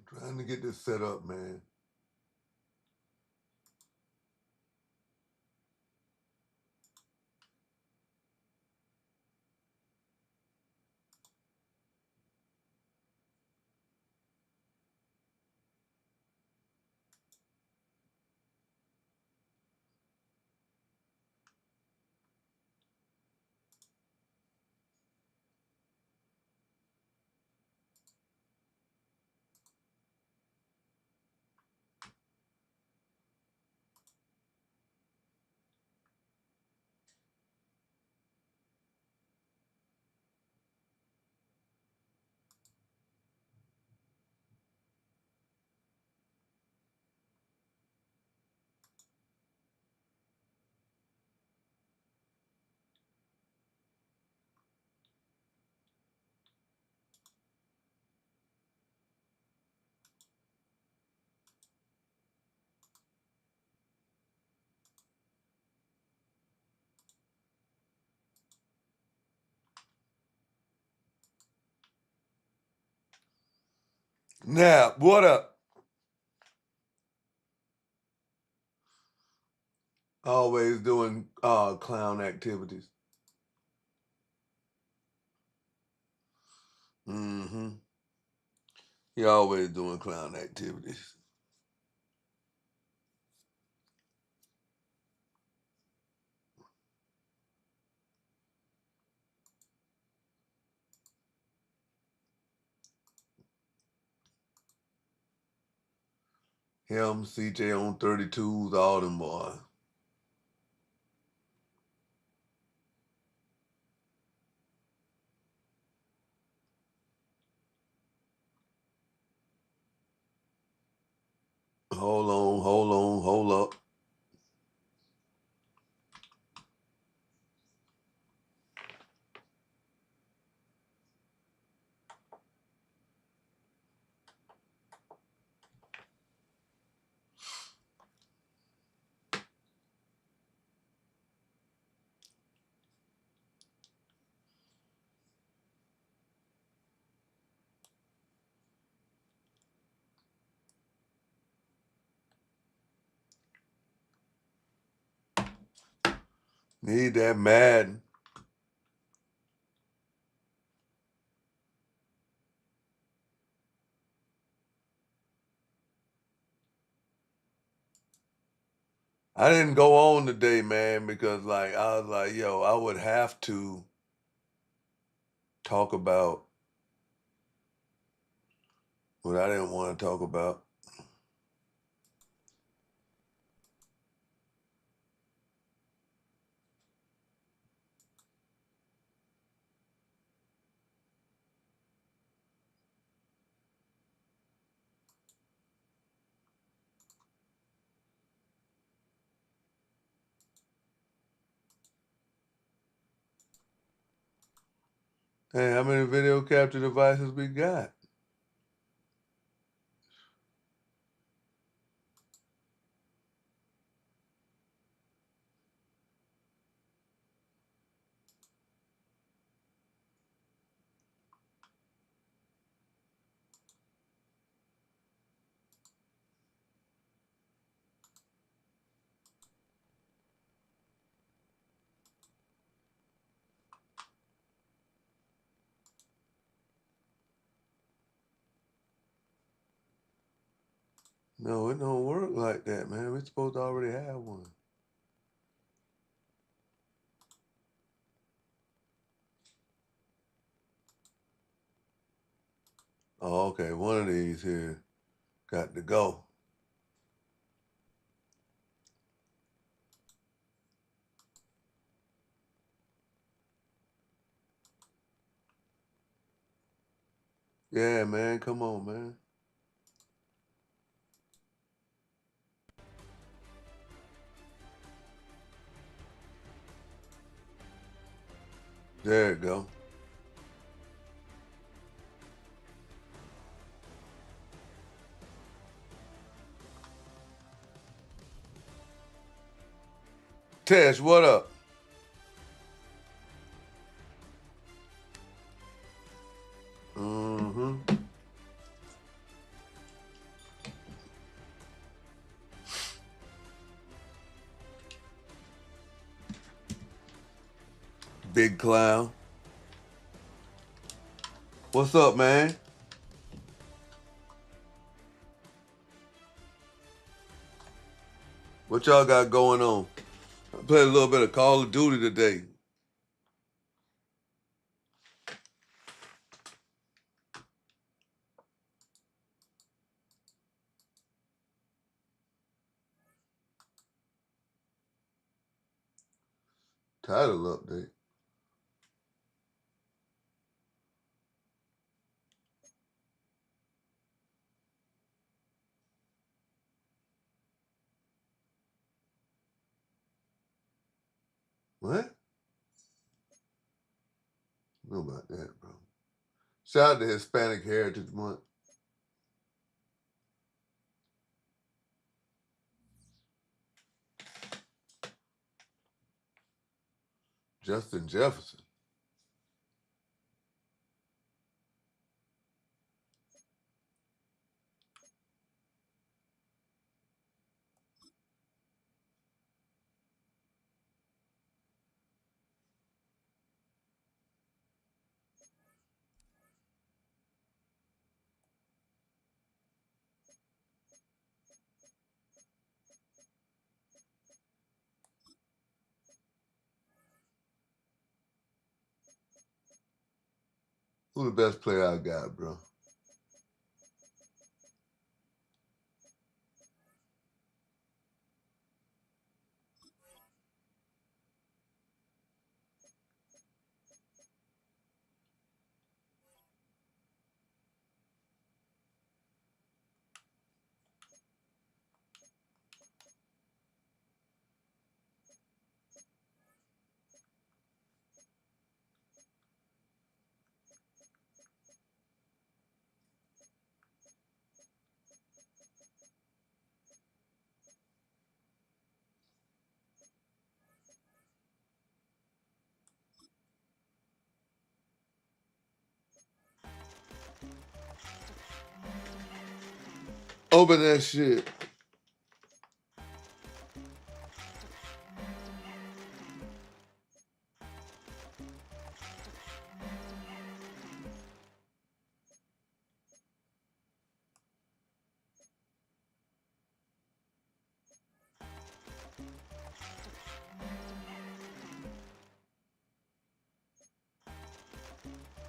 Trying to get this set up, man. Now, what up? Always doing clown activities. Mm-hmm. He always doing clown activities. Him, CJ on 32s, all them boys. Hold up. Need that Madden. I didn't go on today, man, because like I was like, yo, I would have to talk about what I didn't want to talk about. Hey, how many video capture devices we got? No, it don't work like that, man. We're supposed to already have one. Oh, okay. One of these here got to go. Yeah, man. Come on, man. There you go. Tesh, what up? Mm-hmm. Big clown. What's up, man? What y'all got going on? I played a little bit of Call of Duty today. Title update. What? I know about that, bro. Shout out to Hispanic Heritage Month. Justin Jefferson. Who the best player I got, bro? Open that shit.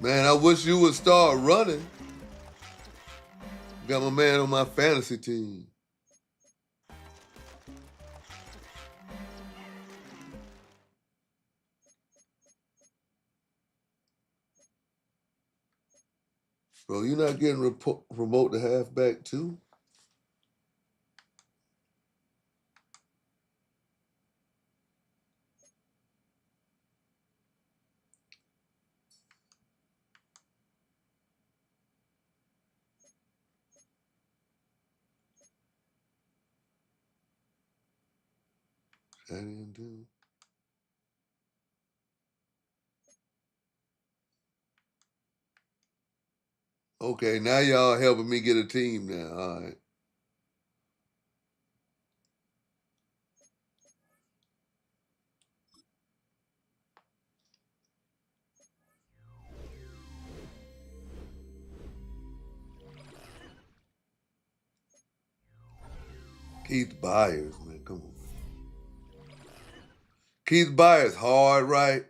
Man, I wish you would start running. Got my man on my fantasy team. Bro, you not getting promote to halfback too? I didn't do. Okay, now y'all helping me get a team now. All right. Keith Byers, man, come on. Keith Byers, hard right.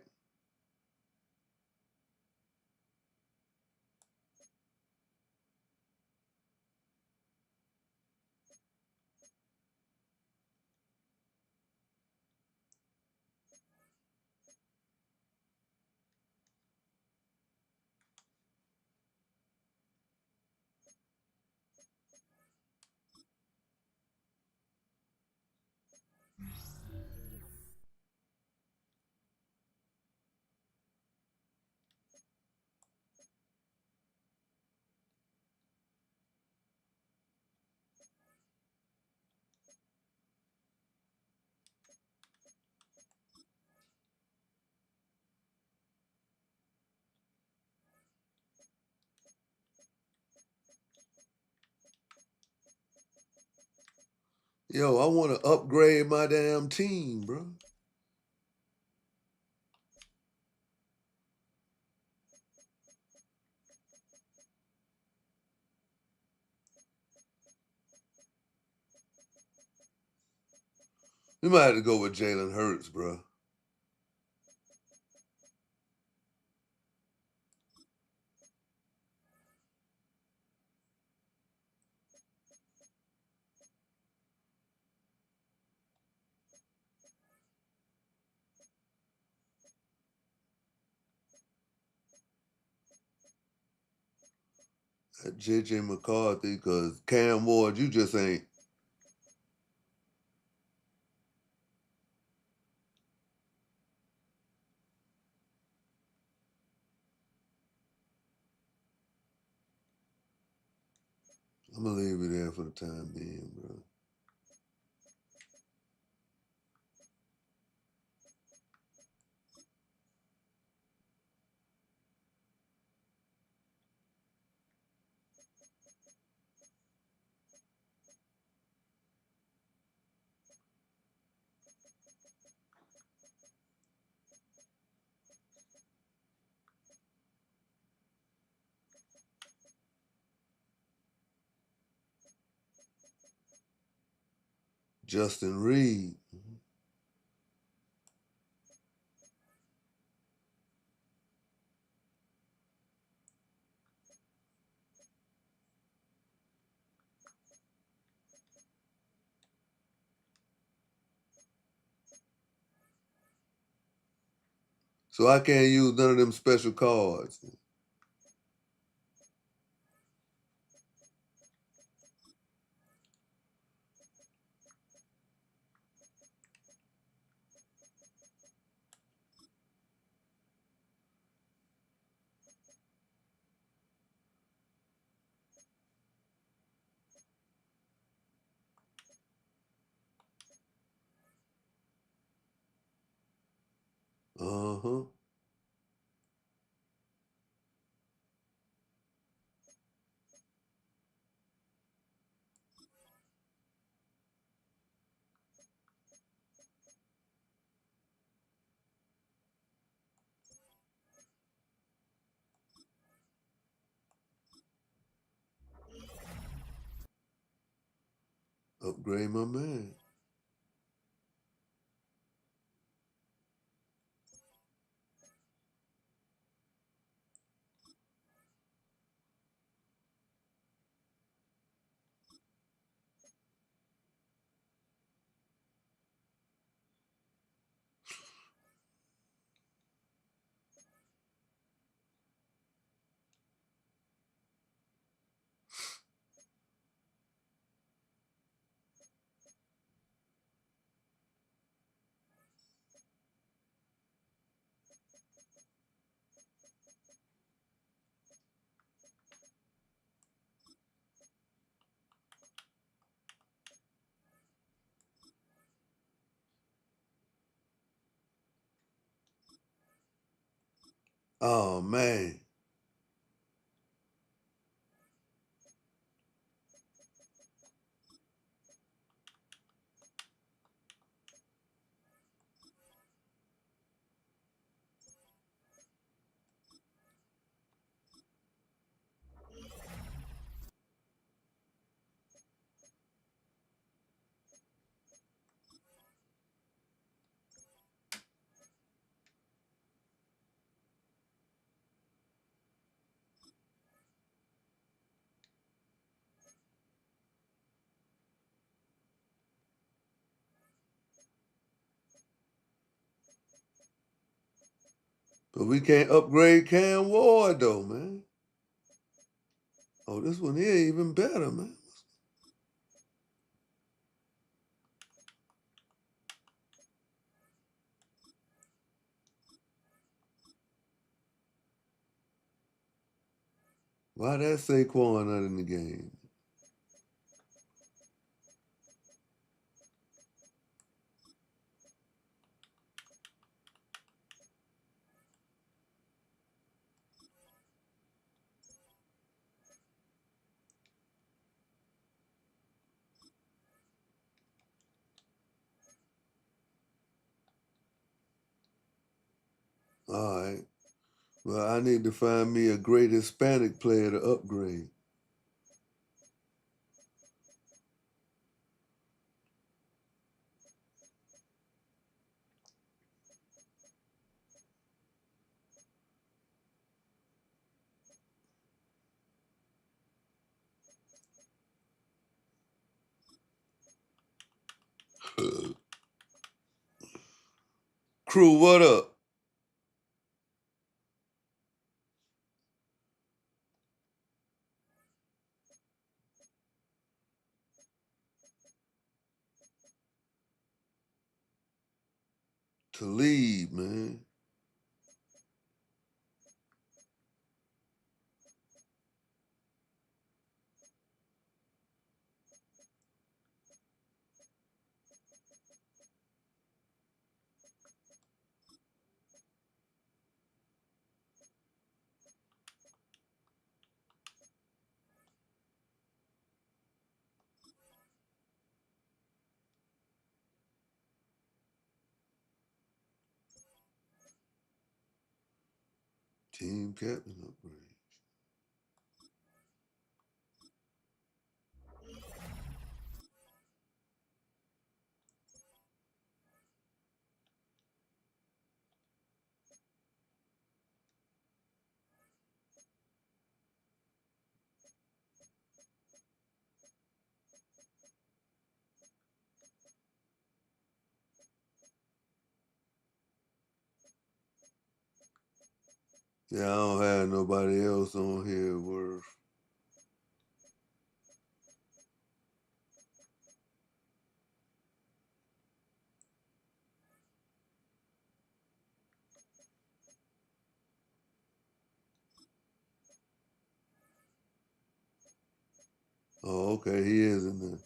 Yo, I want to upgrade my damn team, bro. We might have to go with Jalen Hurts, bro. JJ McCarthy, because Cam Ward, you just ain't. I'm going to leave it there for the time being, bro. Justin Reed. So I can't use none of them special cards. Uh-huh. Upgrade my man. Oh, man. But we can't upgrade Cam Ward, though, man. Oh, this one here even better, man. Why that Saquon not in the game? All right. Well, I need to find me a great Hispanic player to upgrade. crew, what up? To lead, man. Team captain upgrade. Yeah, I don't have nobody else on here worth. Oh, okay, he is in there.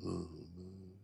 Oh, man.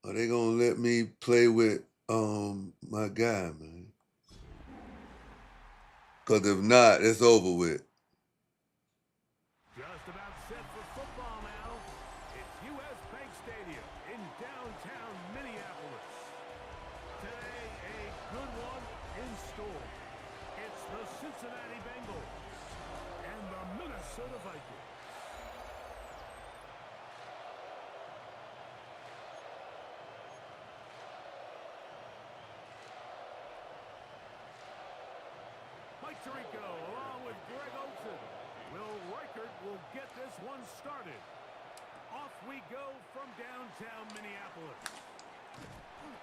Are they gonna let me play with my guy, man? Cause if not, it's over with. Just about set for football now. It's U.S. Bank Stadium in downtown Minneapolis. Today, a good one in store. It's the Cincinnati Bengals and the Minnesota Vikings. Mike Tirico along with Greg Olsen. Will Reichert will get this one started. Off we go from downtown Minneapolis.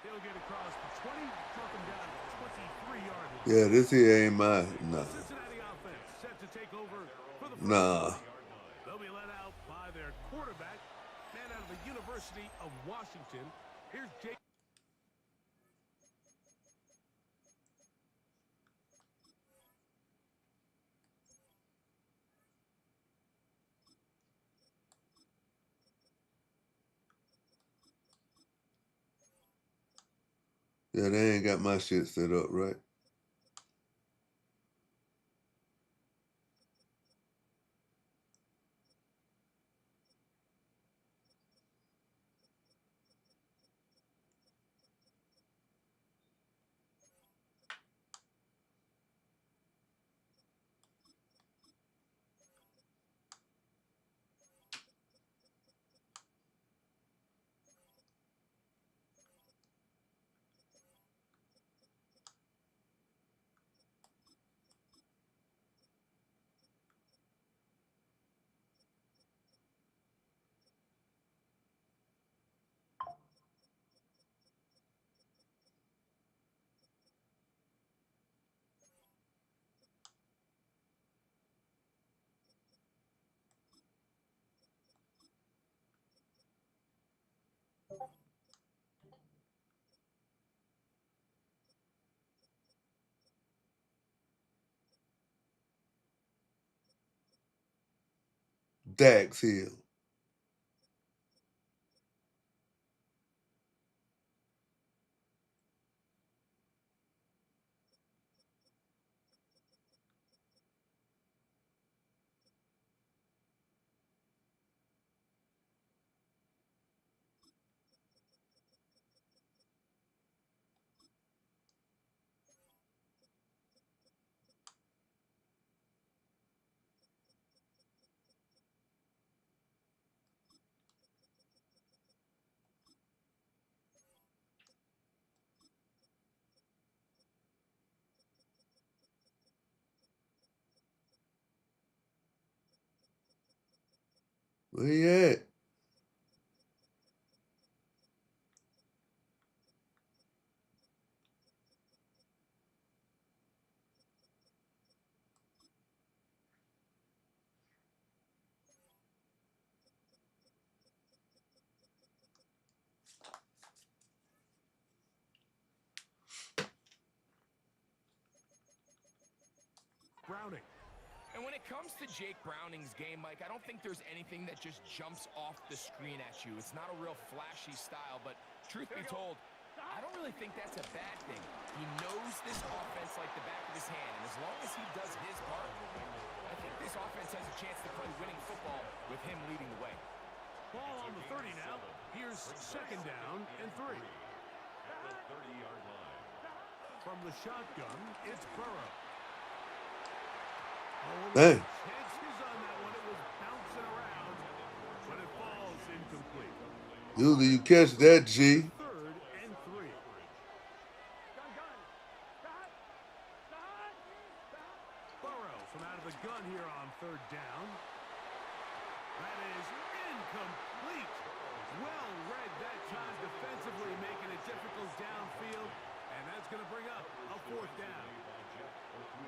They'll get across the 20, drop him down to 23-yard line. Yeah, this here ain't my nah. Cincinnati offense set to take over for the Nah. They'll be let out by their quarterback, man out of the University of Washington. Here's Jake. Yeah, they ain't got my shit set up right. Dax Hill. Where he at? Browning. And when it comes to Jake Browning's game, Mike, I don't think there's anything that just jumps off the screen at you. It's not a real flashy style, but truth be told, I don't really think that's a bad thing. He knows this offense like the back of his hand, and as long as he does his part, I think this offense has a chance to play winning football with him leading the way. Ball on the 30 now. Here's second down and 3. At the 30-yard line. From the shotgun, it's Burrow. Dang. Chances on that one. It was bouncing around, but it falls incomplete. Usually you catch that, G. Third and 3. Burrow from out of the gun here on third down. That is incomplete. Well read that time defensively, making it difficult downfield, and that's going to bring up a fourth down.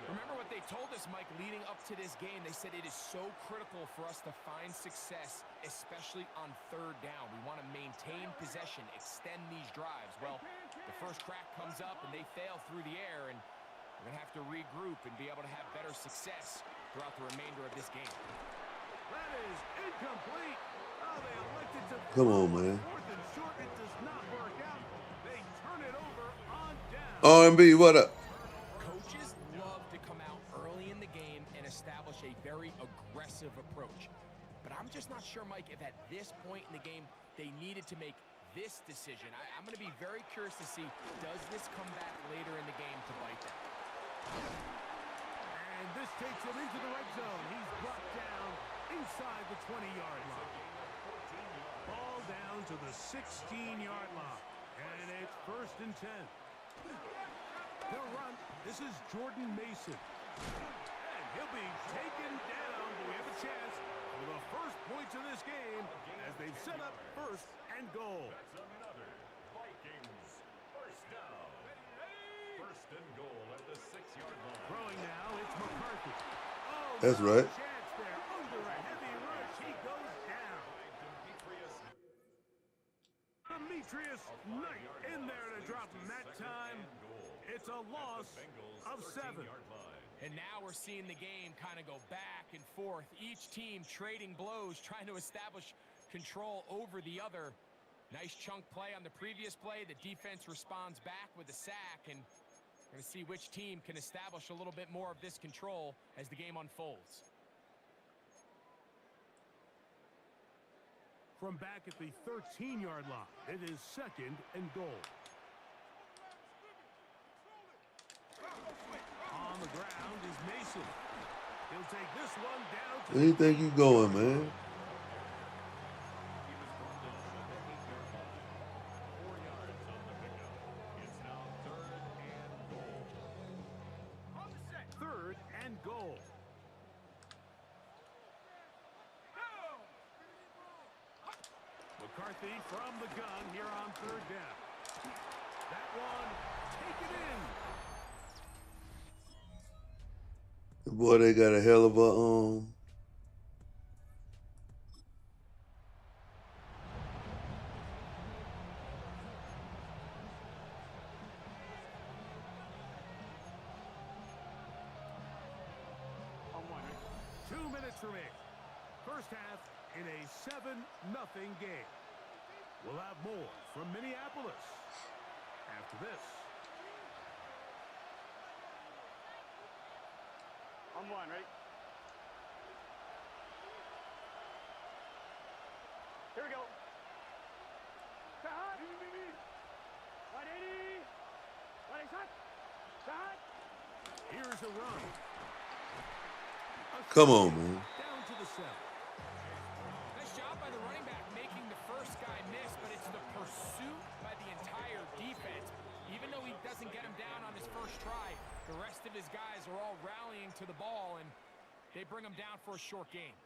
Remember what they told us, Mike, leading up to this game. They said it is so critical for us to find success, especially on third down. We want to maintain possession, extend these drives. Well, the first crack comes up and they fail through the air, and we're going to have to regroup and be able to have better success throughout the remainder of this game. That is incomplete. Oh, they elected to Come on, man. fourth and short. It does not work out. They turn it over on down. R&B, what up? Coaches love to come out early in the game and establish a very aggressive approach. But I'm just not sure, Mike, if at this point in the game they needed to make this decision. I'm going to be very curious to see, does this come back later in the game to bite them? And this takes him into the red zone. He's brought down inside the 20-yard line. Ball down to the 16-yard line. And it's first and 10. They'll run. This is Jordan Mason. And he'll be taken down. But we have a chance for the first points of this game as they've set up first and goal. That's another Vikings first down. First and goal at the 6-yard line. Throwing now, it's McCarthy. Oh, That's no right. chance there. Under a heavy rush, he goes down. Demetrius Knight in there to drop him that time. It's a loss of 7. And now we're seeing the game kind of go back and forth. Each team trading blows, trying to establish control over the other. Nice chunk play on the previous play. The defense responds back with a sack, and we're going to see which team can establish a little bit more of this control as the game unfolds. From back at the 13-yard line, it is second and goal. On the ground is Mason. He'll take this one down to Where you think you going, man? third and goal. McCarthy from the gun here on third down. That one, take it in. Boy, they got a hell of a minutes remain. First half in a 7-0 game. We'll have more from Minneapolis after this. On one, ready? Here we go. Shot. 180. 180 shot. Shot. Here's a run. Come on, man. Down to the 7. Nice job by the running back making the first guy miss, but it's the pursuit by the entire defense. Even though he doesn't get him down on his first try, the rest of his guys are all rallying to the ball, and they bring him down for a short gain.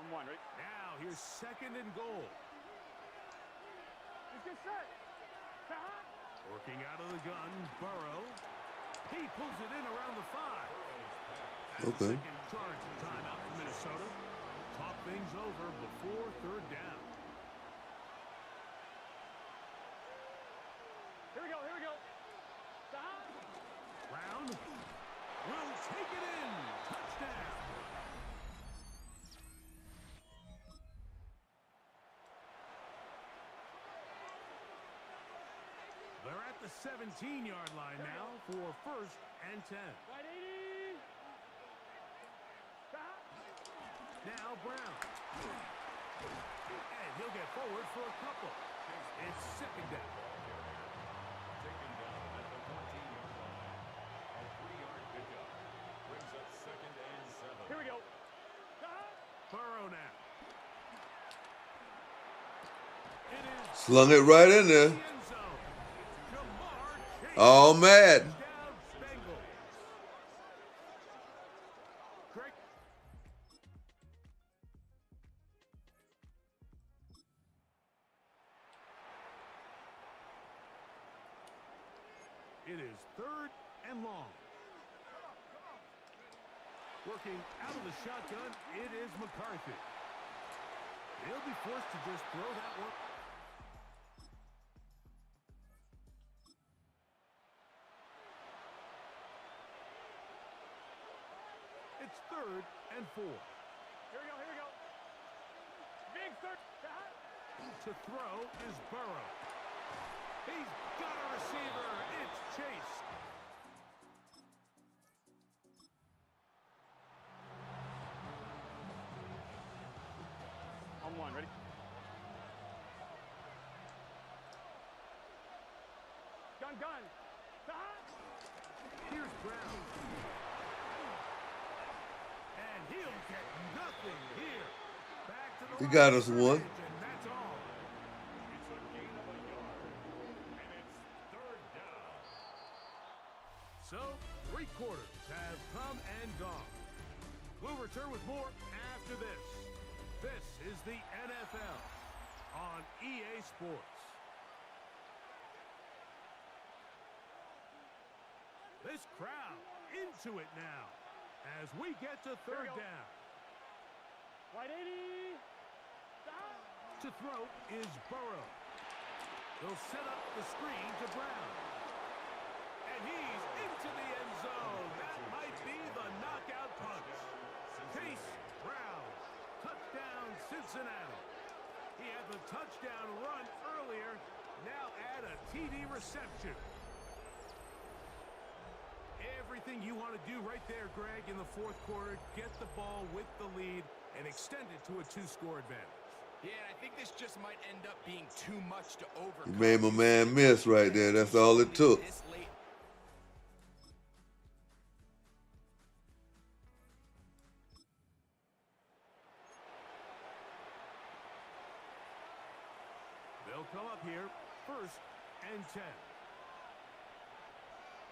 On one, ready? Now here's 2nd and goal. Let's get set. Shot. Working out of the gun, Burrow. He pulls it in around the 5. Okay. Second charge timeout for Minnesota. Talk things over before 3rd down. Here we go, here we go. Shot. Brown will take it in. Touchdown. They're at the 17-yard line now for 1st and 10. 180. Shot. Now Brown. And he'll get forward for a couple. It's 2nd down. Taken down at the 14-yard line. A 3-yard pickup brings up 2nd and 7. Here we go. Shot. Burrow now. It is Slung it right in there. the end zone. Jamar Chase. All mad. Down Bengals. Greg. It is 3rd and long. Working out of the shotgun, it is McCarthy. He'll be forced to just throw that one. It's 3rd and 4. Here we go, here we go. Big third. Shot. To throw is Burrow. He's got a receiver. It's Chase. On one, ready? Gun, gun. Shot. Here's Brown. And he'll get nothing here. Back to the He line got of us one. scrimmage, and that's all. It's a gain of a yard. And it's 3rd down. So, 3 quarters have come and gone. We'll return with more after this. This is the NFL on EA Sports. This crowd into it now as we get to 3rd down. 180. Shot. To throw is Burrow. He'll set up the screen to Brown. And he's into the end zone. That might be the knockout punch. Chase Brown. Touchdown, Cincinnati. He had the touchdown run earlier. Now add a TD reception. Everything you want to do right there, Greg, in the 4th quarter. Get the ball with the lead and extend it to a 2-score advantage. Yeah, and I think this just might end up being too much to overcome. You made my man miss right there. That's all it took. This late. They'll come up here, 1st and 10.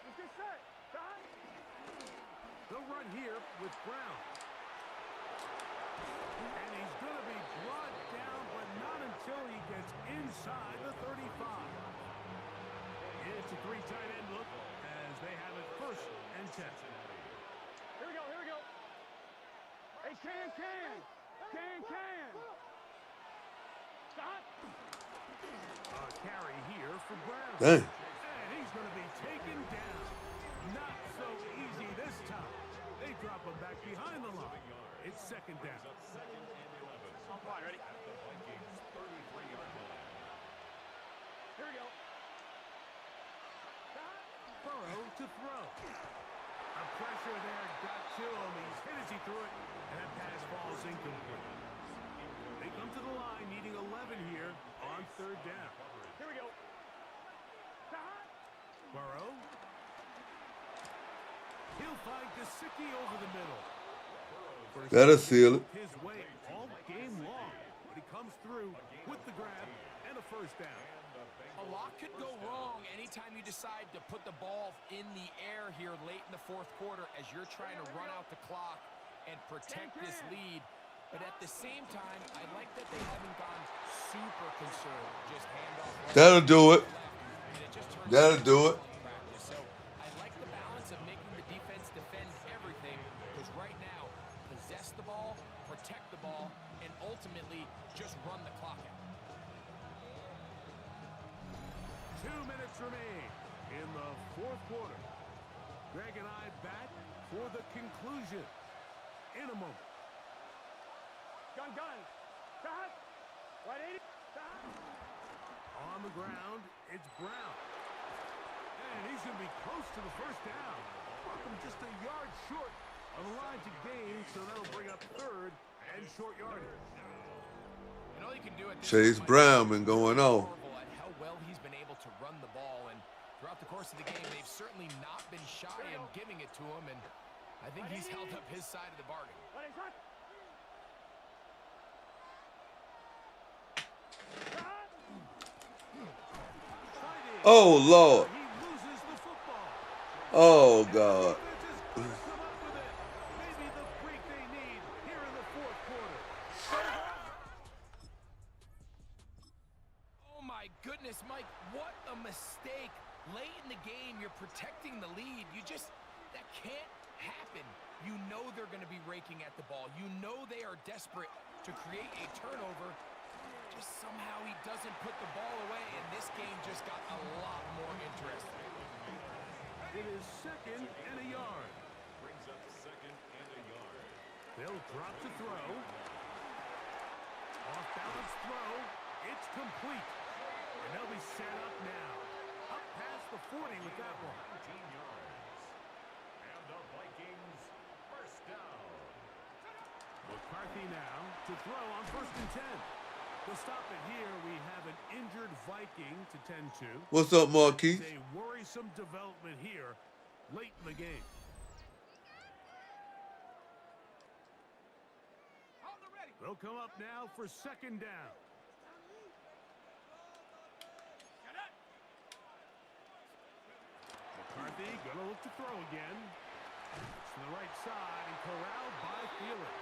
Let's get set. Shot. They'll run here with Brown. And he's going to be brought down, but not until he gets inside the 35. It's a 3 tight end look as they have it 1st and 10. Here we go, here we go. Hey, can. Shot. A carry here for Brown. Dang. And he's going to be taken down. Not so easy this time. second down. Brings up second and 11. Come on, ready? At the Vikings' 33-yard line. Here we go. Burrow to throw. A pressure there got to him. He's hit as he threw it, and that pass falls incomplete. They come to the line needing 11 here on third down. Here we go. Burrow. He'll find Gesicki over the middle. That'll seal it. His way all game long, but he comes through with the grab and a first down. A lot could go wrong anytime you decide to put the ball in the air here late in the fourth quarter as you're trying to run out the clock and protect this lead. But at the same time, I like that they haven't gone super conservative. Just hand off. That'll do it. And it just turns That'll into do it. practice. So I like the balance of making the defense defend everything, because right now, possess the ball, protect the ball, and ultimately just run the clock out. 2 minutes remain in the fourth quarter. Greg and I back for the conclusion in a moment. Gun. Cut. Right 80. On the ground, it's Brown. And he's going to be close to the first down. Welcome just a yard short of the line to gain, so that'll bring up third and short yardage. And all you can do at this Chase point Brown is been going on. marvel at how well he's been able to run the ball, and throughout the course of the game, they've certainly not been shy in giving it to him, and I think he's held up his side of the bargain. Right shot. Oh, Lord. He loses the football. Oh, God. Defense has got to come up with it. Maybe the break they need here in the fourth quarter. Oh my goodness, Mike, what a mistake. Late in the game, you're protecting the lead. That can't happen. You know they're going to be raking at the ball. You know they are desperate to create a turnover. Just somehow he doesn't put the ball away, and this game just got a lot more interesting. It is second and a yard. Brings up second and a yard. They'll drop to throw. Off balance throw. It's complete. And they'll be set up now. Up past the 40 with that one. 19 yards. And the Vikings first down. McCarthy now to throw on first and 10. To stop it here, we have an injured Viking to tend to. What's up, Marquis? It's a worrisome development here late in the game. They'll come up now for second down. McCarthy gonna look to throw again. To the right side and corralled by Thielen.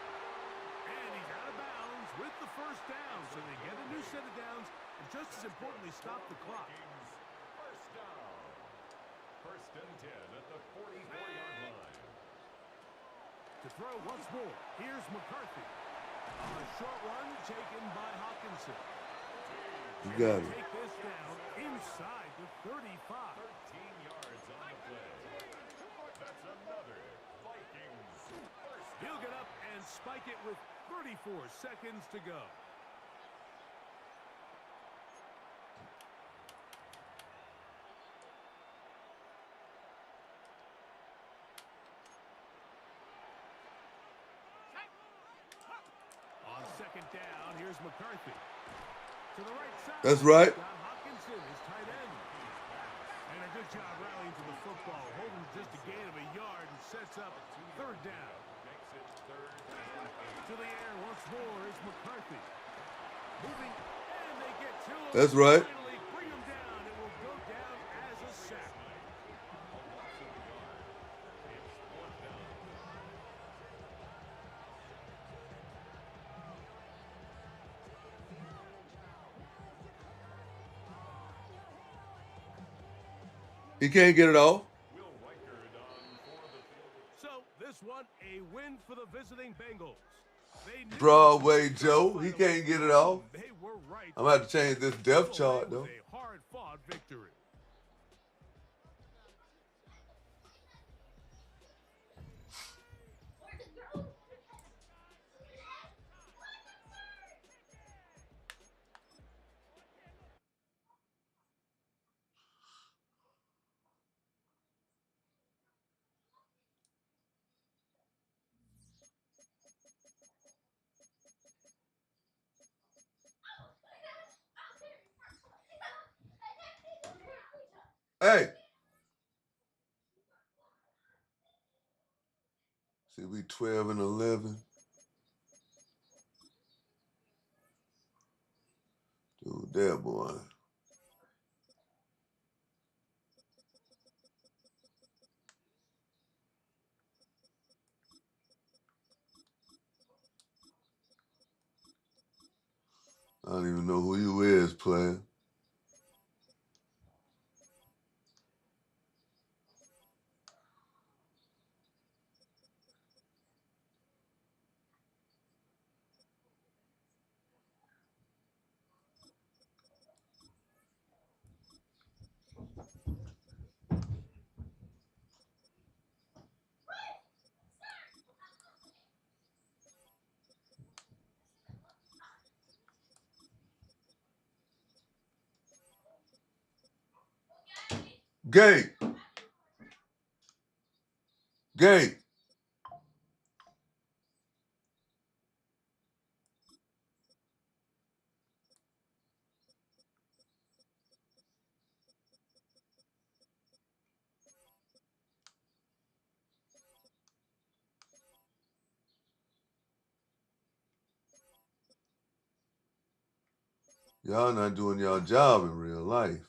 And he's out of bounds with the first down. So they get a new set of downs and just as importantly stop the clock. First down. First and 10 at the 44-yard line. To throw once more, here's McCarthy. On a short run taken by Hawkinson. You got it. Take this down inside the 35. 13 yards on the play. That's another Vikings first down. He'll get up and spike it with 34 seconds to go. On second down, here's McCarthy. To the right side. That's right. Got Hawkinson, his tight end. And a good job rallying to the football, holding just a gain of a yard and sets up third down. Makes it third and 8. To the air once more is McCarthy. Moving, and they get to him. That's right. Finally bring him down. It will go down as a sack. A loss of a yard. It's fourth down. He can't get it off. Will Reichard on for the field. So this one, a win for the visiting Bengals. They knew Broadway this was Joe, the he final can't get it off. They were right. I'm going to have to change this depth chart, It though. was a hard-fought victory. Hey. See, we 12 and 11. Dude, that boy. I don't even know who you is, player. Gay. Gay. Y'all not doing y'all job in real life.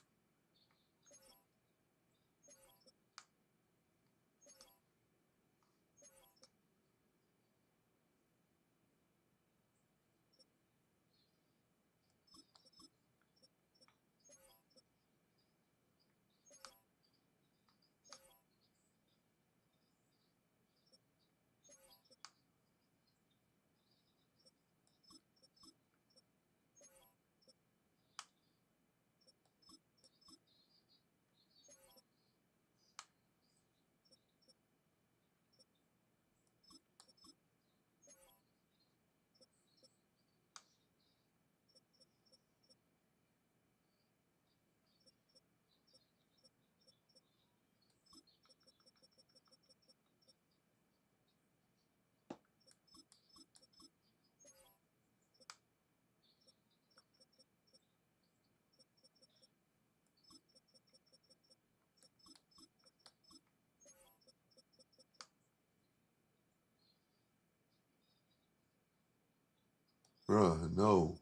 Bruh, no.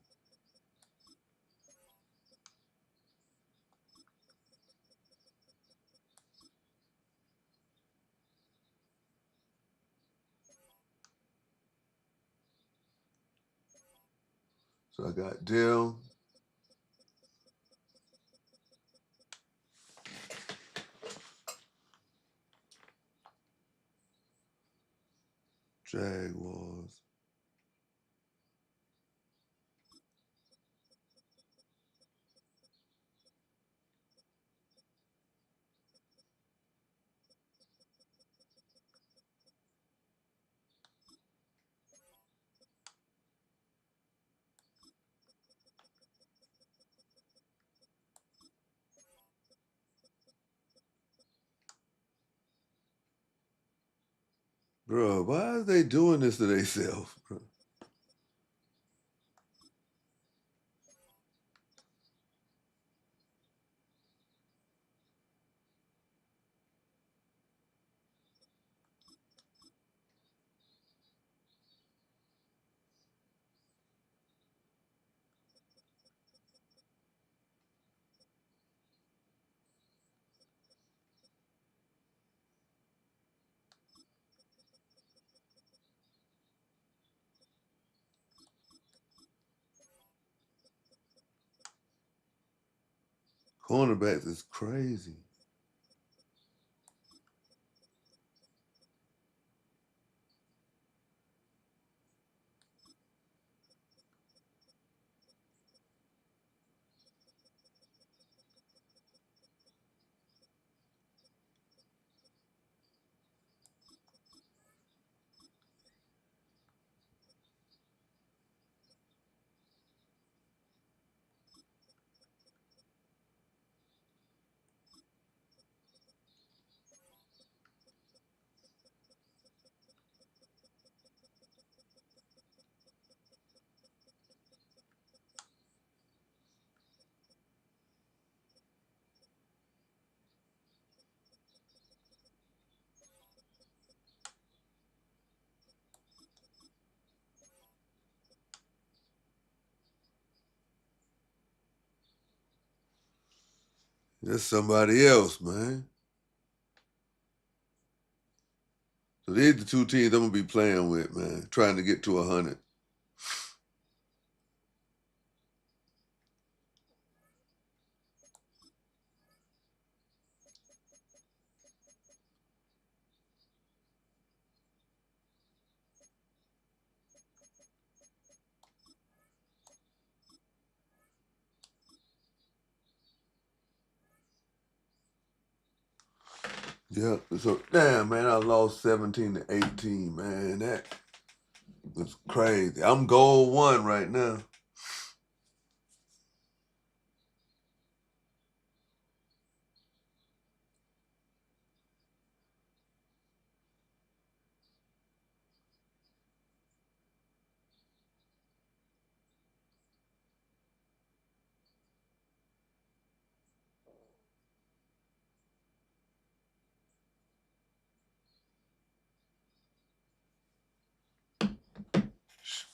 So I got Dill. Jaguars. Bro, why are they doing this to themselves? Cornerbacks is crazy. That's somebody else, man. So these are the two teams I'm gonna be playing with, man. Trying to get to 100. Yeah. So damn, man, I lost 17 to 18, man. That was crazy. I'm goal 1 right now.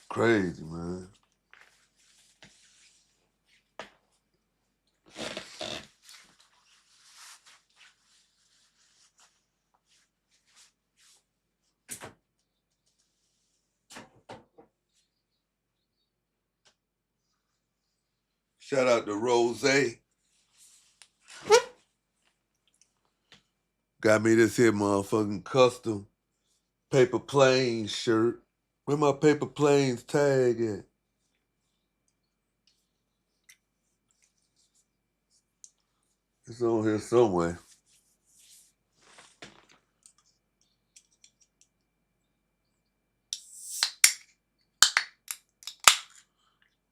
Crazy, man. Shout out to Rose. Got me this here motherfucking custom paper planes shirt. Where my paper planes tag at? It's on here somewhere.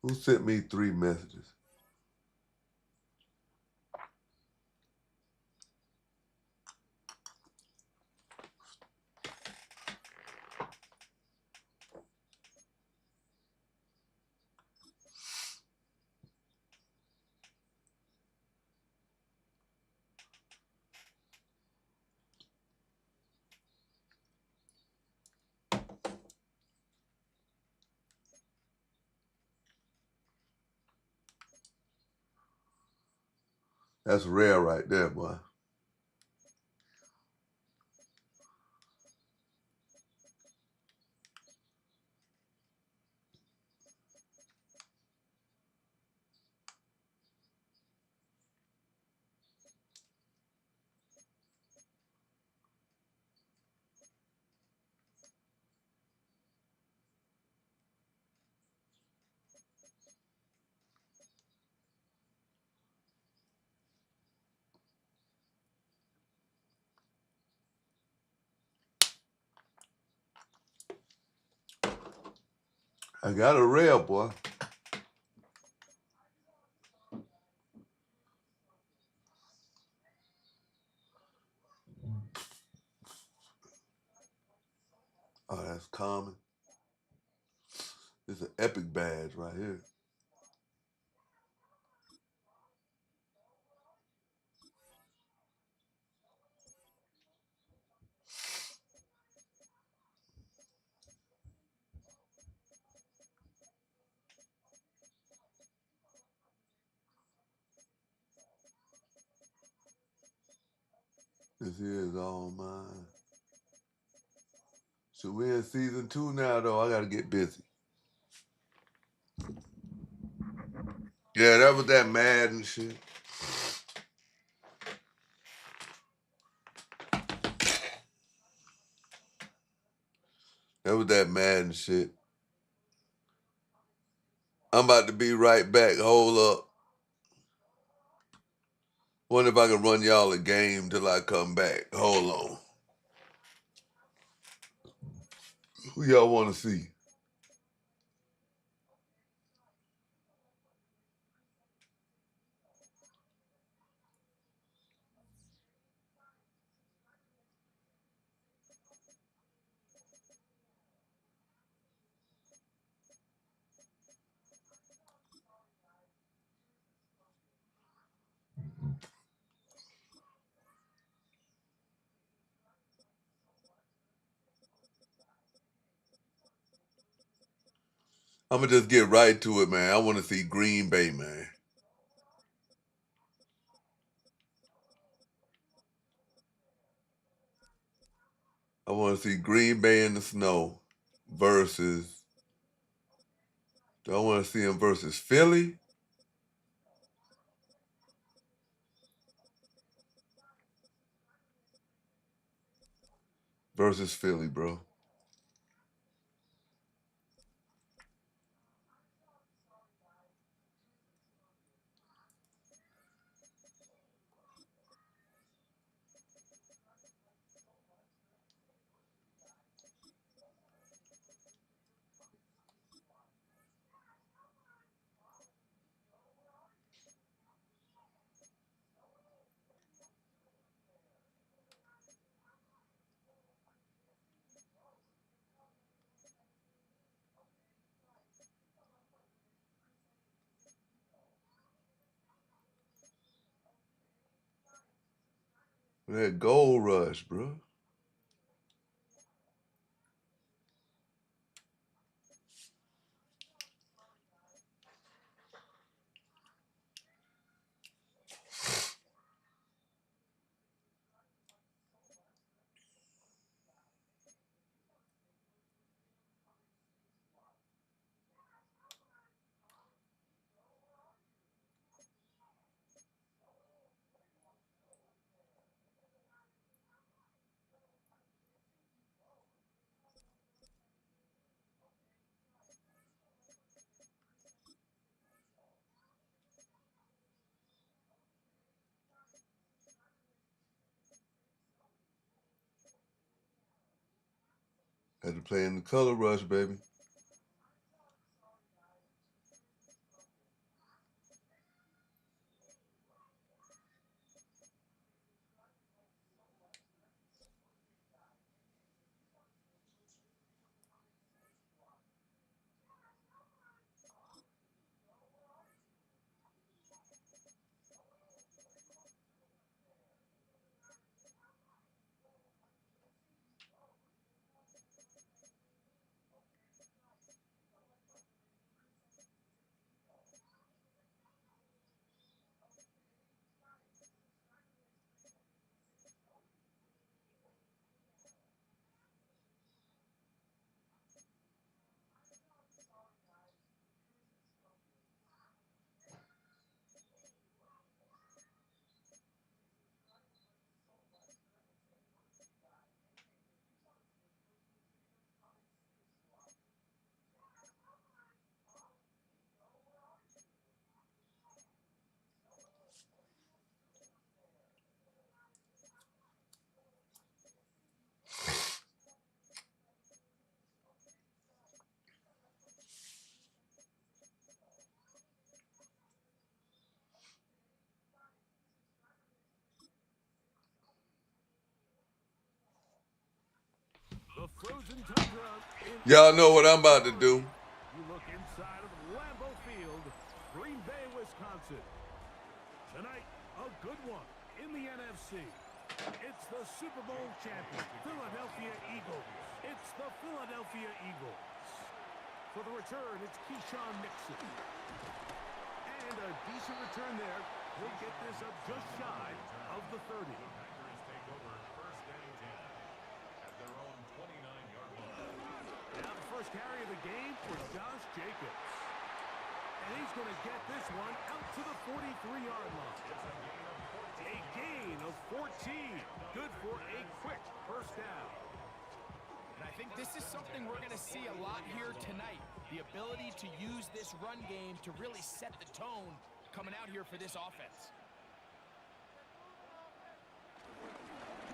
Who sent me 3 messages? That's rare right there, boy. I got a rare, boy. Oh, that's common. It's an epic badge right here. This here is all mine. So we're in season 2 now, though. I gotta get busy. Yeah, that was that Madden shit. That was that Madden shit. I'm about to be right back. Hold up. Wonder if I can run y'all a game till I come back. Hold on. Who y'all want to see? I'm gonna just get right to it, man. I want to see Green Bay, man. want to see Green Bay in the snow versus. Do I want to see him versus Philly? Versus Philly, bro. That gold rush, bro. Had to play in the color rush, baby. The frozen tundra in Y'all know what I'm about to do. You look inside of Lambeau Field, Green Bay, Wisconsin. Tonight, a good one in the NFC. It's the Super Bowl champion, Philadelphia Eagles. It's the Philadelphia Eagles. For the return, it's Keyshawn Nixon. And a decent return there. He'll get this up just shy of the 30. Packers take over first and 10 at their own 29-yard line. Now the first carry of the game for Josh Jacobs. And he's going to get this one out to the 43-yard line. A gain of 14. Good for a quick first down. And I think this is something we're going to see a lot here tonight. The ability to use this run game to really set the tone coming out here for this offense.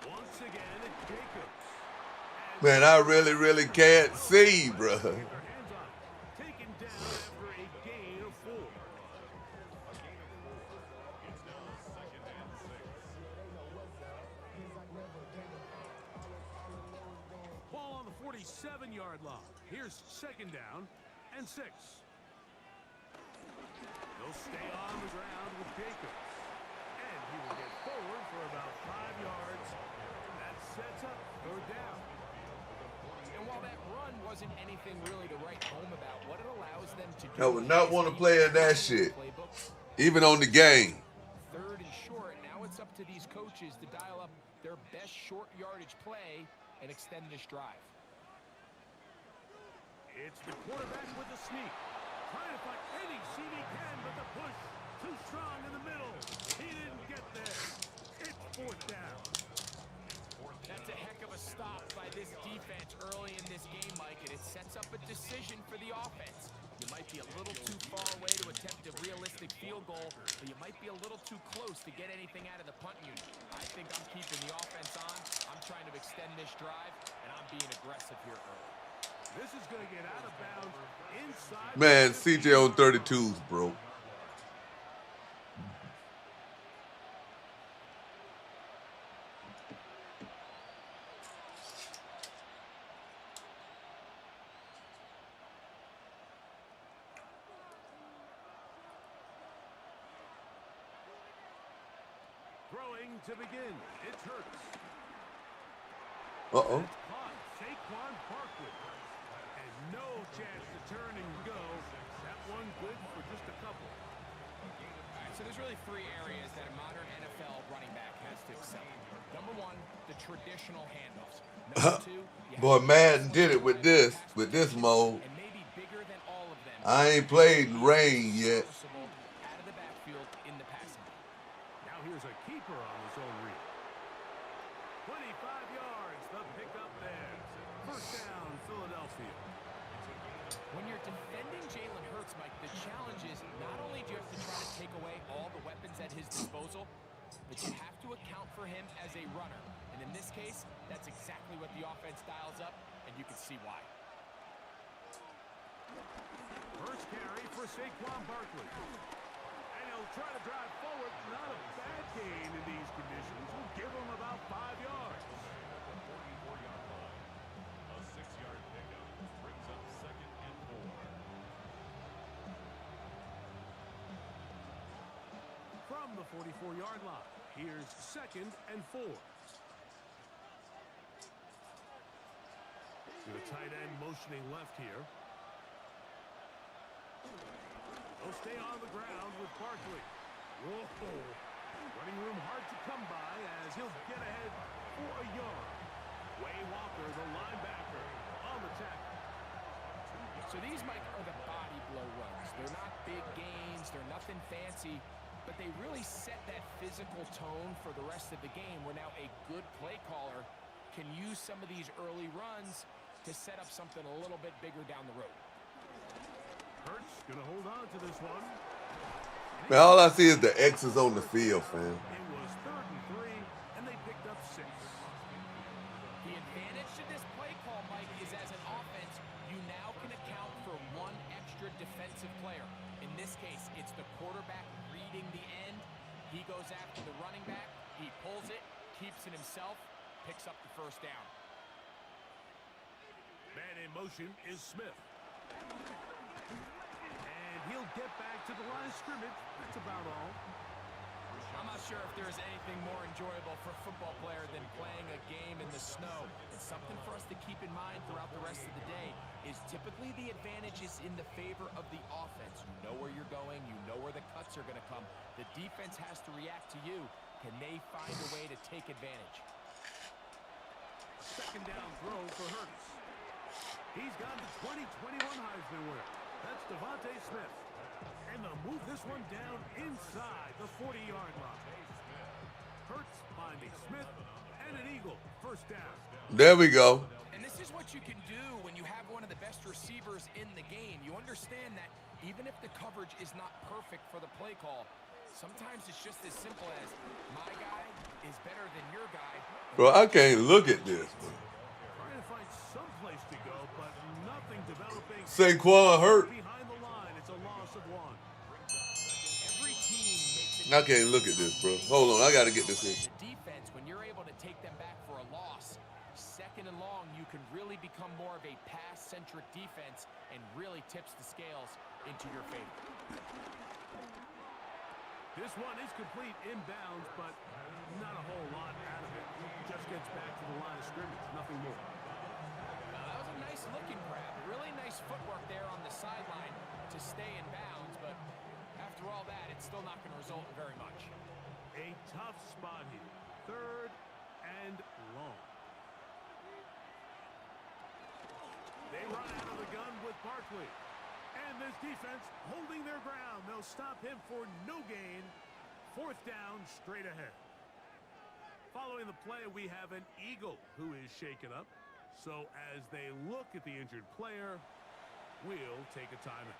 Once again, Jacobs. Man, I really can't see, bro. Their hands on it. Taken down after a gain of 4. It's now second and 6. Ball on the 47-yard line. Here's second down and 6. He'll stay on the ground with Jacobs. And he will get forward for about 5 yards. That sets up third down. And while that run wasn't anything really to write home about, what it allows them to do. I would not want to play in that shit, Playbook. even on the game. Third and short. Now it's up to these coaches to dial up their best short yardage play and extend this drive. It's the quarterback with the sneak. Trying to find any seam he can, but the push too strong in the middle. He didn't get there. It's fourth down. That's a heck of a stop by this defense early in this game, Mike, and it sets up a decision for the offense. You might be a little too far away to attempt a realistic field goal, but you might be a little too close to get anything out of the punt unit. I think I'm keeping the offense on. I'm trying to extend this drive, and I'm being aggressive here early. This is going to get out of bounds inside. Man, CJ on 32s, bro. Throwing to begin. It's Hurts. Uh-oh. It's caught. Saquon Barkley. And no chance to turn and go. That one good for just a couple. All right, so there's really three areas that a modern NFL running back has to excel in. Number one, the traditional handoffs. Number two, Boy, Madden did it with this mode. and maybe bigger than all of them. I ain't played Rain yet. Out of the backfield in the passing game. Now here's a keeper on his own read. 25 yards, the pickup there. First down, Philadelphia. When you're defending Jalen Hurts, Mike, the challenge is not only do you have to try to take away all the weapons at his disposal, but you have to account for him as a runner. And in this case, that's exactly what the offense dials up, and you can see why. First carry for Saquon Barkley. And he'll try to drive forward. Not a bad gain in these conditions. We'll give him about 5 yards. At the 44-yard line, a 6-yard pickup brings up second and 4. From the 44-yard line, here's second and 4. To the tight end motioning left here. They'll stay on the ground with Barkley. Whoa. Running room hard to come by as he'll get ahead for a yard. Way Walker, the linebacker, on the tackle. So these, Mike, are the body blow runs. They're not big gains. They're nothing fancy. But they really set that physical tone for the rest of the game where now a good play caller can use some of these early runs to set up something a little bit bigger down the road. Hurts gonna hold on to this one. Man, all I see is the X's on the field, fam. It was 3rd and 3, and they picked up 6. The advantage to this play call, Mike, is as an offense, you now can account for one extra defensive player. In this case, it's the quarterback reading the end. He goes after the running back. He pulls it, keeps it himself, picks up the first down. Man in motion is Smith. And he'll get back to the line of scrimmage. That's about all. I'm not sure if there's anything more enjoyable for a football player than playing a game in the snow. And something for us to keep in mind throughout the rest of the day is typically the advantage is in the favor of the offense. You know where you're going. You know where the cuts are going to come. The defense has to react to you. Can they find a way to take advantage? Second down throw for Hurts. He's got the 2021 Heisman winner. That's Devontae Smith. And they'll move this one down inside the 40-yard line. Hurts finding Smith and an eagle. First down. There we go. And this is what you can do when you have one of the best receivers in the game. You understand that even if the coverage is not perfect for the play call, sometimes it's just as simple as my guy is better than your guy. Bro, I can't look at this. Trying to find some place to go, but nothing developing. Saquon hurt. Behind the line, it's a loss of 1. Every team makes it. I can't look at this, bro. Hold on, I got to get this in. The defense, when you're able to take them back for a loss, second and long, you can really become more of a pass-centric defense and really tips the scales into your favor. This one is complete inbounds, but not a whole lot out of it. Just gets back to the line of scrimmage, nothing more. That was a nice looking grab. Really nice footwork there on the sideline to stay in bounds, but after all that, it's still not going to result in very much. A tough spot here. 3rd and long. run out of the gun with Barkley. And this defense holding their ground. They'll stop him for no gain. Fourth down, straight ahead. Following the play, we have an Eagle who is shaken up. So as they look at the injured player, we'll take a timeout.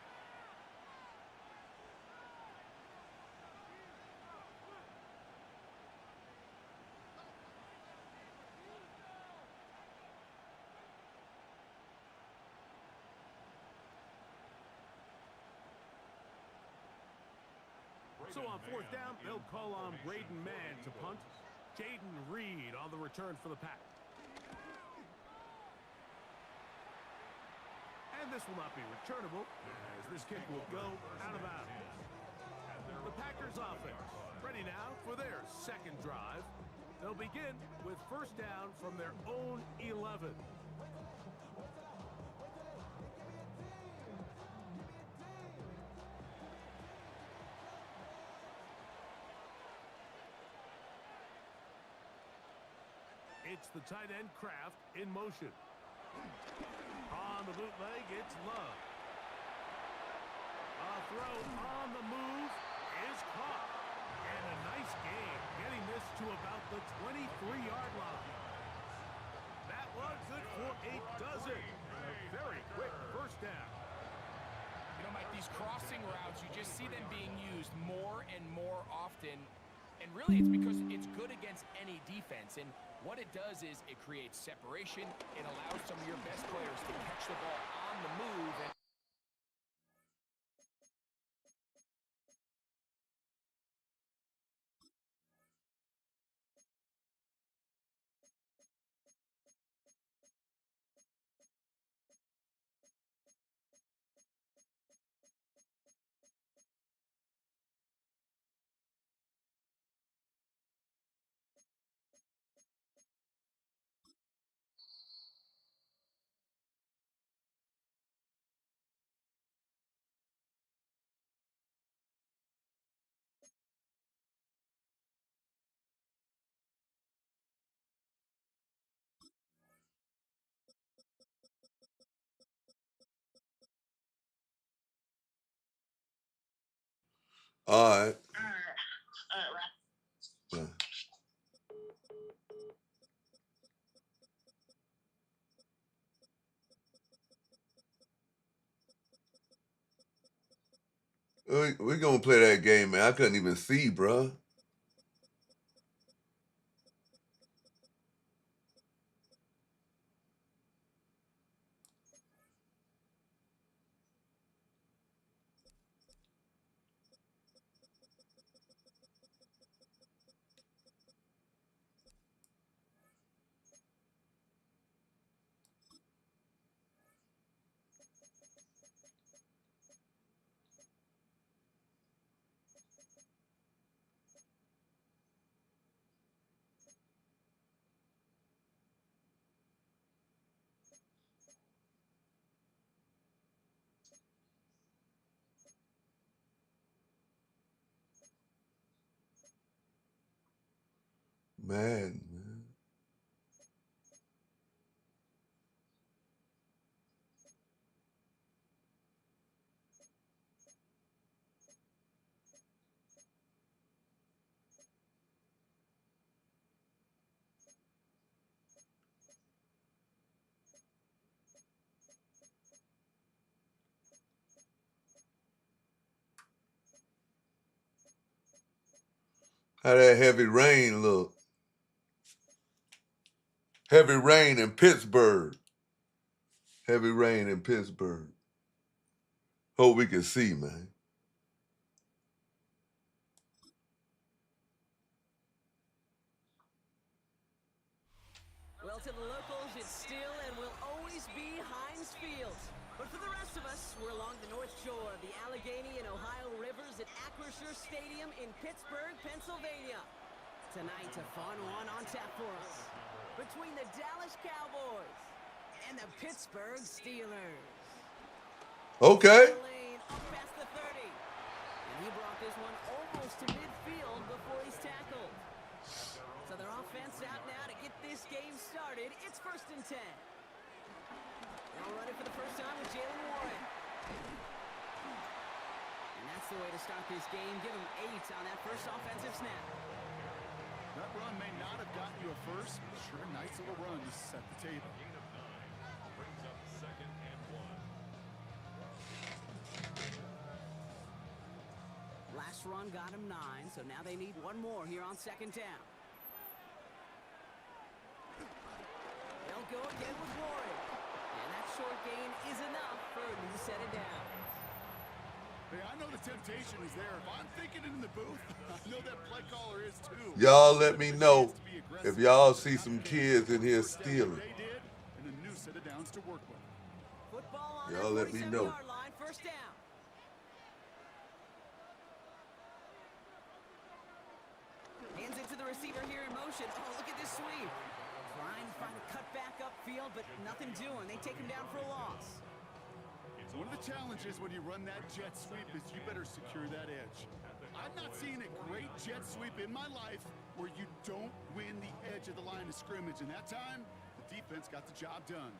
So on fourth down, they'll call on Braden Mann to punt. Jaden Reed on the return for the Pack. And this will not be returnable, as this kick will go out of bounds. The Packers offense ready now for their second drive. They'll begin with first down from their own 11. It's the tight end Kraft in motion. On the bootleg, it's Love. A throw on the move is caught. And a nice game, getting this to about the 23-yard line. That was good for a dozen. A very quick first down. You know, Mike, these crossing routes, you just see them being used more and more often. And really, it's because it's good against any defense. And what it does is it creates separation. It allows some of your best players to catch the ball on the move. And All right. Yeah. We're going to play that game, man. I couldn't even see, bruh. Man. How that heavy rain look? Heavy rain in Pittsburgh. Heavy rain in Pittsburgh. Hope we can see, man. Well, to the locals, it's still and will always be Heinz Field. But for the rest of us, we're along the North Shore of the Allegheny and Ohio rivers at AppMrSkinnyDaDon in Pittsburgh, Pennsylvania. Tonight, a fun one on tap for us between the Dallas Cowboys and the Pittsburgh Steelers. Okay. Lane up past the 30. And he brought this one almost to midfield before he's tackled. So their offense out now to get this game started. It's 1st and 10. Now running for the first time with Jalen Warren. And that's the way to start this game. Give him 8 on that first offensive snap. That run may not have gotten you a first, but sure a nice little run to set the table. Gain of 9 brings up 2nd and 1. Last run got him 9, so now they need one more here on 2nd down. They'll go again with Warren. And that short gain is enough for a new set of downs. Hey, I know the temptation is there. If I'm thinking it in the booth, I know that play caller is too. Y'all let me know if y'all see some kids in here stealing. They did, and a new set of downs to work with. Football on Y'all that let me know. 47-yard line, first down. Hands it to the receiver here in motion. Oh, look at this sweep. Trying to find a cutback upfield, but nothing doing. They take him down for a loss. One of the challenges when you run that jet sweep is you better secure that edge. I've not seen a great jet sweep in my life where you don't win the edge of the line of scrimmage. And that time, the defense got the job done.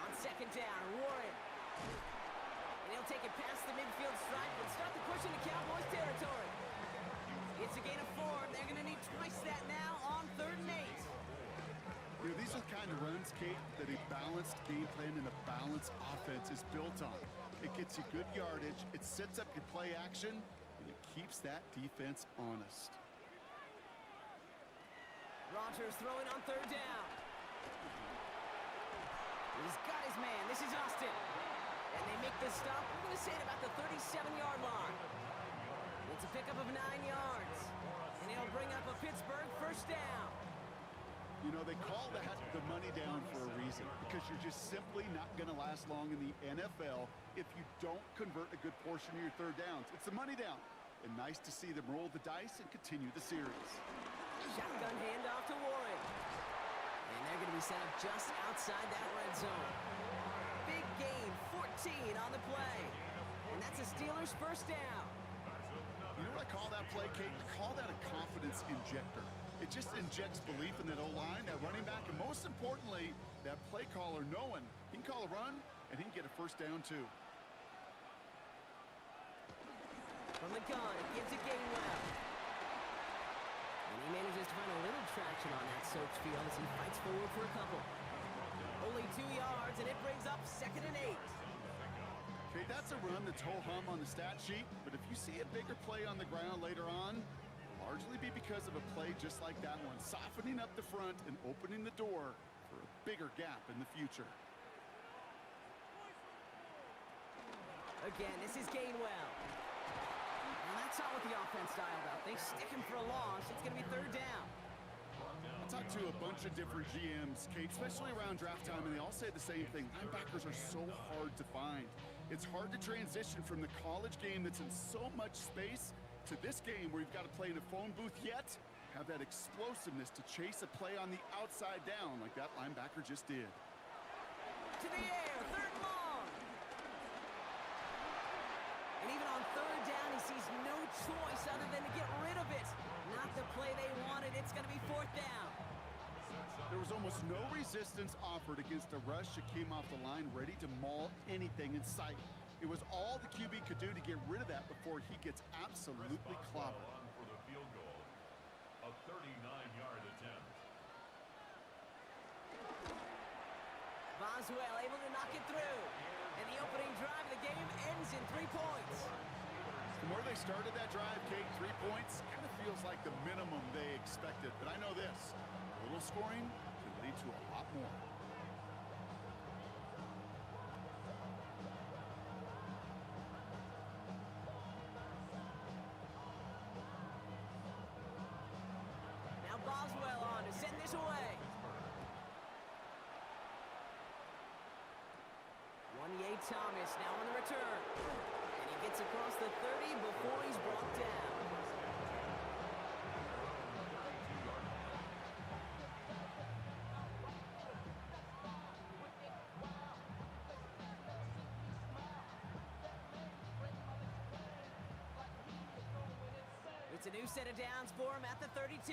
On 2nd down, Warren. And he'll take it past the midfield stripe and start the push into Cowboys territory. It's a gain of 4. They're going to need twice that now on 3rd and 8. You know, these are the kind of runs, Kate, that a balanced game plan and a balanced offense is built on. It gets you good yardage, it sets up your play action, and it keeps that defense honest. Rogers throwing on 3rd down. He's got his man. This is Austin. And they make the stop. We're going to say it about the 37-yard line. It's a pickup of 9 yards. And he'll bring up a Pittsburgh first down. You know, they call that the money down for a reason, because you're just simply not going to last long in the NFL if you don't convert a good portion of your 3rd downs. It's the money down. And nice to see them roll the dice and continue the series. Shotgun handoff to Warren. And they're going to be set up just outside that red zone. Big gain, 14 on the play. And that's a Steelers first down. You know what I call that play, Kate? I call that a confidence injector. It just injects belief in that O-line, that running back, and most importantly, that play caller knowing he can call a run and he can get a first down too. From the gun, it gives it Gainwell. And he manages to find a little traction on that search field as he fights forward for a couple. Only 2 yards, and it brings up 2nd and 8. Okay, that's a run that's ho-hum on the stat sheet, but if you see a bigger play on the ground later on, largely be because of a play just like that one, softening up the front and opening the door for a bigger gap in the future. Again, this is Gainwell. And that's not what the offense dialed up. They stick him for a loss. It's going to be 3rd down. I talked to a bunch of different GMs, Kate, especially around draft time, and they all say the same thing. Linebackers are so hard to find. It's hard to transition from the college game that's in so much space to this game where you've got to play in a phone booth, yet have that explosiveness to chase a play on the outside down like that linebacker just did. To the air, 3rd and long. And even on 3rd down, he sees no choice other than to get rid of it. Not the play they wanted. It's going to be 4th down. There was almost no resistance offered against a rush that came off the line ready to maul anything in sight. It was all the QB could do to get rid of that before he gets absolutely clobbered. For the field goal, a 39-yard attempt. Boswell able to knock it through. And the opening drive of the game ends in 3 points. From where they started that drive, Kate, 3 points, kind of feels like the minimum they expected. But I know this, a little scoring can lead to a lot more. Now Boswell on to send this away. 28 Thomas now on the return. And he gets across the 30 before he's brought down. It's a new set of downs for him at the 32.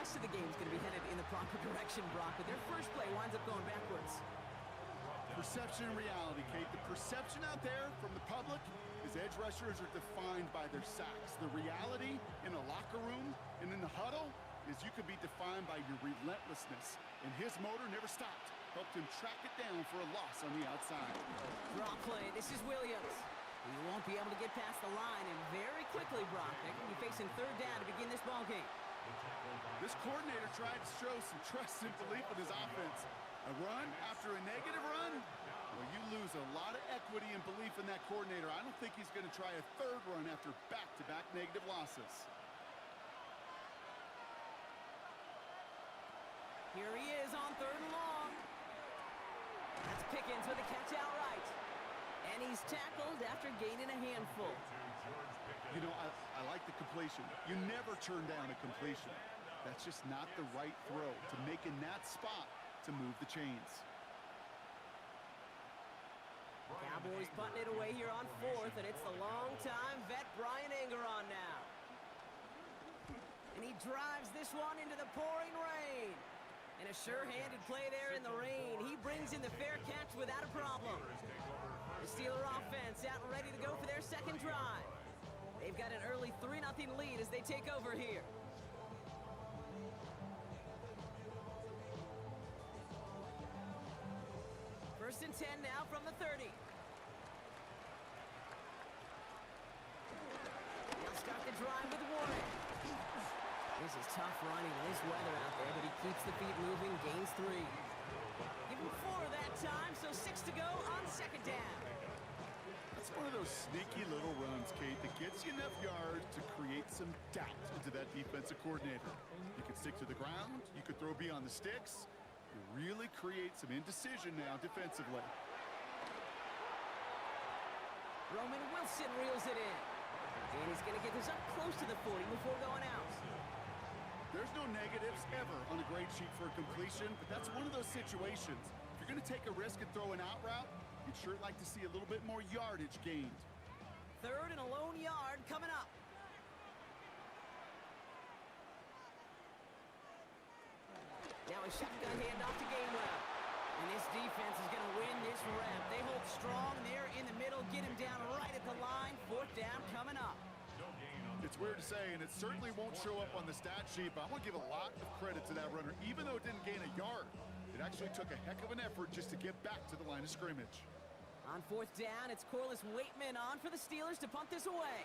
rest of the game's going to be headed in the proper direction, Brock, but their first play winds up going backwards. Perception and reality, Kate. The perception out there from the public is edge rushers are defined by their sacks. The reality in a locker room and in the huddle is you could be defined by your relentlessness. And his motor never stopped. Helped him track it down for a loss on the outside. Draw play. This is Williams. He won't be able to get past the line, and very quickly, Brock, they're going to be facing third down to begin this ball game. This coordinator tried to show some trust and belief in his offense. A run after a negative run? Well, you lose a lot of equity and belief in that coordinator. I don't think he's going to try a third run after back-to-back negative losses. Here he is on third and long. That's Pickens with a catch outright. And he's tackled after gaining a handful. You know, I like the completion. You never turn down a completion. That's just not the right throw to make in that spot to move the chains. Cowboys punting it away here on fourth, and it's the long-time vet Brian Anger on now. And he drives this one into the pouring rain. And a sure-handed play there in the rain. He brings in the fair catch without a problem. The Steeler offense out and ready to go for their second drive. They've got an early 3-0 lead as they take over here. First and 10 now from the 30. They'll start the drive with Warren. This is tough running in this weather out there, but he keeps the feet moving, gains 3. Give him 4 that time, so 6 to go on second down. That's one of those sneaky little runs, Kate, that gets you enough yards to create some doubt into that defensive coordinator. You can stick to the ground, you could throw beyond the sticks. You really create some indecision now defensively. Roman Wilson reels it in. And he's going to get this up close to the 40 before going out. There's no negatives ever on a grade sheet for a completion, but that's one of those situations. If you're going to take a risk and throw an out route, you'd sure like to see a little bit more yardage gained. Third and a lone yard coming up. Now a shotgun handoff to Gainwell. And this defense is going to win this rep. They hold strong there in the middle, get him down right at the line. Fourth down coming up. It's weird to say, and it certainly won't show up on the stat sheet, but I want to give a lot of credit to that runner. Even though it didn't gain a yard, it actually took a heck of an effort just to get back to the line of scrimmage. On fourth down, it's Corliss Waitman on for the Steelers to punt this away.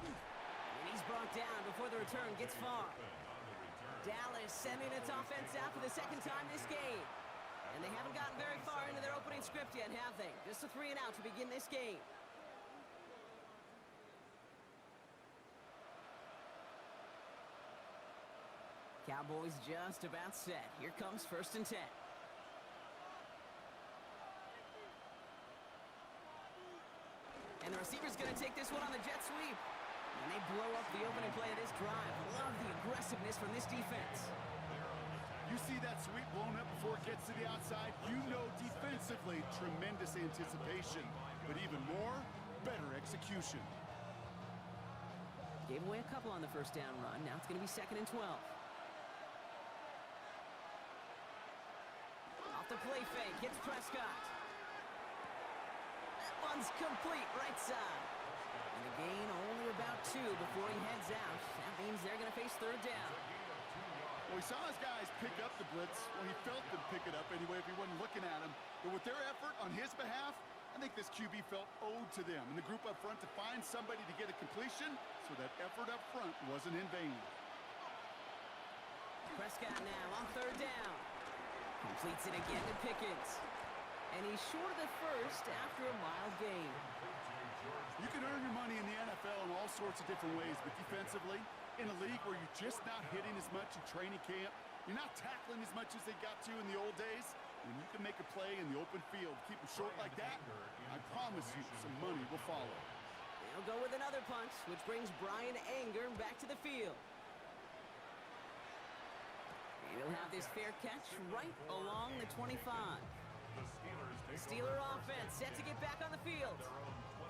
And he's brought down before the return gets far. Dallas sending its offense out for the second time this game. And they haven't gotten very far into their opening script yet, have they? Just a 3 and out to begin this game. Cowboys just about set. Here comes first and 10. And the receiver's going to take this one on the jet sweep. And they blow up the opening play of this drive. Love the aggressiveness from this defense. You see that sweep blown up before it gets to the outside, you know defensively, tremendous anticipation. But even more, better execution. Gave away a couple on the first down run. Now it's going to be second and 12. Off the play fake, hits Prescott. That one's complete, right side. And a gain only about 2 before he heads out. That means they're going to face third down. Well, he saw his guys pick up the blitz. Well, he felt them pick it up anyway if he wasn't looking at him. But with their effort on his behalf, I think this QB felt owed to them and the group up front to find somebody to get a completion, so that effort up front wasn't in vain. Prescott now on third down. Completes it again to Pickens. And he's short of the first after a mild gain. You can earn your money in the NFL in all sorts of different ways, but defensively, in a league where you're just not hitting as much in training camp, you're not tackling as much as they got to in the old days, when you can make a play in the open field, keep them short like that, I promise you some money will follow. They'll go with another punch, which brings Brian Anger back to the field. And he'll have this fair catch right along the 25. The Steeler offense set to get back on the field.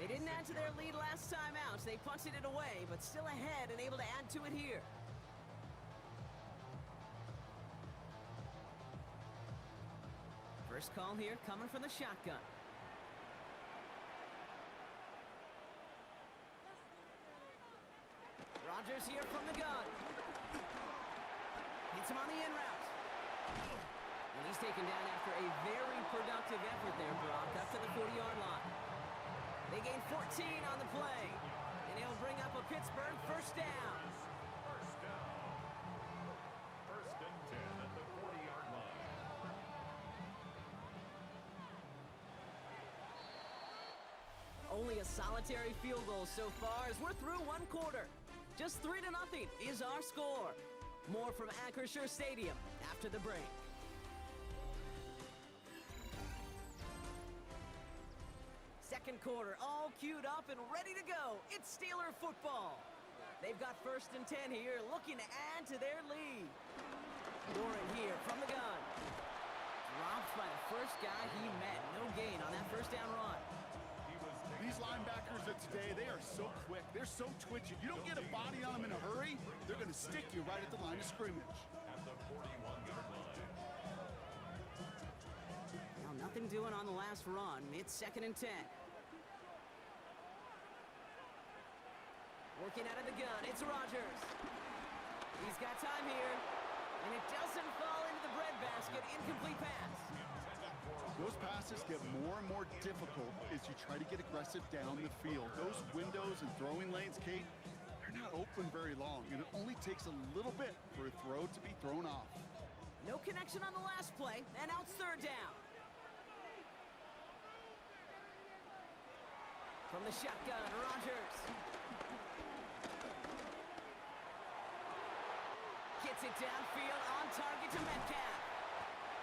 They didn't add to their lead last time out. They punted it away, but still ahead and able to add to it here. First call here coming from the shotgun. Rodgers here from the gun. Hits him on the in route. And he's taken down after a very productive effort there, Brock, up to the 40-yard line. They gain 14 on the play, and it'll bring up a Pittsburgh first down. First down. First and 10 at the 40-yard line. Only a solitary field goal so far as we're through one quarter. Just 3-0 is our score. More from Acrisure Stadium after the break. Second quarter, all queued up and ready to go. It's Steeler football. They've got first and 10 here, looking to add to their lead. Warren here from the gun. Dropped by the first guy he met. No gain on that first down run. These linebackers of today, they are so quick. They're so twitchy. You don't get a body on them in a hurry, they're going to stick you right at the line of scrimmage. At the 41-yard line. Now nothing doing on the last run. It's second and 10. Working out of the gun, it's Rodgers. He's got time here, and it doesn't fall into the breadbasket. Incomplete pass. Those passes get more and more difficult as you try to get aggressive down the field. Those windows and throwing lanes, Kate, they're not open very long, and it only takes a little bit for a throw to be thrown off. No connection on the last play, and out third down. From the shotgun, Rodgers. Gets it downfield, on target to Metcalf.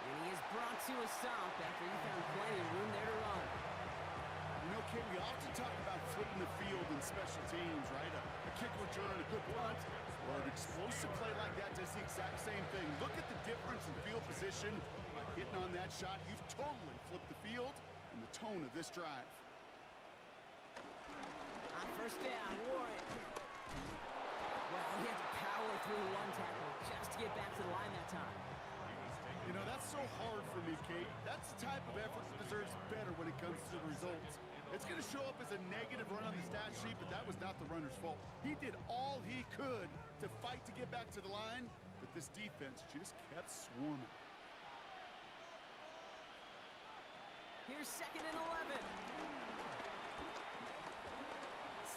And he is brought to a stop after he found plenty of room there to run. You know, Kate, we often talk about flipping the field in special teams, right? A kick return, a good punt, or an explosive play like that does the exact same thing. Look at the difference in field position. By hitting on that shot, you've totally flipped the field and the tone of this drive. On first down, Warren. Well, he had to power through one tackle just to get back to the line that time. You know, that's so hard for me, Kate. That's the type of effort that deserves better when it comes to the results. It's going to show up as a negative run on the stat sheet, but that was not the runner's fault. He did all he could to fight to get back to the line, but this defense just kept swarming. Here's second and 11.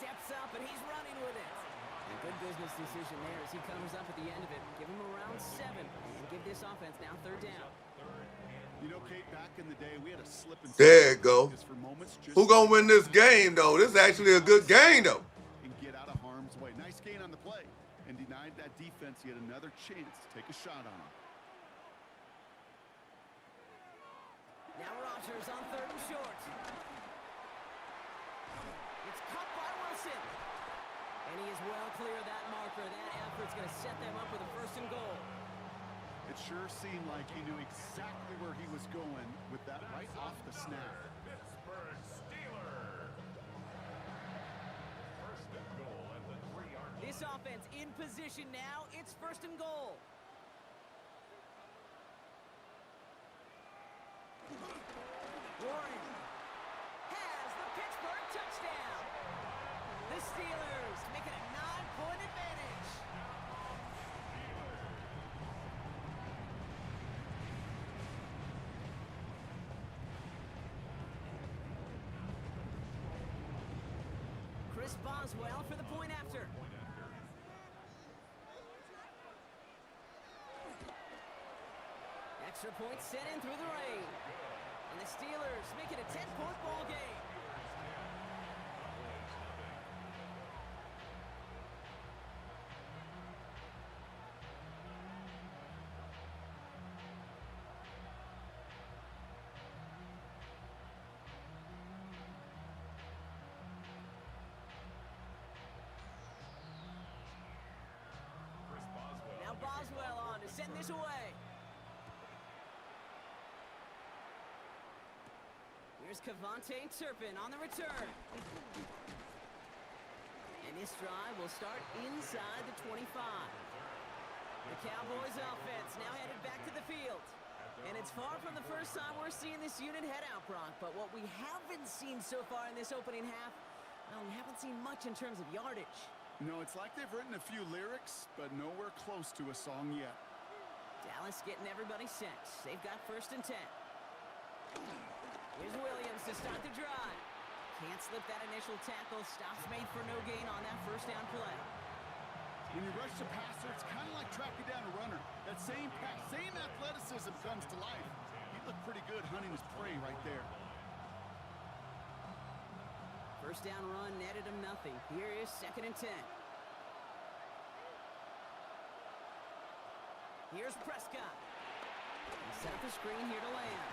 Steps up, and he's running with it. And good business decision there as he comes up at the end of it. Give him around 7 and give this offense now third down. You know, Kate, back in the day, we had a slip and There you go. for moments, just Who gonna win this game, though? This is actually a good game, though. and get out of harm's way. Nice gain on the play, and denied that defense yet another chance to take a shot on him. Now Rodgers on third and short. It's caught by Wilson. And he is well clear of that marker. That effort's going to set them up with a first and goal. It sure seemed like he knew exactly where he was going with that right off the snap. Pittsburgh Steelers. First and goal at the 3-yard line. This offense in position now. It's first and goal. Warren has the Pittsburgh touchdown. The Steelers make it a 9-point advantage. Chris Boswell for the point after. Extra point sent in through the rain. And the Steelers make it a 10-point ball game. Now Boswell on to send this away. Here's Cavante Turpin on the return. And this drive will start inside the 25. The Cowboys offense now headed back to the field. And it's far from the first time we're seeing this unit head out, Bronk. But what we haven't seen so far in this opening half, well, we haven't seen much in terms of yardage. No, it's like they've written a few lyrics, but nowhere close to a song yet. Dallas getting everybody set. They've got 1st and 10. Here's Williams to start the drive. Can't slip that initial tackle. Stops made for no gain on that 1st down play. When you rush the passer, it's kind of like tracking down a runner. That same pass, same athleticism comes to life. He looked pretty good hunting his prey right there. 1st down run netted him nothing. Here is 2nd and 10. Here's Prescott. He set up the screen here to land.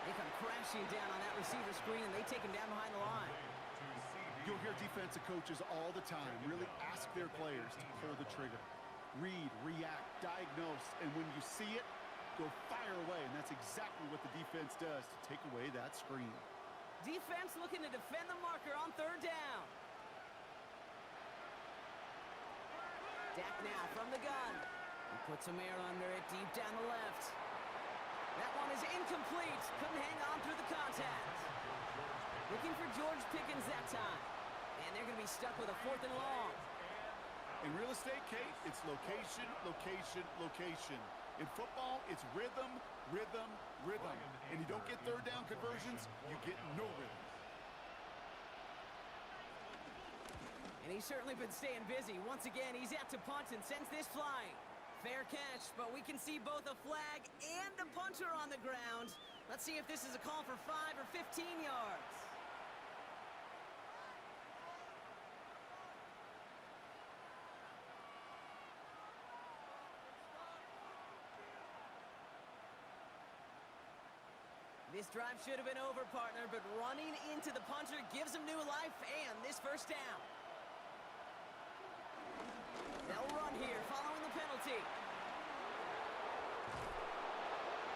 They come crashing down on that receiver screen, and they take him down behind the line. You'll hear defensive coaches all the time really ask their players to pull the trigger. Read, react, diagnose, and when you see it, go fire away. And that's exactly what the defense does to take away that screen. Defense looking to defend the marker on 3rd down. Dak now from the gun. He puts some air under it deep down the left. That one is incomplete. Couldn't hang on through the contact. Looking for George Pickens that time. And they're going to be stuck with a 4th and long. In real estate, Kate, it's location, location, location. In football, it's rhythm, rhythm, rhythm. And you don't get 3rd down conversions, you get no rhythm. And he's certainly been staying busy. Once again, he's out to punt and sends this flying. Fair catch, but we can see both a flag and a punter on the ground. Let's see if this is a call for 5 or 15 yards. This drive should have been over, partner, but running into the punter gives him new life and this 1st down. They'll run here following the penalty.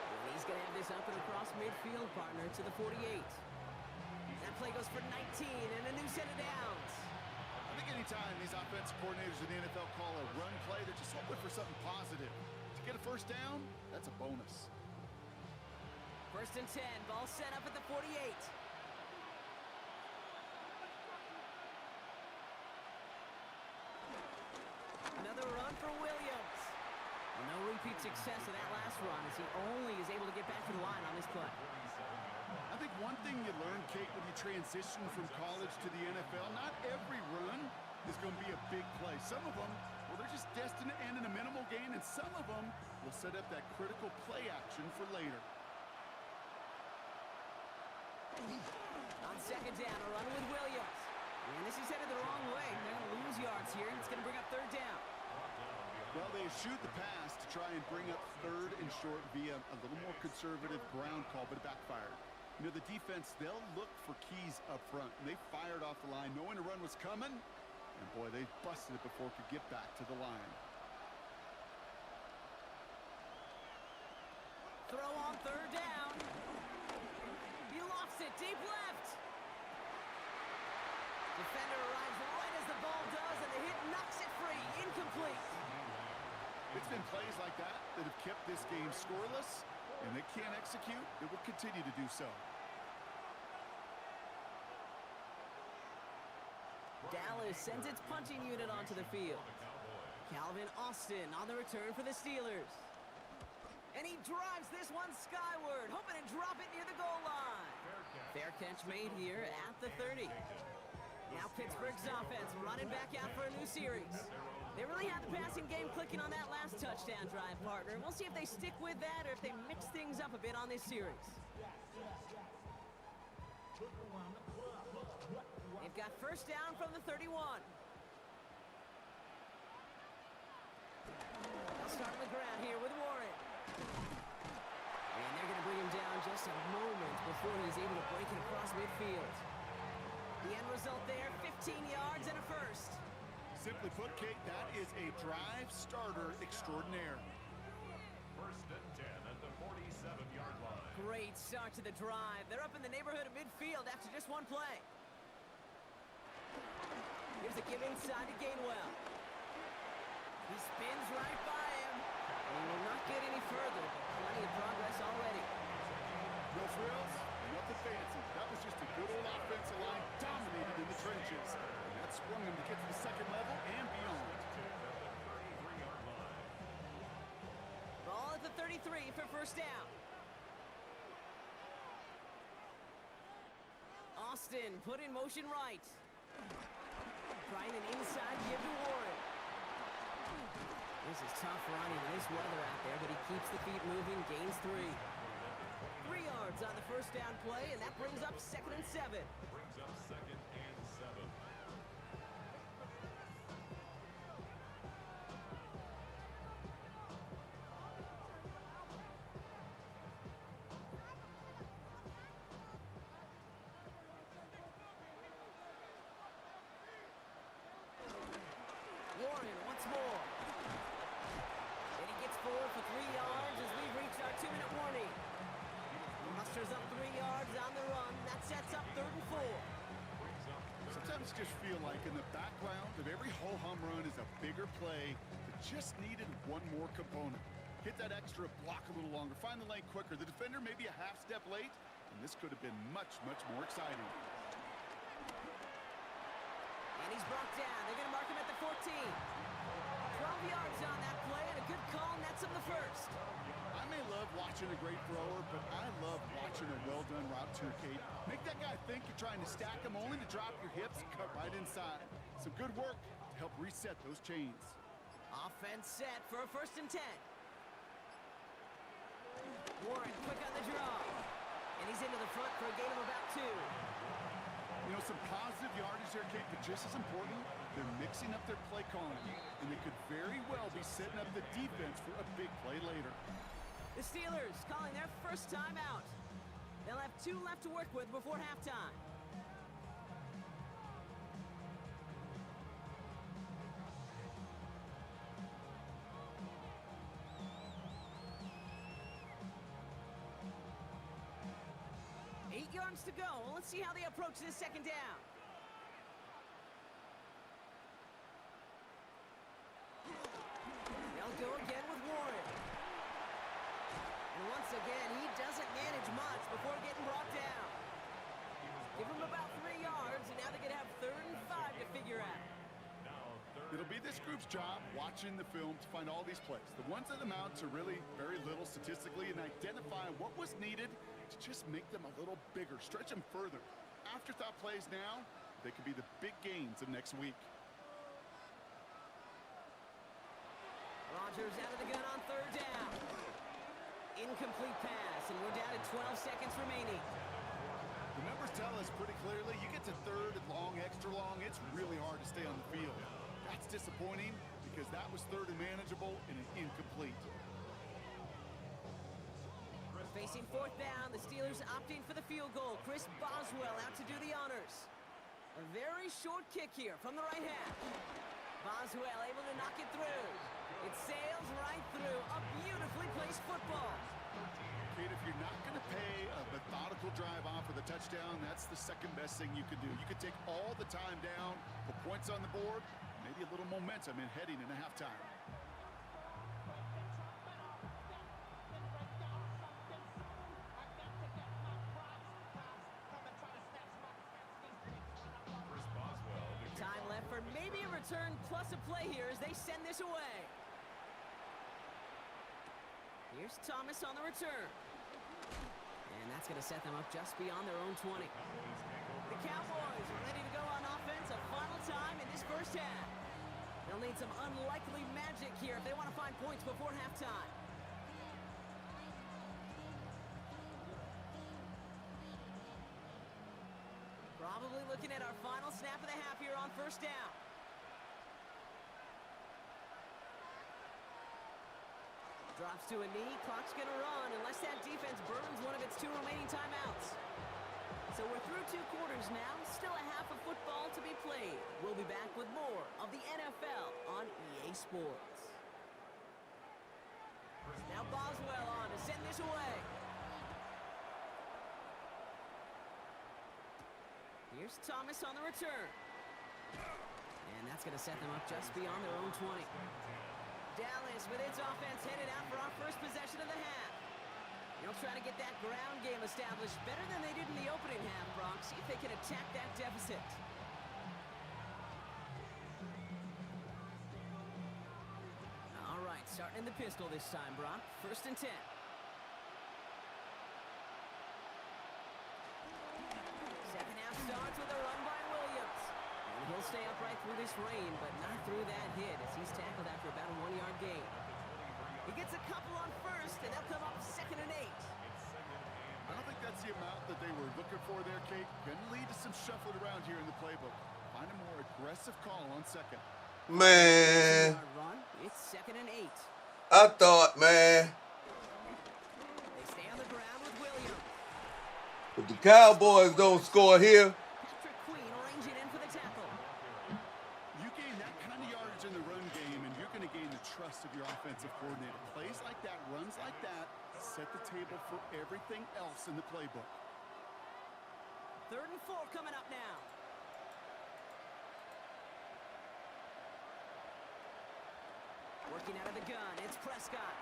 And he's going to have this up and across midfield, partner, to the 48. That play goes for 19 and a new set of downs. I think anytime these offensive coordinators in the NFL call a run play, they're just hoping for something positive. To get a 1st down, that's a bonus. 1st and 10, ball set up at the 48. Another run for Williams. No repeat success of that last run as he only is able to get back to the line on this play. I think one thing you learn, Kate, when you transition from college to the NFL, not every run is going to be a big play. Some of them, well, they're just destined to end in a minimal gain, and some of them will set up that critical play action for later. On 2nd down, a run with Williams. And this is headed the wrong way. They're going to lose yards here. It's going to bring up 3rd down. Well, they eschewed the pass to try and bring up 3rd and short via a little more conservative ground call, but it backfired. You know, the defense, they'll look for keys up front. And they fired off the line knowing a run was coming. And, boy, they busted it before it could get back to the line. Throw on 3rd down. He lofts it deep left. Defender arrives right as the ball does, and the hit knocks it free. Incomplete. It's been plays like that that have kept this game scoreless, and they can't execute. It will continue to do so. Dallas sends its punching unit onto the field. Calvin Austin on the return for the Steelers. And he drives this one skyward, hoping to drop it near the goal line. Fair catch made here at the 30. Now Pittsburgh's offense running back out for a new series. They really had the passing game clicking on that last touchdown drive, partner. We'll see if they stick with that or if they mix things up a bit on this series. They've got 1st down from the 31. They'll start on the ground here with Warren. And they're going to bring him down just a moment before he's able to break it across midfield. The end result there, 15 yards and a 1st. Simply put, Kate, that is a drive starter extraordinaire. 1st and 10 at the 47-yard line. Great Great start to the drive. They're up in the neighborhood of midfield after just one play. Here's a give inside to Gainwell. He spins right by him. And he will not get any further, but plenty of progress already. No frills, nothing fancy. That was just a good old offensive line dominated in the trenches. And that sprung him to get to the second level and beyond. Ball at the 33 for first down. Austin put in motion right. Trying an inside give to Warren. This is tough running in this weather out there, but he keeps the feet moving, gains 3. 3 yards on the first down play, and that brings up 2nd and 7. Brings up 2nd and 7. Warren once more. And he gets forward for 3 yards as we reach our 2-minute warning. He musters up 3 yards on the run. That sets up 3rd and 4. Sometimes you just feel like in the background of every ho-hum run is a bigger play that just needed one more component. Hit that extra block a little longer, find the lane quicker. The defender may be a half step late, and this could have been much, much more exciting. And he's brought down. They're going to mark him at the 14. 12 yards on that play, and a good call nets him the first. I may love watching a great thrower, but I love watching a well-done route to Kate. Make that guy think you're trying to stack him only to drop your hips and cut right inside. Some good work to help reset those chains. Offense set for a 1st and 10. Warren quick on the draw. And he's into the front for a gain of about 2. You know, some positive yardage there, Kate, but just as important, they're mixing up their play calling, and they could very well be setting up the defense for a big play later. The Steelers calling their first time out. They'll have 2 left to work with before halftime. Eight yards to go. Let's see how they approach this 2nd down. They'll go again with Warren. And once again, he doesn't manage much before getting brought down. Give him about 3 yards, and now they're going to have 3rd and 5 to figure out. It'll be this group's job watching the film to find all these plays, the ones that amount to really very little statistically, and identify what was needed to just make them a little bigger, stretch them further. Afterthought plays now, they could be the big gains of next week. Rodgers out of the gun on 3rd down. Incomplete pass, and we're down to 12 seconds remaining. The numbers tell us pretty clearly, you get to 3rd and long, extra long, it's really hard to stay on the field. That's disappointing because that was 3rd and manageable and an incomplete. Facing 4th down, the Steelers opting for the field goal. Chris Boswell out to do the honors. A very short kick here from the right hash. Boswell able to knock it through. It sails right through. A beautifully placed football. Kate, if you're not going to pay a methodical drive off for the touchdown, that's the 2nd best thing you could do. You could take all the time down, put points on the board, maybe a little momentum in heading into halftime. Time left for maybe a return plus a play here as they send this away. Here's Thomas on the return. And that's going to set them up just beyond their own 20. The Cowboys are ready to go on offense a final time in this first half. They'll need some unlikely magic here if they want to find points before halftime. Probably looking at our final snap of the half here on 1st down. Drops to a knee, clock's gonna run unless that defense burns one of its 2 remaining timeouts. So we're through 2 quarters now, still a half of football to be played. We'll be back with more of the NFL on EA Sports. Now Boswell on to send this away. Here's Thomas on the return. And that's going to set them up just beyond their own 20. Dallas with its offense headed out for our first possession of the half. They'll try to get that ground game established better than they did in the opening half, Brock. See if they can attack that deficit. All right, starting in the pistol this time, Brock. 1st and 10. Second half starts with a run by Williams. And he'll stay upright through this rain, but not through that hit as he's tackled after about a 1-yard gain. He gets a couple on 1st, and they'll come up 2nd and 8. I don't think that's the amount that they were looking for there, Kate. Going to lead to some shuffling around here in the playbook. Find a more aggressive call on 2nd. Man, Run. It's 2nd and 8. I thought, man, They stay on the ground with Williams. if the Cowboys don't score here, Patrick Queen arranging in for the tackle. You gain that kind of yardage in the run game, and you're going to gain the trust of your offensive coordinator. Plays like that, runs like that, set the table for everything else in the playbook. 3rd and 4 coming up now. Working out of the gun, it's Prescott.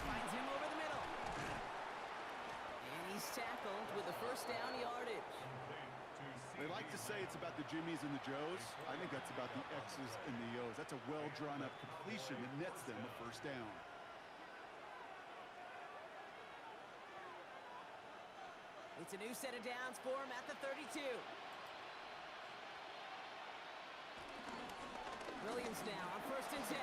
Finds him over the middle. And he's tackled with the 1st down yardage. They like to say it's about the Jimmies and the Joes. I think that's about the X's and the O's. That's a well-drawn-up completion that nets them a 1st down. It's a new set of downs for him at the 32. Williams now on 1st and 10.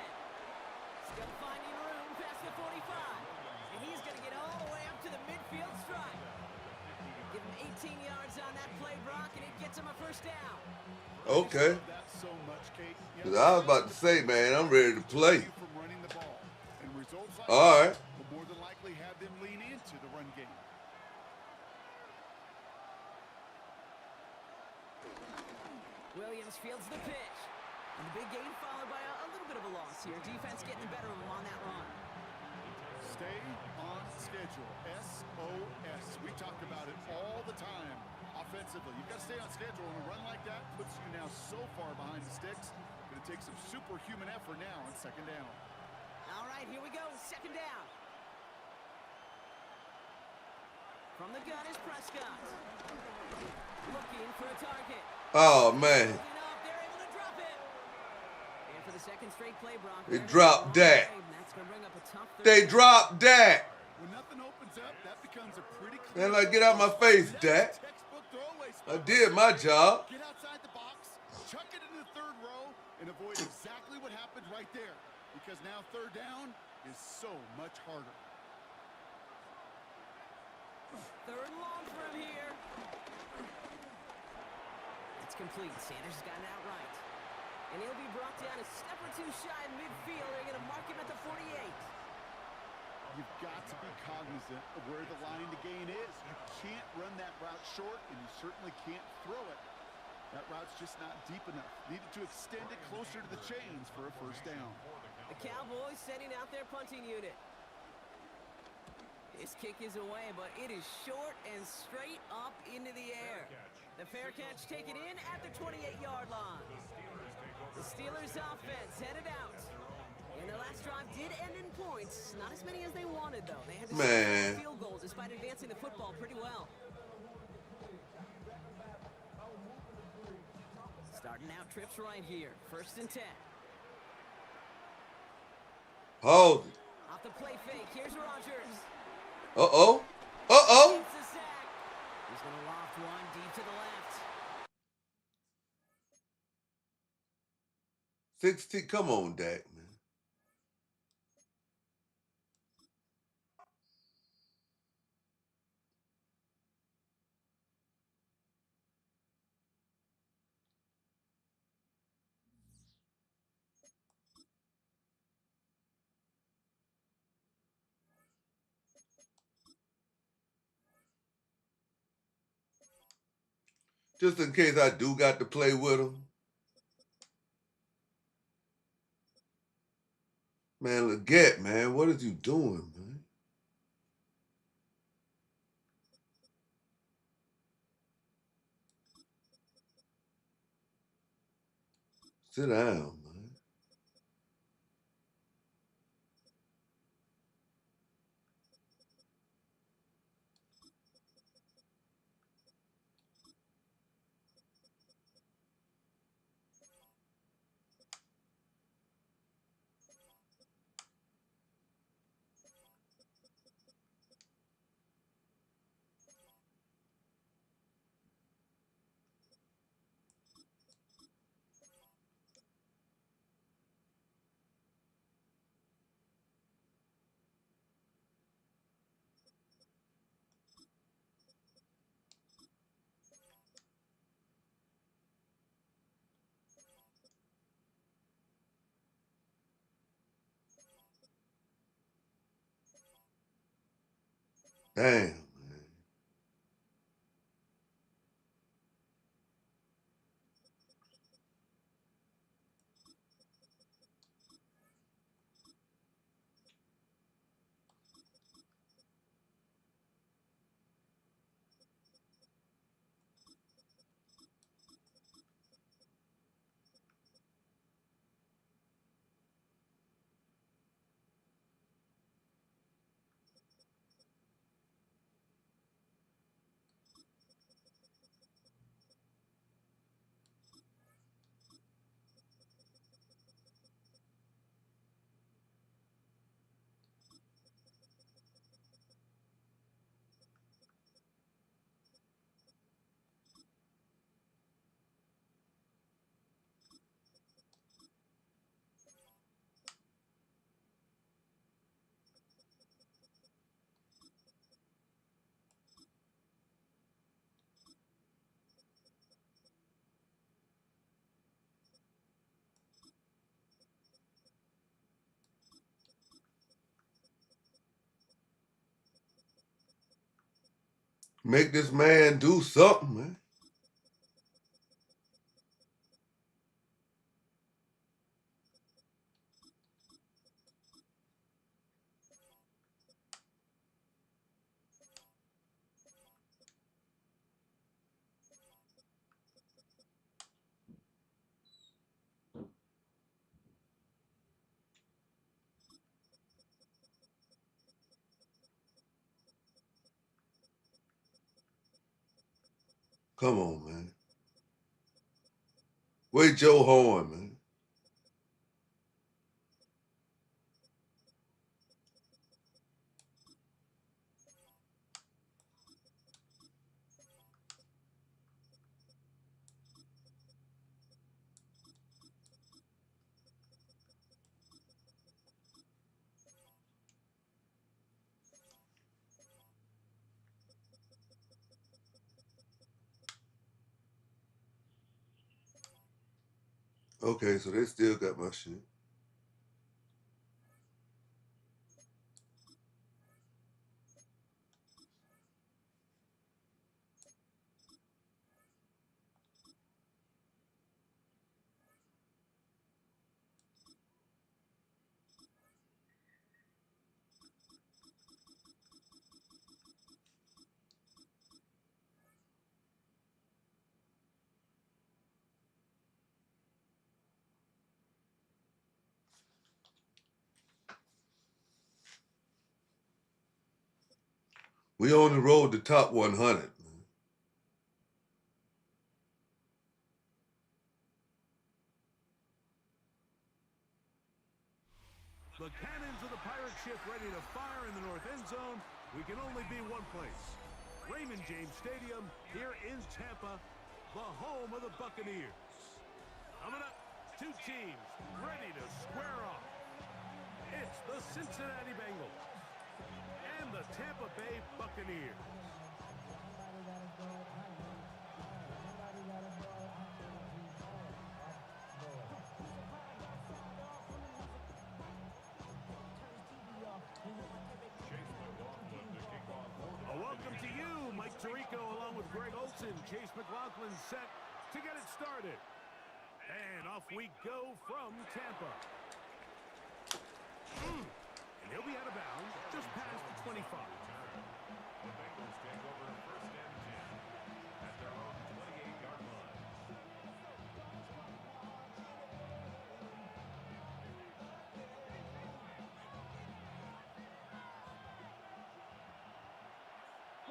Still finding room past the 45. And he's going to get all the way up to the midfield stripe. Give him 18 yards on that play, Brock, and it gets him a 1st down. okay. That's so much, Kate. 'Cause I was about to say, man, I'm ready to play. From running the ball. And results like All right. that will more than likely have them lean into the run game. Williams fields the pitch. And the big gain followed by a little bit of a loss here. Defense getting the better of him on that run. Stay on schedule. SOS. We talk about it all the time. Offensively, you've got to stay on schedule, and a run like that puts you now so far behind the sticks. Going to take some superhuman effort now on 2nd down. All right, here we go. 2nd down. From the gun is Prescott. Looking for a target. Oh, man. They're able to drop it. And for the 2nd straight play, Brock. They dropped that. That's going to bring up a tough They dropped that. When nothing opens up, that becomes a pretty Man, clear. like, get out my face, Dak. Textbook throwaway I spot. did my job. Get outside the box, chuck it into the 3rd row, and avoid exactly what happened right there. Because now 3rd down is so much harder. 3rd and long for him here. It's complete. Sanders has got it outright. And he'll be brought down a step or 2 shy of midfield. They're going to mark him at the 48. You've got to be cognizant of where the line to gain is. You can't run that route short, and you certainly can't throw it. That route's just not deep enough. Needed to extend it closer to the chains for a 1st down. The Cowboys sending out their punting unit. This kick is away, but it is short and straight up into the air. The fair catch taken in at the 28-yard line. The Steelers offense headed out. And their last drive did end in points. Not as many as they wanted, though. They had to score a field goal despite advancing the football pretty well. Starting out trips right here. 1st and 10. Hold it. Off the play fake. Here's Rodgers. Uh-oh. Uh-oh. It's a sack. He's going to loft one deep to the left. 16. Come on, Dak, man. Just in case I do got to play with him. Man, Leggett, man, what is you doing, man? Sit down, man. Damn, man. Make this man do something, man. Come on, man. Wait your horn, man. Okay, so they still got my shit. We on the road to top 100. The cannons of the pirate ship ready to fire in the north end zone. We can only be one place. Raymond James Stadium here in Tampa, the home of the Buccaneers. Coming up, two teams ready to square off. It's the Cincinnati Bengals and the Tampa Bay Buccaneers. Welcome to you, Mike Tirico, along with Greg Olson. Chase McLaughlin set to get it started. And off we go from Tampa. And he'll be out of bounds just past the 25. The Bengals take over first and 10 at their own 28-yard line.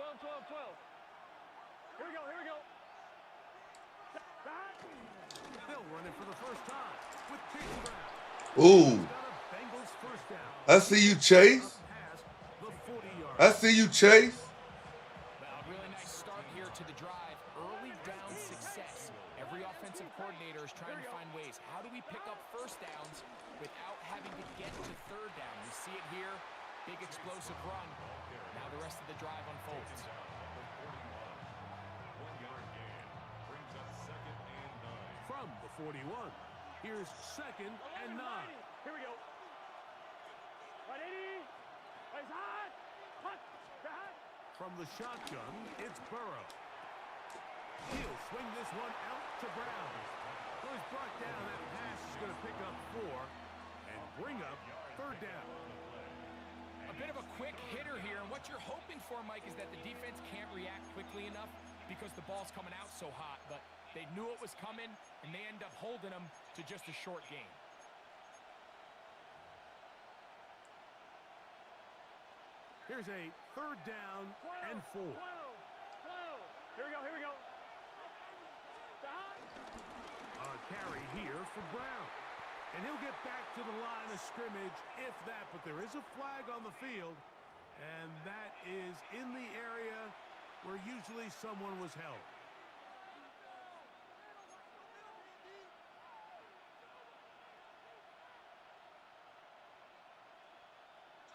12, 12, 12. Here we go, here we go. They'll run it for the first time with Chase Brown. Ooh. Got a Bengals first down. I see you, Chase. Past the 40-yard. I see you, Chase. Well, a really nice start here to the drive. Early down success. Every offensive coordinator is trying to find ways. How do we pick up first downs without having to get to third down? We see it here. Big explosive run. Now the rest of the drive unfolds. 1-yard gain brings up 2nd and 9. From the 41. Here's 2nd and 9. Here we go. 180. It's hot. Hot. Hot. From the shotgun, it's Burrow. He'll swing this one out to Brown. So he's brought down. That pass is going to pick up 4 and bring up third down. A bit of a quick hitter here, and what you're hoping for, Mike, is that the defense can't react quickly enough because the ball's coming out so hot, but they knew it was coming, and they end up holding them to just a short gain. Here's a third down and 4. 12, 12. Here we go, here we go. A carry here for Brown. And he'll get back to the line of scrimmage, if that, but there is a flag on the field, and that is in the area where usually someone was held.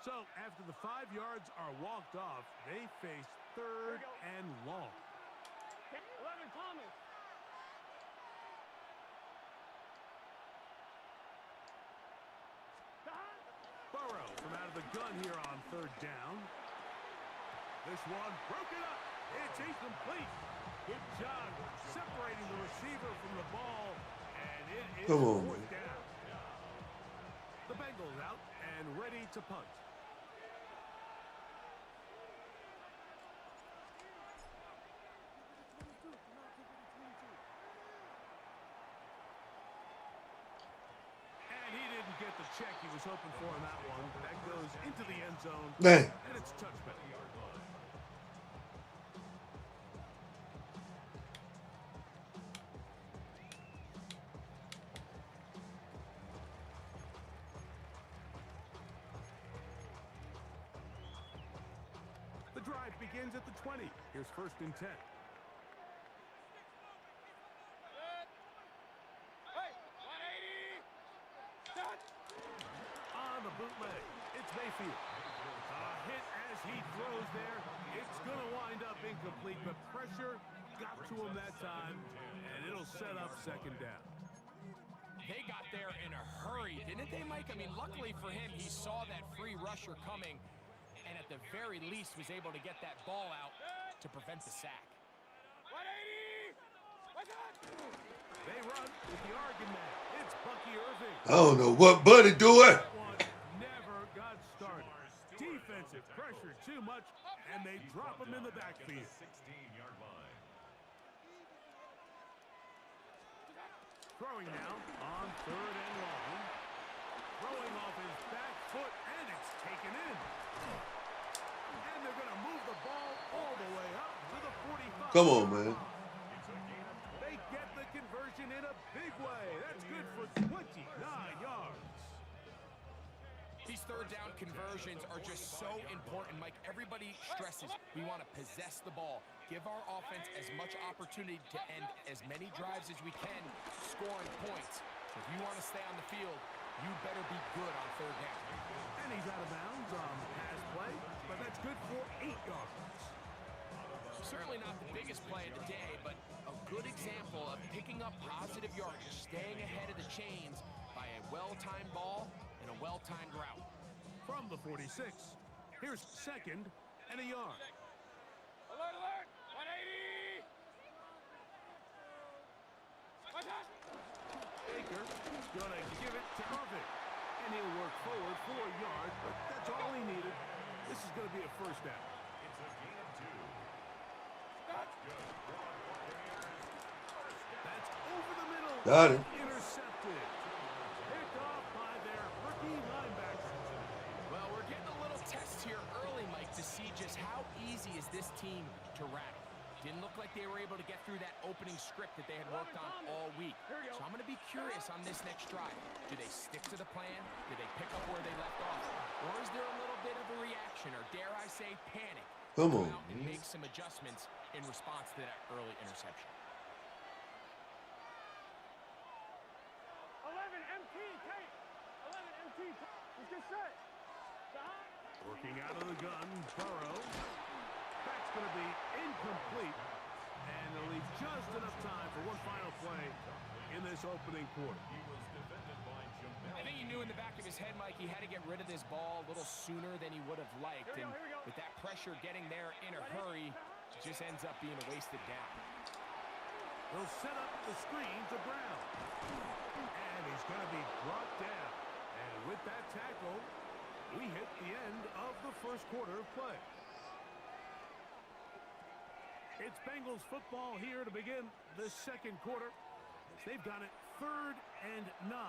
So after the 5 yards are walked off, they face third and long. 11, Thomas. Burrow from out of the gun here on third down. This one broken up. It's incomplete. Good job separating the receiver from the ball, and it is Come on, fourth man. down. The Bengals out and ready to punt. And he didn't get the check he was hoping for in that one. That goes into the end zone, Dang. and it's a touchback. The drive begins at the 20. Here's 1st and 10. Hey, 180. On the bootleg, it's Mayfield. A hit as he throws there. It's going to wind up incomplete, but pressure got to him that time, and it'll set up 2nd down. They got there in a hurry, didn't they, Mike? I mean, luckily for him, he saw that free rusher coming, and at the very least was able to get that ball out to prevent the sack. 180. They run with the argument. It's Bucky Irving. I don't know what Buddy doing. That one never got started. Defensive pressure too much, and they drop him in the backfield. 16-yard line. Throwing now on 3rd and long. Throwing off his back foot, and it's taken in. And they're going to move the ball all the way up to the 45. Come on, man. They get the conversion in a big way. That's good for 29 yards. These third down conversions are just so important, Mike. Everybody stresses we want to possess the ball, give our offense as much opportunity to end as many drives as we can, scoring points. If you want to stay on the field, you better be good on third down. And he's out of bounds on the pass play, but that's good for 8 yards. Certainly not the biggest play of the day, but a good example of picking up positive yardage, staying ahead of the chains by a well-timed ball and a well-timed route. From the 46, here's 2nd and a yard. Alert, alert. 180. Baker gonna give it to Irving, and he'll work forward for a yard, but that's all he needed. This is gonna be a first down. It's a gain of 2. That's over the middle. Got it. Intercepted. Picked off by their rookie linebacker. Well, we're getting a little test here early, Mike, to see just how easy is this team Didn't look like they were able to get through that opening script that they had worked on all week. So I'm going to be curious on this next drive. Do they stick to the plan? Do they pick up where they left off? Or is there a little bit of a reaction, or dare I say panic? Come on, Out and make some adjustments in response to that early interception. 11 MT, Kate. 11 MT. Let's get set. Working out of the gun, Burrow. That's going to be incomplete. And they'll leave just enough time for one final play in this opening quarter. I think he knew in the back of his head, Mike, he had to get rid of this ball a little sooner than he would have liked. And with that pressure getting there in a hurry, it just ends up being a wasted down. He'll set up the screen to Brown. And he's going to be brought down. And with that tackle, we hit the end of the first quarter of play. It's Bengals football here to begin the second quarter. They've got it 3rd and 9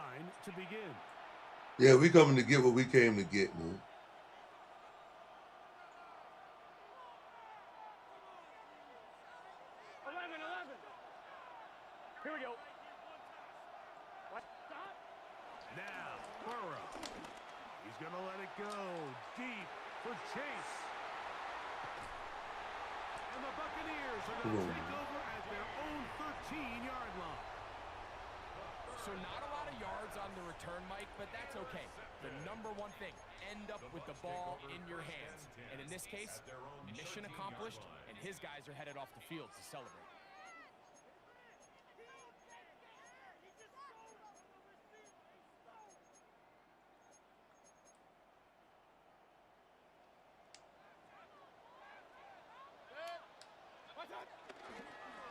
to begin. Yeah, we coming to get what we came to get, man. Here we go. Now, Burrow. He's going to let it go deep for Chase. And the Buccaneers are going to take over at their own 13-yard line. So not a lot of yards on the return, Mike, but that's okay. The number one thing, end up with the ball in your hands. And in this case, mission accomplished, and his guys are headed off the field to celebrate.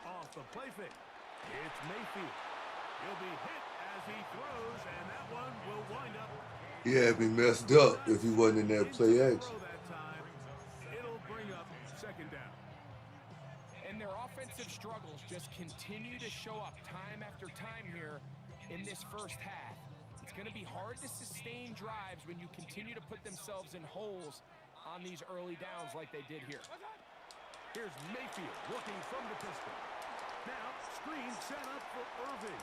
Off the play fake. It's Mayfield. He'll be hit as he throws, and that one will wind up. He had me messed up if he wasn't in that play action. That time, it'll bring up 2nd down. And their offensive struggles just continue to show up time after time here in this first half. It's going to be hard to sustain drives when you continue to put themselves in holes on these early downs like they did here. Here's Mayfield working from the pistol. Now, screen set up for Irving.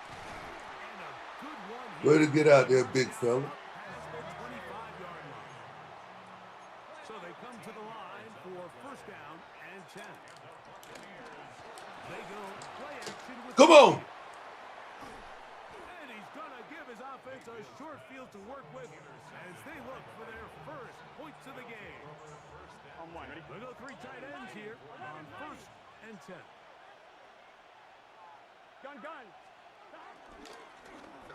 And a good one here. Way to get out there, big fella. Past the 25-yard line. So they come to the line for 1st down and 10. They go play action with Come on. And he's going to give his offense a short field to work with as they look for their first points of the game. On one, ready? We'll go 3 tight ends here on 1st and 10. Gun.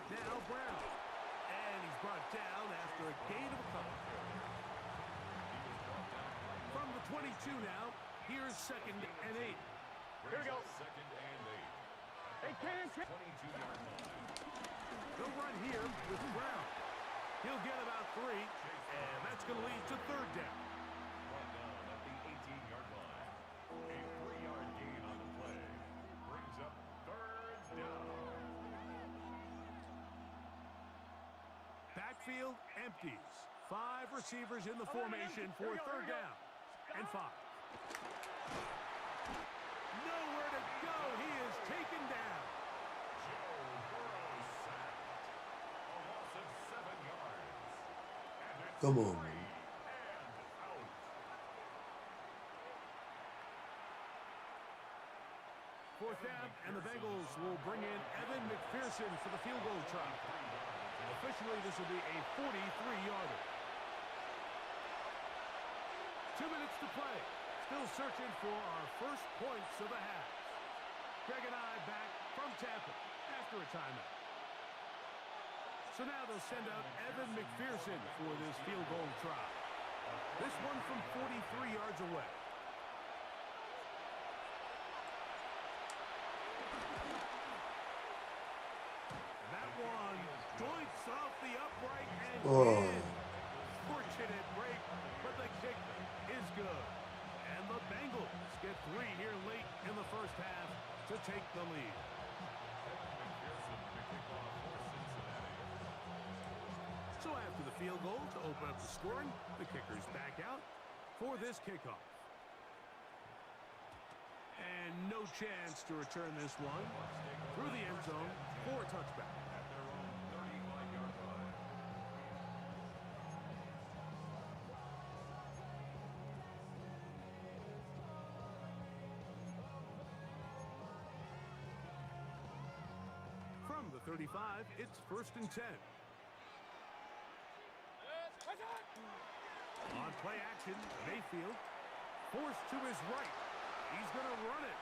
Now Brown. And he's brought down after a gain of a couple. From the 22 now, here's 2nd and 8. Here we go. 2nd and 8. Hey, Ken. 22-yard line. He'll run here with Brown. He'll get about 3, and that's going to lead to 3rd down. Brought down at the 18-yard line. A 3-yard gain on the play. Brings up 3rd down. Backfield empties. 5 receivers in the formation for 3rd down and 5. Nowhere to go. He is taken down. Joe Burrow sacked. A loss of 7 yards. And it's Come on, man. 3 and out. 4th down, and the Bengals will bring in Evan McPherson for the field goal try. Officially, this will be a 43-yarder. 2 minutes to play. Still searching for our first points of the half. Greg and I back from Tampa after a timeout. So now they'll send out Evan McPherson for this field goal try. This one from 43 yards away. That one joints off the upright and in. Fortunate break, but the kick is good. And the Bengals get 3 here late in the first half to take the lead. So after the field goal to open up the scoring, the kicker's back out for this kickoff. no chance to return this one. Through the end zone for a touchback. At their own 35-yard line. From the 35, it's 1st and 10. On play action, Mayfield forced to his right. He's going to run it.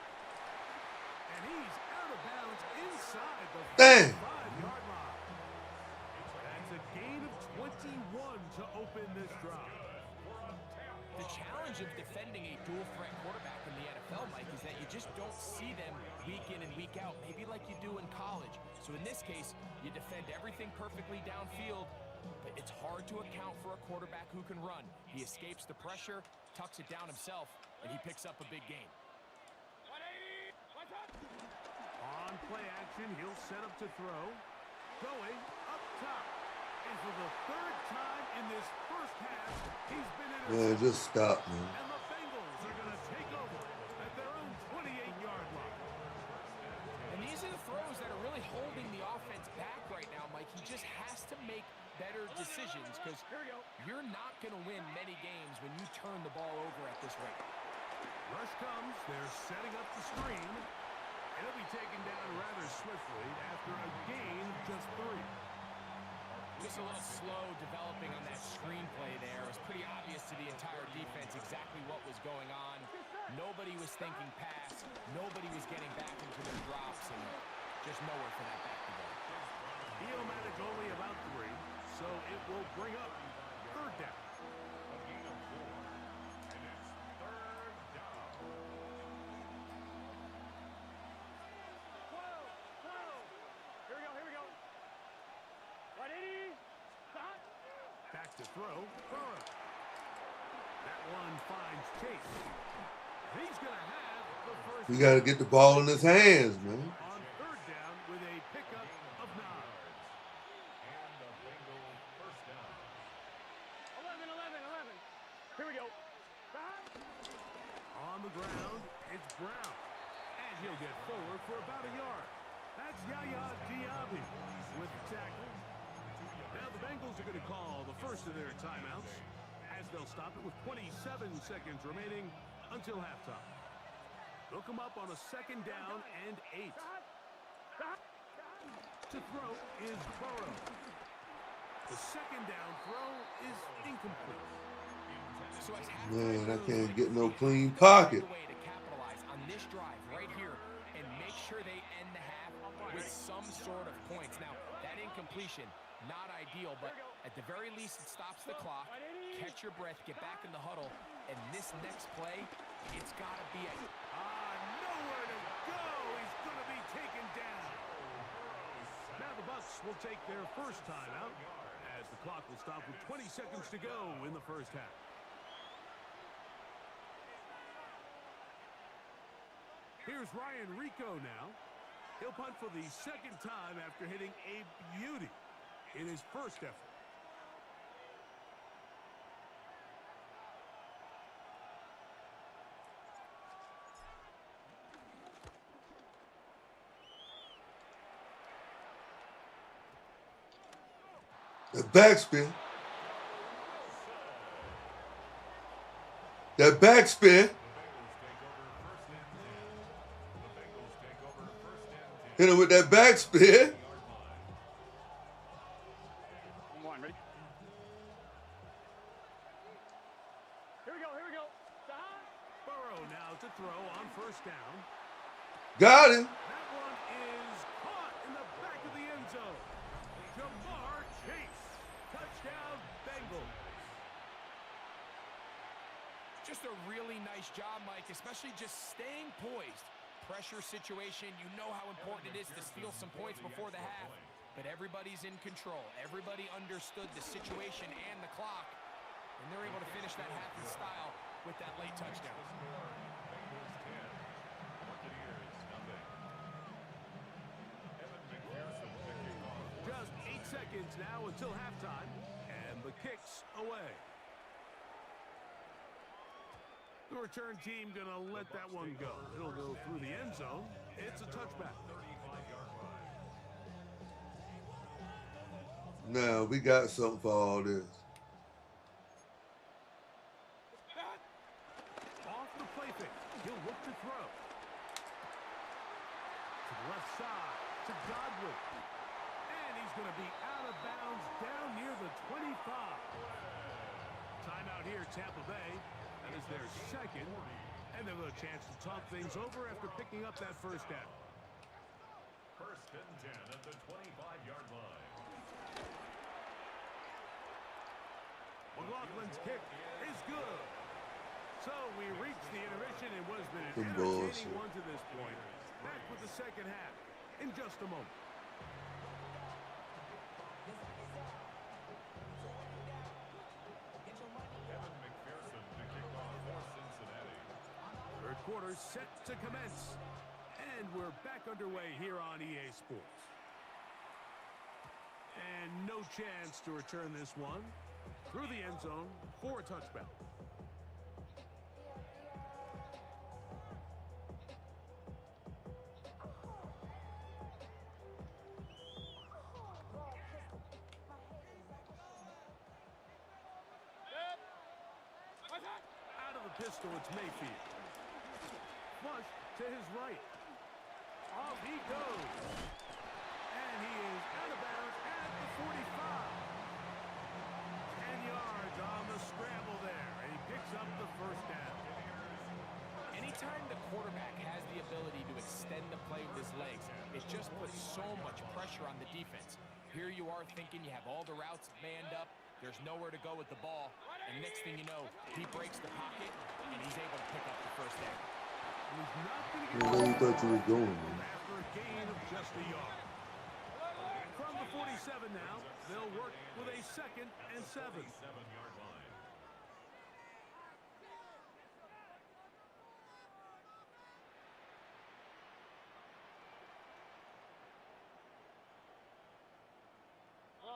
And he's out of bounds inside the 5-yard line. That's a gain of 21 to open this drive. The challenge of defending a dual-threat quarterback in the NFL, Mike, is that you just don't see them week in and week out, maybe like you do in college. So in this case, you defend everything perfectly downfield, but it's hard to account for a quarterback who can run. He escapes the pressure, tucks it down himself, and he picks up a big gain. On play action, he'll set up to throw. Going up top. And for the 3rd time in this first half, he's been intercepted. Man, just stop, man. And the Bengals are going to take over at their own 28-yard line. And these are the throws that are really holding the offense back right now, Mike. He just has to make better decisions because you're not going to win many games when you turn the ball over at this rate. Rush comes. They're setting up the screen. And he'll be taken down rather swiftly after a gain of just 3. Just a little slow developing on that screenplay there. It was pretty obvious to the entire defense exactly what was going on. Nobody was thinking pass. Nobody was getting back into their drops, and just nowhere for that back to go. He'll manage only about 3, so it will bring up 3rd down. A gain of 4. And it's 3rd down. Here we go. Right, 80. Stop. Back to throw. Burrow. That one finds Chase. He's going to have the first. We got to get the ball in his hands, man. On 3rd down with a pickup of 9. And the Bengals first down. 11. Here we go. Stop. On the ground, it's Brown. And he'll get forward for about a yard. That's Yaya Diaby with the tackle. Now the Bengals are going to call the first of their timeouts as they'll stop it with 27 seconds remaining until halftime. They'll come up on a 2nd down and 8. To throw is Burrow. The 2nd down throw is incomplete. So as Man, I can't get no clean pocket. way to capitalize on this drive right here and make sure they end the half with some sort of points. Now, that incompletion, not ideal, but at the very least, it stops the clock. Catch your breath, get back in the huddle, and this next play, it's got to be a... Nowhere to go. He's going to be taken down. Now the Bucs will take their first timeout as the clock will stop with 20 seconds to go in the first half. Here's Ryan Rico now. He'll punt for the 2nd time after hitting a beauty in his first effort. The backspin. That backspin. Hit him with that backspin. One, ready? Here we go. Stop. Burrow now to throw on 1st down. Got him. That one is caught in the back of the end zone. Jamar Chase. Touchdown, Bengals. Just a really nice job, Mike, especially just staying poised. Pressure situation, you know how important it is to steal some points before the half. But everybody's in control. Everybody understood the situation and the clock. And they're able to finish that half in style with that late touchdown. Just 8 seconds now until halftime. And the kick's away. The return team gonna let that one go. It'll go through the end zone. It's a touchback. 35-yard line. Now we got something for all this. Off the play fake. He'll look to throw. To the left side. To Godwin. And he's going to be out of bounds down near the 25. Timeout here, Tampa Bay. That is their second. And they'll have a chance to talk things over after picking up that first down. First and 10 at the 25-yard line. McLaughlin's kick is good. So we reached the intermission. It was been an Some entertaining bullshit. one to this point. Back with the second half in just a moment. Evan McPherson to kick off for Cincinnati. Third quarter set to commence. And we're back underway here on EA Sports. And no chance to return this one through the end zone for a touchdown. Out of the pistol, it's Mayfield. Flush to his right. Off he goes. And he is out of bounds at the 45. 10 yards on the scramble there. And he picks up the first down. Anytime the quarterback has the ability to extend the play with his legs, it just puts so much pressure on the defense. Here you are thinking you have all the routes manned up. There's nowhere to go with the ball. And next thing you know, he breaks the pocket, and he's able to pick up the first down. He's not going to get Where you thought you was going, man? after a gain of just a yard. From the 47 now, they'll work with a second and 7. 7-yard line.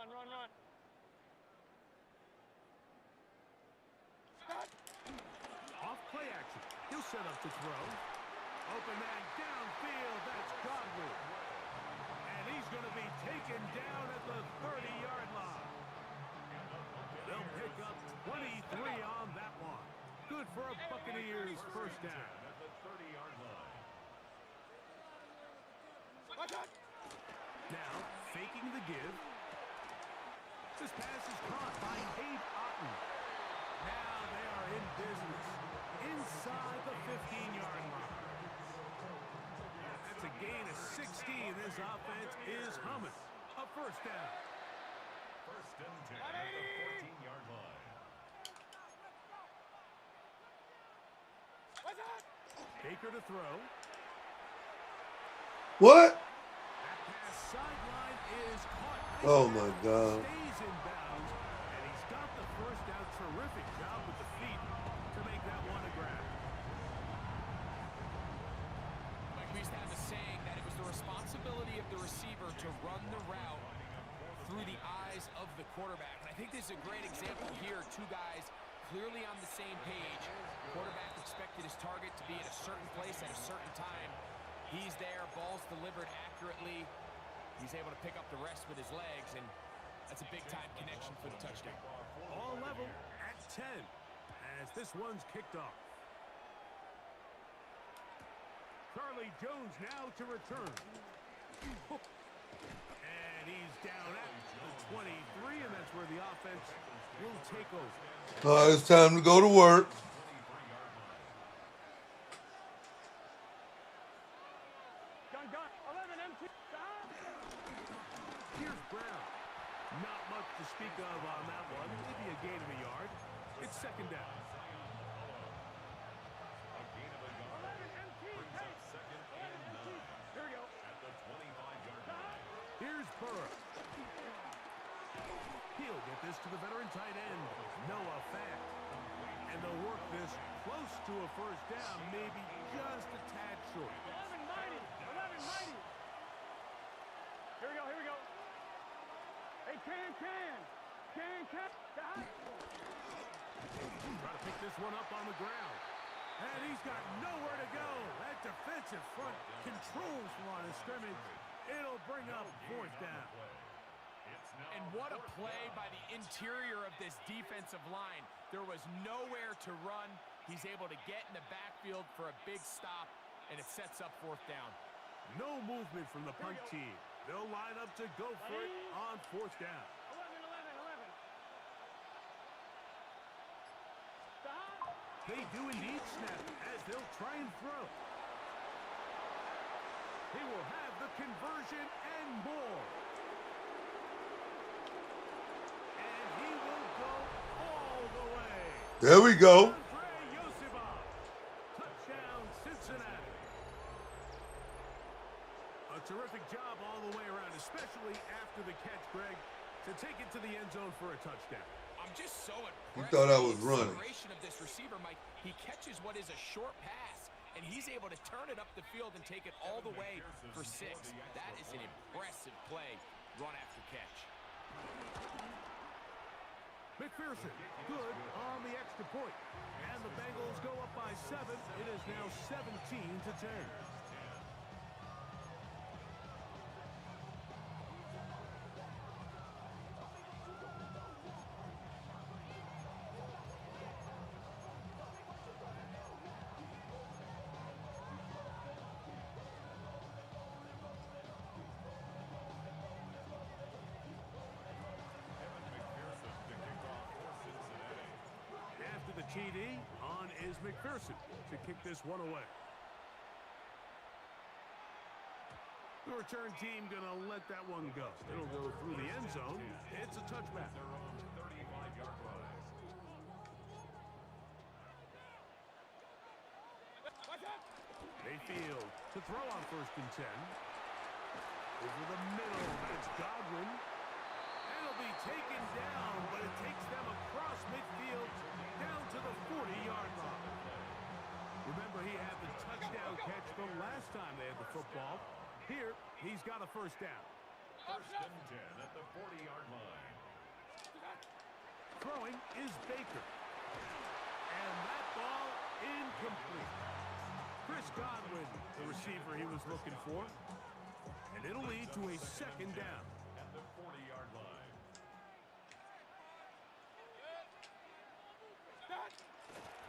Run. Off play action. He'll set up to throw. Open man downfield. That's Godwin. And he's going to be taken down at the 30-yard line. They'll pick up 23 on that one. Good for a Buccaneers first down. At the 30-yard line. Now, faking the give. This pass is caught by Cade Otton. Now they are in business inside the 15-yard line. That's a gain of 16. This offense is humming. A first down. First and 10 at the 14-yard line. Baker to throw. What? That pass sideline is caught. Oh my God. Stays in bounds, and he's got the first down. Terrific job with the feet to make that one a grab. Like we used to have a saying that it was the responsibility of the receiver to run the route through the eyes of the quarterback. And I think this is a great example here. Two guys clearly on the same page. Quarterback expected his target to be at a certain place at a certain time. He's there, ball's delivered accurately. He's able to pick up the rest with his legs, and that's a big-time connection for the touchdown. All level at 10 as this one's kicked off. Charlie Jones now to return. And he's down at the 23, and that's where the offense will take over. All right, it's time to go to work. Gun. 11 MT. Here's Brown. Not much to speak of on that one. Maybe a gain of a yard. It's second down. A gain of a yard. Brings up second and 9. Here we go. At the 25-yard line. Here's Burrow. He'll get this to the veteran tight end, Noah Fant. And they'll work this close to a first down, maybe just a tad short. 11 mighty. Here we go. Hey, can. Try to pick this one up on the ground. And he's got nowhere to go. That defensive front controls the line of scrimmage. It'll bring up fourth down. And what a play by the interior of this defensive line. There was nowhere to run. He's able to get in the backfield for a big stop, and it sets up fourth down. No movement from the punt team. They'll line up to go for it on fourth down. 11. They do indeed snap as they'll try and throw. He will have the conversion and more. And he will go all the way. There we go. Touchdown, Cincinnati. A terrific job all the way around, especially after the catch, Greg, to take it to the end zone for a touchdown. I'm just so impressed. You thought I was with the running. acceleration of this receiver, Mike. He catches what is a short pass, and he's able to turn it up the field and take it all the way for 6. That is an impressive play, run after catch. McPherson, good on the extra point. And the Bengals go up by 7. It is now 17-10. After the TD, on is McPherson to kick this one away. The return team gonna let that one go. It'll go through the end zone. It's a touchback. Their own 35-yard line. Mayfield to throw on 1st and 10. Over the middle, that's Godwin. And it'll be taken down, but it takes them across midfield down to the 40-yard line. Remember, he had the touchdown catch the last time they had the football. Here, he's got a first down. 1st and 10 at the 40-yard line. Throwing is Baker. And that ball incomplete. Chris Godwin, the receiver he was looking for. And it'll lead to a 2nd down. At the 40-yard line.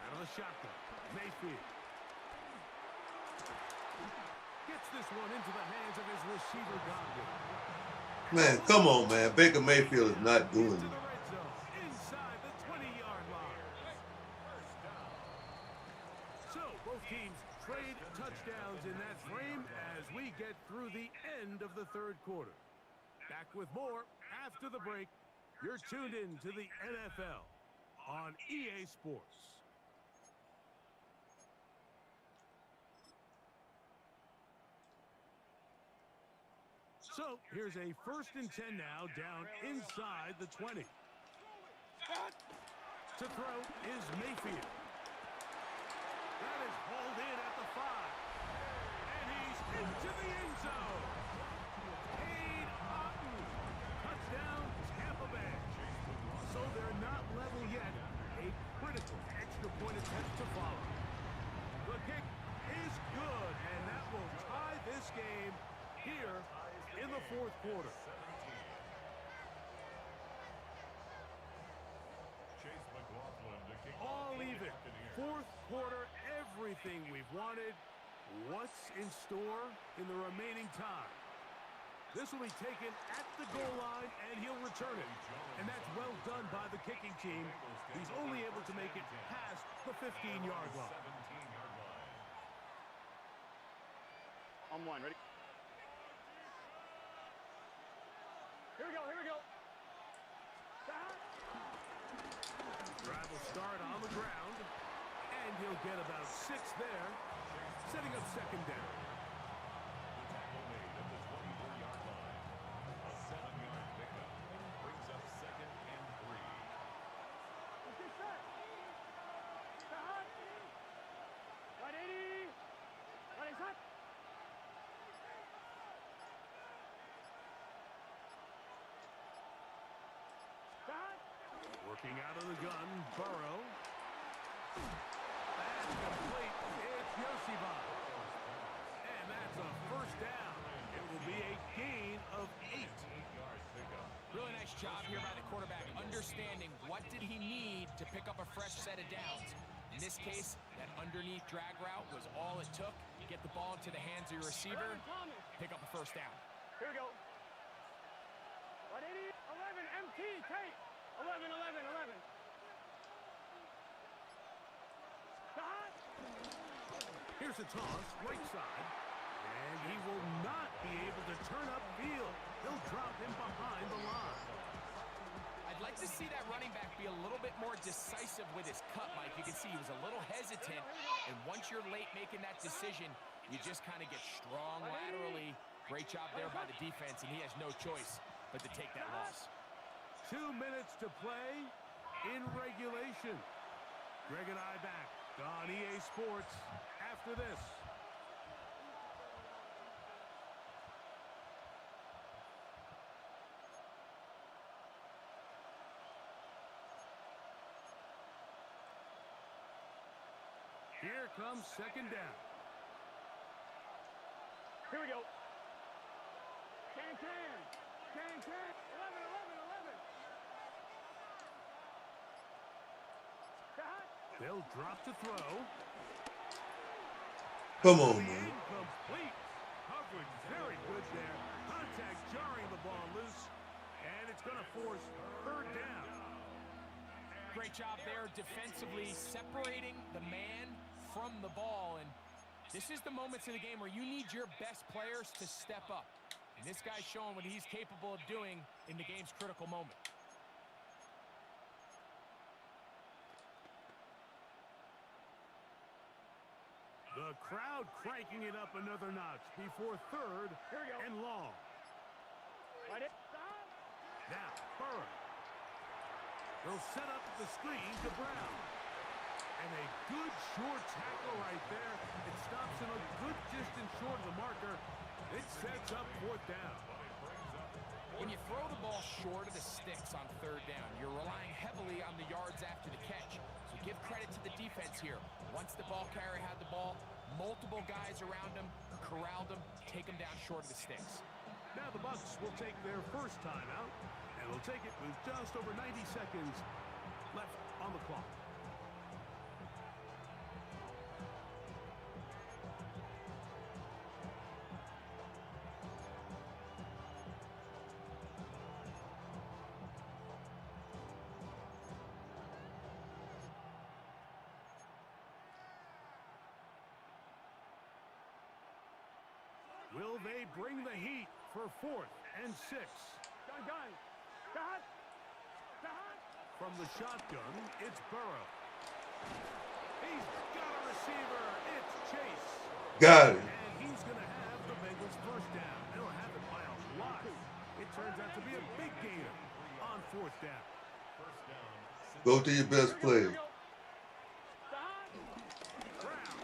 Out of the shotgun, Mayfield. Gets this one into the hands of his receiver, Godwin. Man, come on, man. Baker Mayfield is not doing Into it. the red zone, inside the 20-yard line. So, both teams trade touchdowns in that frame as we get through the end of the 3rd quarter. Back with more after the break. You're tuned in to the NFL on EA Sports. So, here's a 1st and 10 now, down inside the 20. To throw is Mayfield. That is hauled in at the 5. And he's into the end zone. Cade Otton. Touchdown, Tampa Bay. So they're not level yet. A critical extra point attempt to follow. The kick is good, and that will tie this game here in the 4th quarter. All even. 4th quarter, everything we've wanted. What's in store in the remaining time? This will be taken at the goal line, and he'll return it. And that's well done by the kicking team. He's only able to make it past the 15-yard line. On one, ready? Here we go, here we go. Drive will start on the ground, and he'll get about 6 there, setting up 2nd down. Working out of the gun, Burrow. And complete. It's Yoshiba. And that's a first down. It will be a gain of 8. Really nice job here by the quarterback, understanding what did he need to pick up a fresh set of downs. In this case, that underneath drag route was all it took. Get the ball into the hands of your receiver, pick up a first down. Here we go. 180, 11, MT, Tate. 11, 11, 11. Here's a toss, right side. And he will not be able to turn upfield. He'll drop him behind the line. I'd like to see that running back be a little bit more decisive with his cut, Mike. You can see he was a little hesitant, and once you're late making that decision, you just kind of get strong laterally. Great job there by the defense, and he has no choice but to take that loss. 2 minutes to play in regulation. Greg and I back on EA Sports after this. Here comes second down. Here we go. Can. 11, 11, 11. They'll drop to throw. Come on, man. Incomplete. Coverage very good there. Contact jarring the ball loose. And it's going to force third down. Great job there defensively, separating the man from the ball. And this is the moments of the game where you need your best players to step up. And this guy's showing what he's capable of doing in the game's critical moment. The crowd cranking it up another notch before third and long. Right it. Now, Burrow. They'll set up the screen to Brown. And a good short tackle right there. It stops him a good distance short of the marker. It sets up fourth down. When you throw the ball short of the sticks on third down, you're relying heavily on the yards after the catch. So give credit to the defense here. Once the ball carrier had the ball, multiple guys around him, corralled him, take him down short of the sticks. Now the Bucs will take their first timeout, and they'll take it with just over 90 seconds left on the clock. Will they bring the heat for 4th and 6? Gun. From the shotgun, it's Burrow. He's got a receiver. It's Chase. Got it. And he's going to have the Bengals first down. They'll have it by a lot. It turns out to be a big gainer on 4th down. Go to your best player. Brown.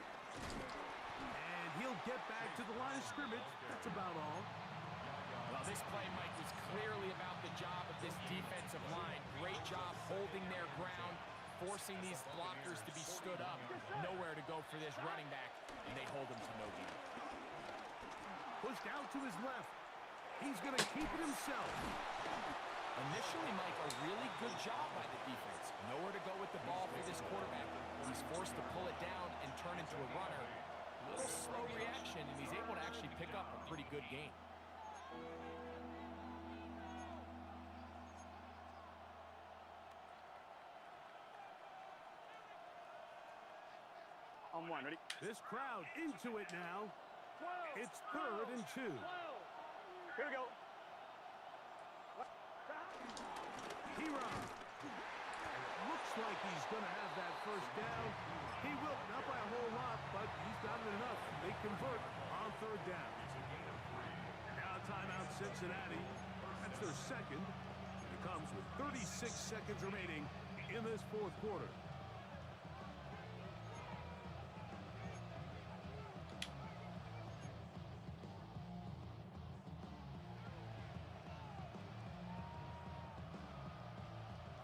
And he'll get back to the line of scrimmage. That's about all. Well, this play, Mike, was clearly about the job of this defensive line. Great job holding their ground, forcing these blockers to be stood up. Nowhere to go for this running back, and they hold him to no gain. Pushed out to his left. He's going to keep it himself. Initially, Mike, a really good job by the defense. Nowhere to go with the ball for this quarterback. He's forced to pull it down and turn into a runner. A little slow reaction, and he's able to actually pick up a pretty good game. On one, ready? This crowd into it now. 12, It's 3rd and 2. 12. Here we go. Hero. Looks like he's going to have that first down. He will, not by a whole lot, but he's got it enough. They convert on 3rd down. Now timeout Cincinnati. That's their second. It comes with 36 seconds remaining in this 4th quarter.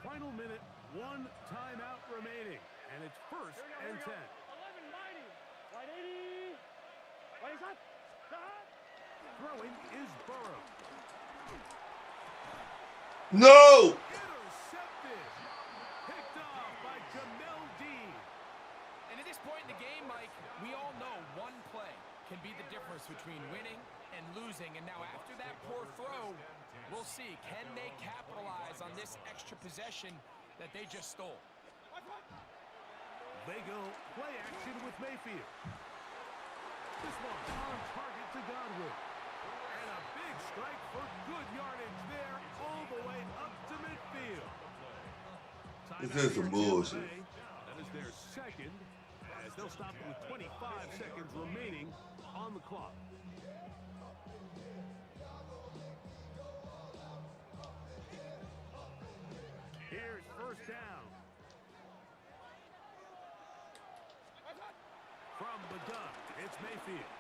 Final minute, 1 timeout remaining, and it's 1st and 10. Throwing is Burrow. No! Intercepted. Picked off by Jamel Dean. And at this point in the game, Mike, we all know one play can be the difference between winning and losing. And now after that poor throw, we'll see, can they capitalize on this extra possession that they just stole? They go play action with Mayfield. This one on target to Godwin. And a big strike for good yardage there all the way up to midfield. This is some bullshit. That is their second, as they'll stop it with 25 seconds remaining on the clock. Here's first down. From the gun, it's Mayfield.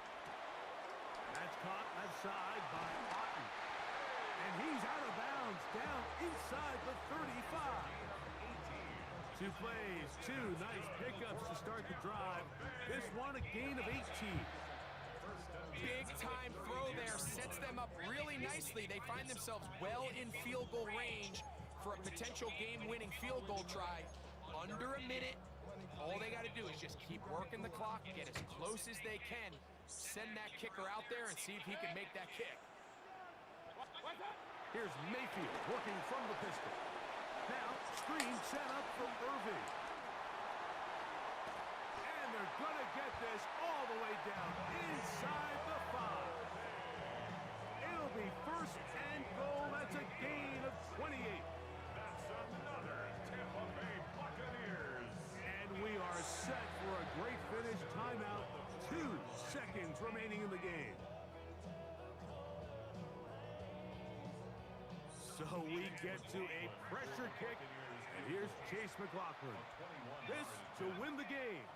That's caught left side by Otten. And he's out of bounds, down inside the 35. 2 plays, 2 nice pickups to start the drive. This one a gain of 18. Big time throw there, sets them up really nicely. They find themselves well in field goal range for a potential game-winning field goal try. Under a minute. All they got to do is just keep working the clock, get as close as they can, send that kicker out there and see if he can make that kick. Here's Mayfield working from the pistol. Now, screen set up from Irving. And they're going to get this all the way down inside the 5. It'll be first and goal. That's a gain of 28. That's another Tampa Bay Buccaneers. And we are set for a great finish. Timeout. 2 seconds remaining in the game. So we get to a pressure kick. And here's Chase McLaughlin. This to win the game.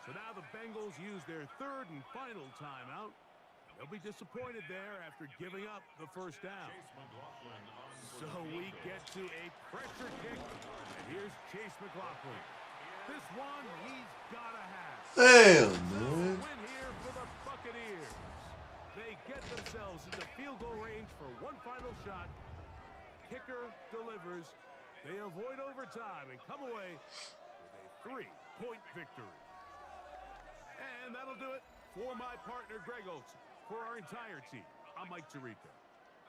So now the Bengals use their third and final timeout. They'll be disappointed there after giving up the first down. So we get to a pressure kick. And here's Chase McLaughlin. This one he's got to have. Damn, So man. win here for the Buccaneers. They get themselves into field goal range for one final shot. Kicker delivers. They avoid overtime and come away with a 3-point victory. And that'll do it for my partner, Greg Olson. For our entire team, I'm Mike Tirico.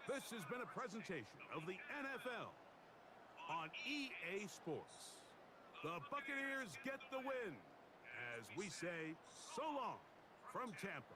This has been a presentation of the NFL on EA Sports. The Buccaneers get the win as we say so long from Tampa.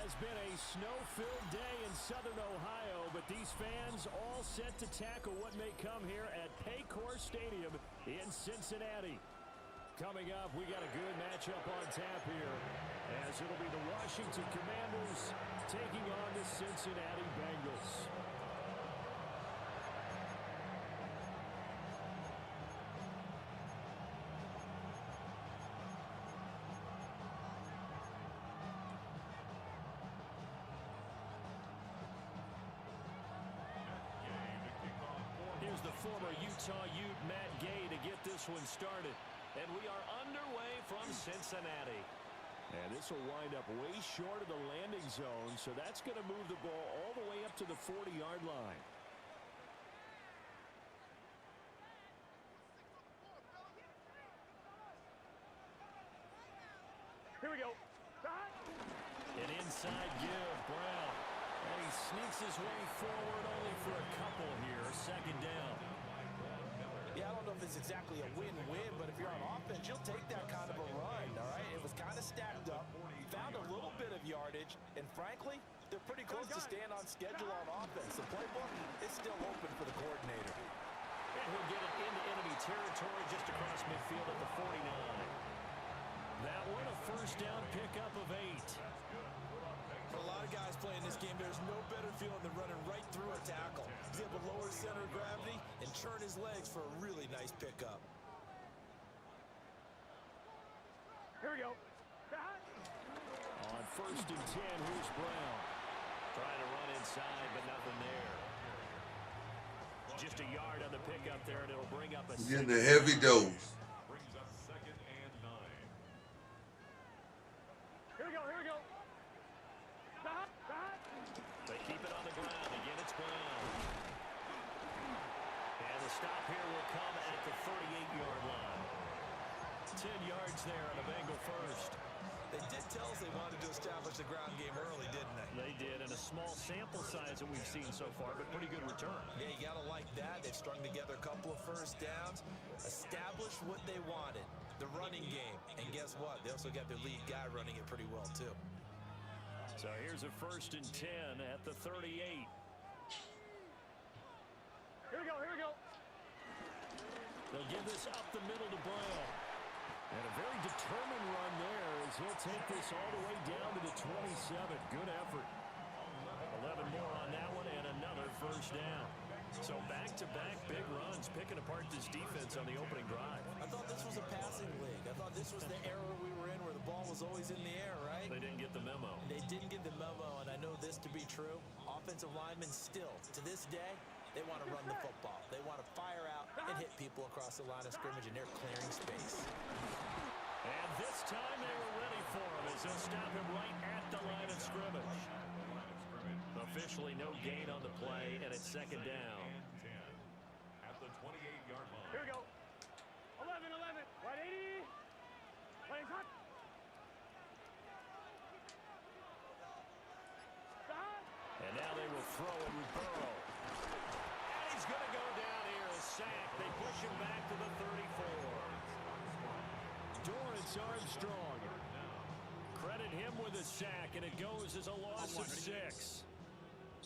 has been a snow-filled day in southern Ohio, but these fans all set to tackle what may come here at Paycor Stadium in Cincinnati. Coming up, we got a good matchup on tap here, as it'll be the Washington Commanders taking on the Cincinnati Bengals. Here's the former Utah Ute Matt Gay to get this one started. And we are underway from Cincinnati. And this will wind up way short of the landing zone, so that's going to move the ball all the way up to the 40-yard line. Here we go. An inside give, Brown. And he sneaks his way forward only for a couple here. Second down. Yeah, I don't know if it's exactly a win-win, but if you're on offense, you'll take that kind of a run, all right? It was kind of stacked up, found a little bit of yardage, and frankly, they're pretty close to staying on schedule on offense. The playbook is still open for the coordinator. And he'll get it into enemy territory just across midfield at the 49. That one a first down pickup of 8. For a lot of guys playing this game, there's no better feeling than running right through a tackle. He's able to lower his center of gravity and turn his legs for a really nice pickup. Here we go. On first and 10, here's Brown. Trying to run inside, but nothing there. Just a yard on the pickup there, and it'll bring up a Getting a heavy dose. Brings up 2nd and 9. Here we go. Here we go. They keep it on the ground. Again, it's Brown. And the stop here will come at the 38-yard line. 10 yards there on the Bengal first. They did tell us they wanted to establish the ground game early, didn't they? They did, and a small sample size that we've seen so far, but pretty good return. Yeah, you gotta like that. They've strung together a couple of first downs, established what they wanted, the running game. And guess what? They also got their lead guy running it pretty well, too. So here's a first and 10 at the 38. Here we go. Here we go. They'll give this up the middle to Brown. And a very determined run there as he'll take this all the way down to the 27. Good effort. 11 more on that one and another first down. So back-to-back big runs, picking apart this defense on the opening drive. I thought this was a passing league. I thought this was the era we were in where the ball was always in the air, right? They didn't get the memo. They didn't get the memo, and I know this to be true. Offensive linemen still, to this day, they want to run the football. They want to fire out and hit people across the line of scrimmage, and they're clearing space. And this time they were ready for him as they'll stop him right at the line of scrimmage. Officially no gain on the play, and it's second down. At the 28-yard line. Here we go. 11. Right 80. Playing hot. And now they will throw it with Burrow. And he's going to go down here, a sack. They push him back to the 34. Dorrance Armstrong. Credit him with a sack, and it goes as a loss of 6.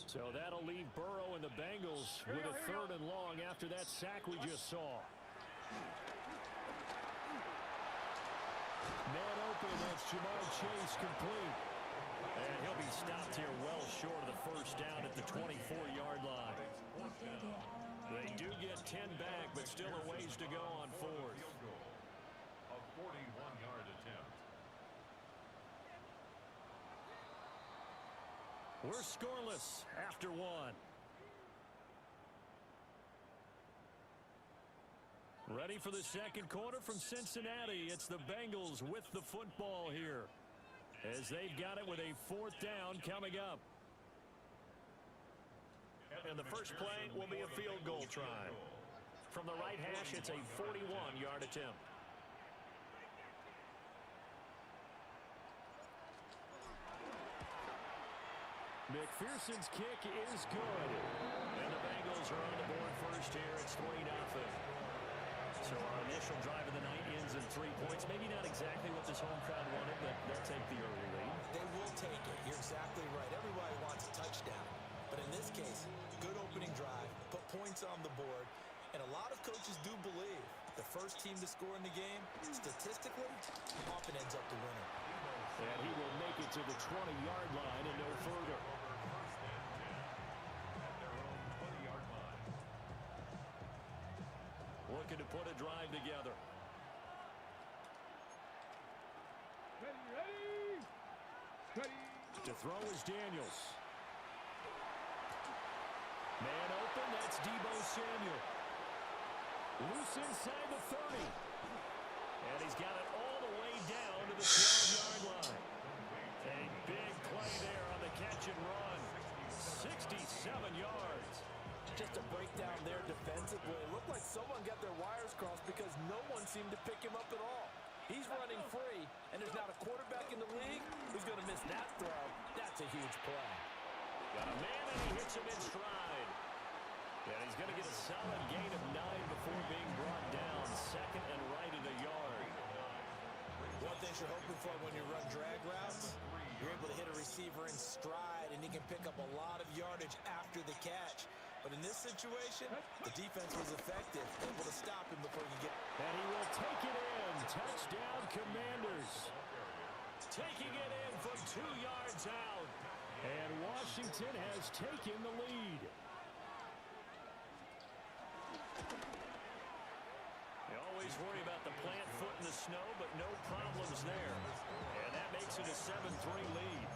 So that'll leave Burrow and the Bengals with a 3rd and long after that sack we just saw. Man open, that's Jamar Chase complete. And he'll be stopped here well short of the first down at the 24-yard line. They do get 10 back, but still a ways to go on 4th. A 41-yard attempt. We're scoreless after 1. Ready for the second quarter from Cincinnati. It's the Bengals with the football here, as they've got it with a 4th down coming up. And the first play will be a field goal try. From the right hash, it's a 41-yard attempt. McPherson's kick is good. And the Bengals are on the board first here. It's 3-0. So our initial drive of the night ends in 3 points. Maybe not exactly what this home crowd wanted, but they'll take the early lead. They will take it. You're exactly right. Everybody wants a touchdown. But in this case, good opening drive, put points on the board, and a lot of coaches do believe the first team to score in the game, statistically, often ends up the winner. And he will make it to the 20-yard line and no further. Looking to put a drive together. Ready. To throw is Daniels. Man open, that's Deebo Samuel. Loose inside the 30. And he's got it all the way down to the 12-yard line. A big play there on the catch and run. 67 yards. Just a breakdown there defensively. It looked like someone got their wires crossed because no one seemed to pick him up at all. He's running free, and there's not a quarterback in the league who's going to miss that throw. That's a huge play. Got a man, and he hits him in stride. And he's going to get a solid gain of 9 before being brought down. Second and right at a yard. One thing you're hoping for when you run drag routes, you're able to hit a receiver in stride, and he can pick up a lot of yardage after the catch. But in this situation, the defense was effective, able to stop him before he get. And he will take it in. Touchdown, Commanders. Taking it in from 2 yards out. And Washington has taken the lead. You always worry about the plant foot in the snow, but no problems there. And that makes it a 7-3 lead.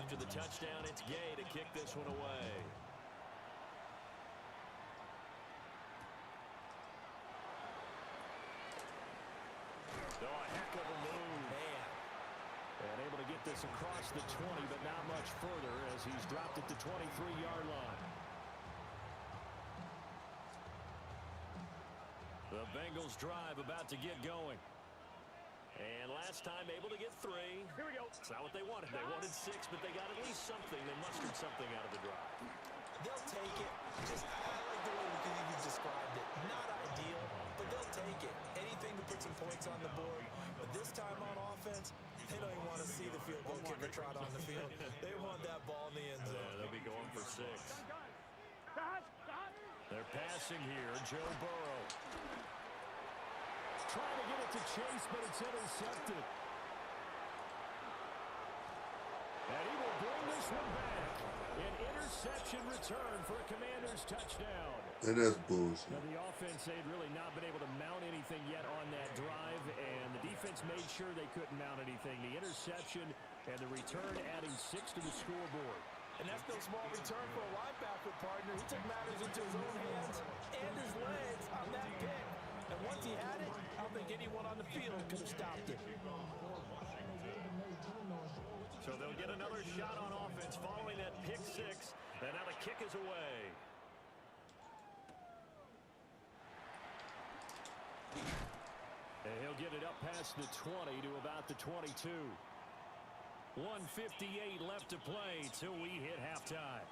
After the touchdown, it's Gay to kick this one away. Oh, a heck of a move. Man. And able to get this across the 20, but not much further as he's dropped at the 23-yard line. The Bengals drive about to get going. And last time able to get 3. Here we go. It's not what they wanted. They wanted 6, but they got at least something. They mustered something out of the drive. They'll take it. Just, I like the way you described it. Not ideal, but they'll take it. Anything to put some points on the board. But this time on offense, they don't even want to see the field goal kicker trot on the field. They want that ball in the end zone. They'll be going for 6. They're passing here. Joe Burrow. Trying to get it to Chase, but it's intercepted. And he will bring this one back. An interception return for a Commanders touchdown. And that's bullshit. Now, the offense, they'd really not been able to mount anything yet on that drive, and the defense made sure they couldn't mount anything. The interception and the return adding 6 to the scoreboard. And that's no small return for a linebacker, partner. He took matters into his own hands and his legs on that pick. And once he had it, I don't think anyone on the field could have stopped it. So they'll get another shot on offense following that pick 6, and now the kick is away. And he'll get it up past the 20 to about the 22. 1:58 left to play till we hit halftime.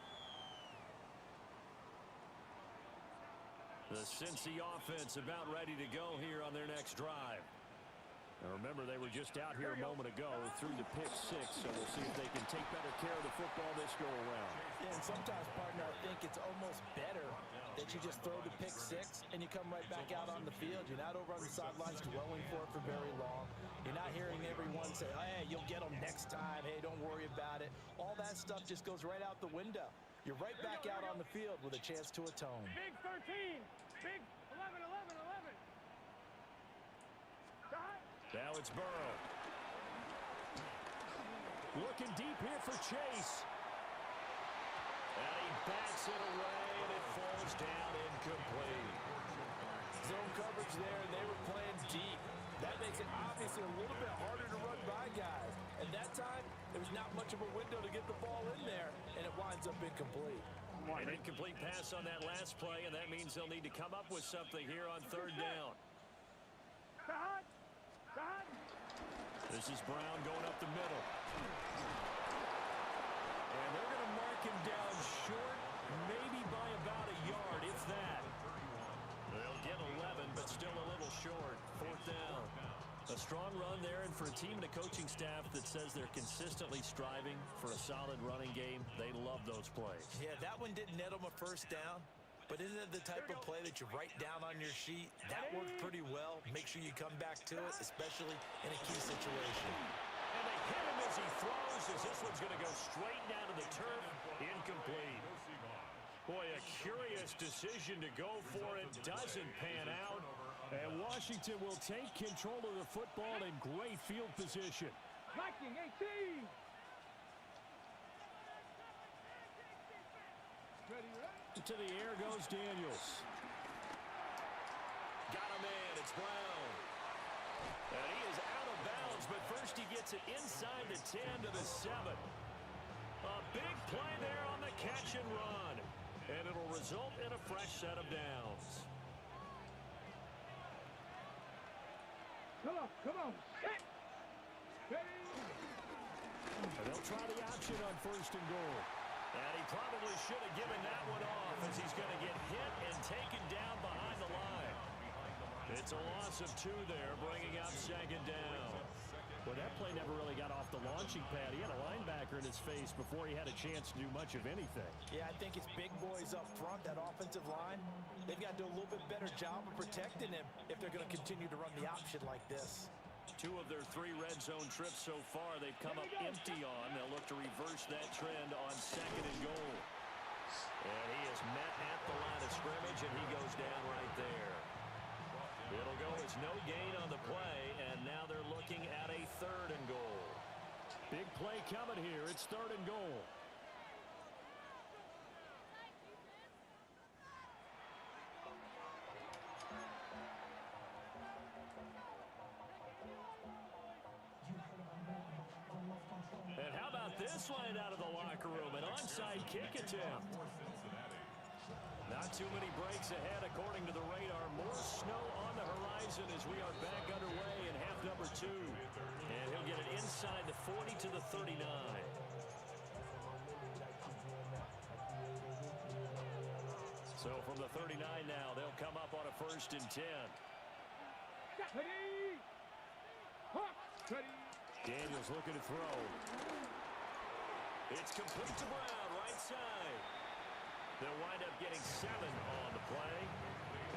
The Cincy offense about ready to go here on their next drive. Now remember, they were just out here a moment ago through the pick 6, so we'll see if they can take better care of the football this go around. Yeah, and sometimes, partner, I think it's almost better that you just throw the pick 6 and you come right back out on the field. You're not over on the sidelines dwelling for it for very long. You're not hearing everyone say, hey, you'll get them next time. Hey, don't worry about it. All that stuff just goes right out the window. You're right back out on the field with a chance to atone. Big 13. Big 11, 11, 11. Now it's Burrow. Looking deep here for Chase. And he backs it away, and it falls down incomplete. Zone coverage there, and they were playing deep. That makes it obviously a little bit harder to run by guys. And that time, there was not much of a window to get the ball in there, and it winds up incomplete. An incomplete pass on that last play, and that means they'll need to come up with something here on third down. This is Brown going up the middle. And they're going to mark him down short, maybe by about a yard, if that. They'll get 11, but still a little short. Fourth down. A strong run there, and for a team and a coaching staff that says they're consistently striving for a solid running game, they love those plays. Yeah, that one didn't net them a first down, but isn't it the type of play that you write down on your sheet? That worked pretty well. Make sure you come back to it, especially in a key situation. And they hit him as he throws, as this one's going to go straight down to the turf. Incomplete. Boy, a curious decision to go for it. Doesn't pan out. And Washington will take control of the football in great field position. Viking 18. To the air goes Daniels. Got a man. It's Brown. And he is out of bounds, but first he gets it inside the 10 to the 7. A big play there on the catch and run. And it'll result in a fresh set of downs. Come on. And they'll try the option on first and goal. And he probably should have given that one off, as he's going to get hit and taken down behind the line. It's a loss of 2 there, bringing up second down. Well, that play never really got off the launching pad. He had a linebacker in his face before he had a chance to do much of anything. Yeah, I think it's big boys up front, that offensive line. They've got to do a little bit better job of protecting him if they're going to continue to run the option like this. 2 of their 3 red zone trips so far, they've come up empty on. They'll look to reverse that trend on second and goal. And he is met at the line of scrimmage, and he goes down right there. It'll go as no gain on the play, and now they're looking at a third and goal. Big play coming here. It's third and goal. And how about this line out of the locker room? An onside kick attempt. Not too many breaks ahead, according to the radar. More snow on the horizon as we are back underway in half number 2. And he'll get it inside the 40 to the 39. So from the 39 now, they'll come up on a first and 10. Daniels looking to throw. It's complete to Brown, right side. They'll wind up getting 7 on the play,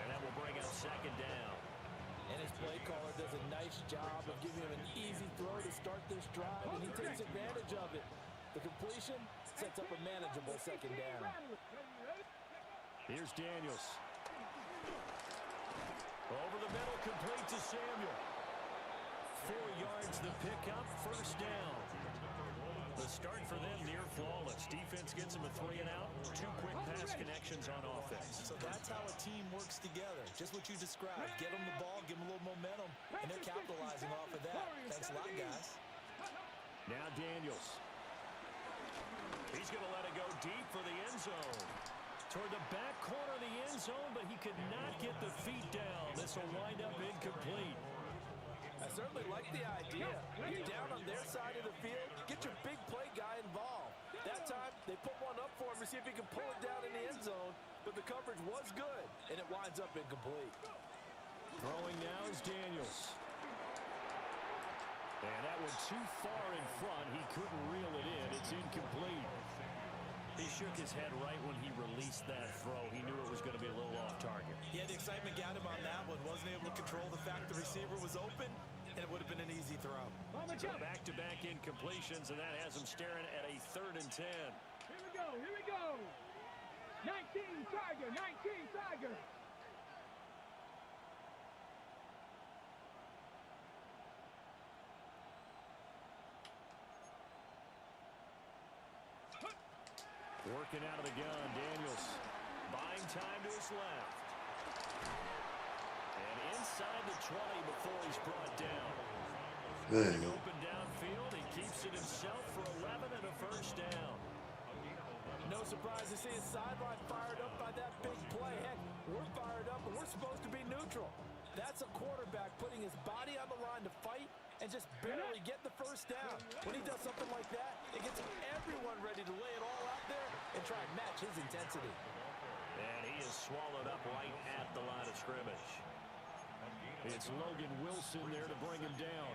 and that will bring up second down. And his play caller does a nice job of giving him an easy throw to start this drive, and he takes advantage of it. The completion sets up a manageable second down. Here's Daniels. Over the middle, complete to Samuel. 4 yards the pickup, first down. The start for them near flawless. Defense gets them a 3 and out. 2 quick pass connections on offense. So that's how a team works together. Just what you described. Get them the ball, give them a little momentum, and they're capitalizing off of that. Thanks a lot, guys. Now Daniels. He's going to let it go deep for the end zone. Toward the back corner of the end zone, but he could not get the feet down. This will wind up incomplete. I certainly like the idea. You're down on their side of the field. Get your big play guy involved. That time, they put one up for him to see if he can pull it down in the end zone, but the coverage was good, and it winds up incomplete. Throwing now is Daniels. And that one too far in front. He couldn't reel it in. It's incomplete. He shook his head right when he released that throw. He knew it was going to be a little off target. Yeah, the excitement got him on that one. Wasn't able to control the fact the receiver was open, and it would have been an easy throw. So back-to-back incompletions, and that has him staring at a 3rd and 10. Here we go. 19 Tiger, 19 Tiger. Working out of the gun, Daniels buying time to his left. And inside the 20 before he's brought down. Man. Open downfield, he keeps it himself for 11 and a first down. No surprise to see his sideline fired up by that big play. Heck, we're fired up, and we're supposed to be neutral. That's a quarterback putting his body on the line to fight and just barely get the first down. When he does something like that, it gets everyone ready to lay it all out there and try and match his intensity. And he is swallowed up right at the line of scrimmage. It's Logan Wilson there to bring him down.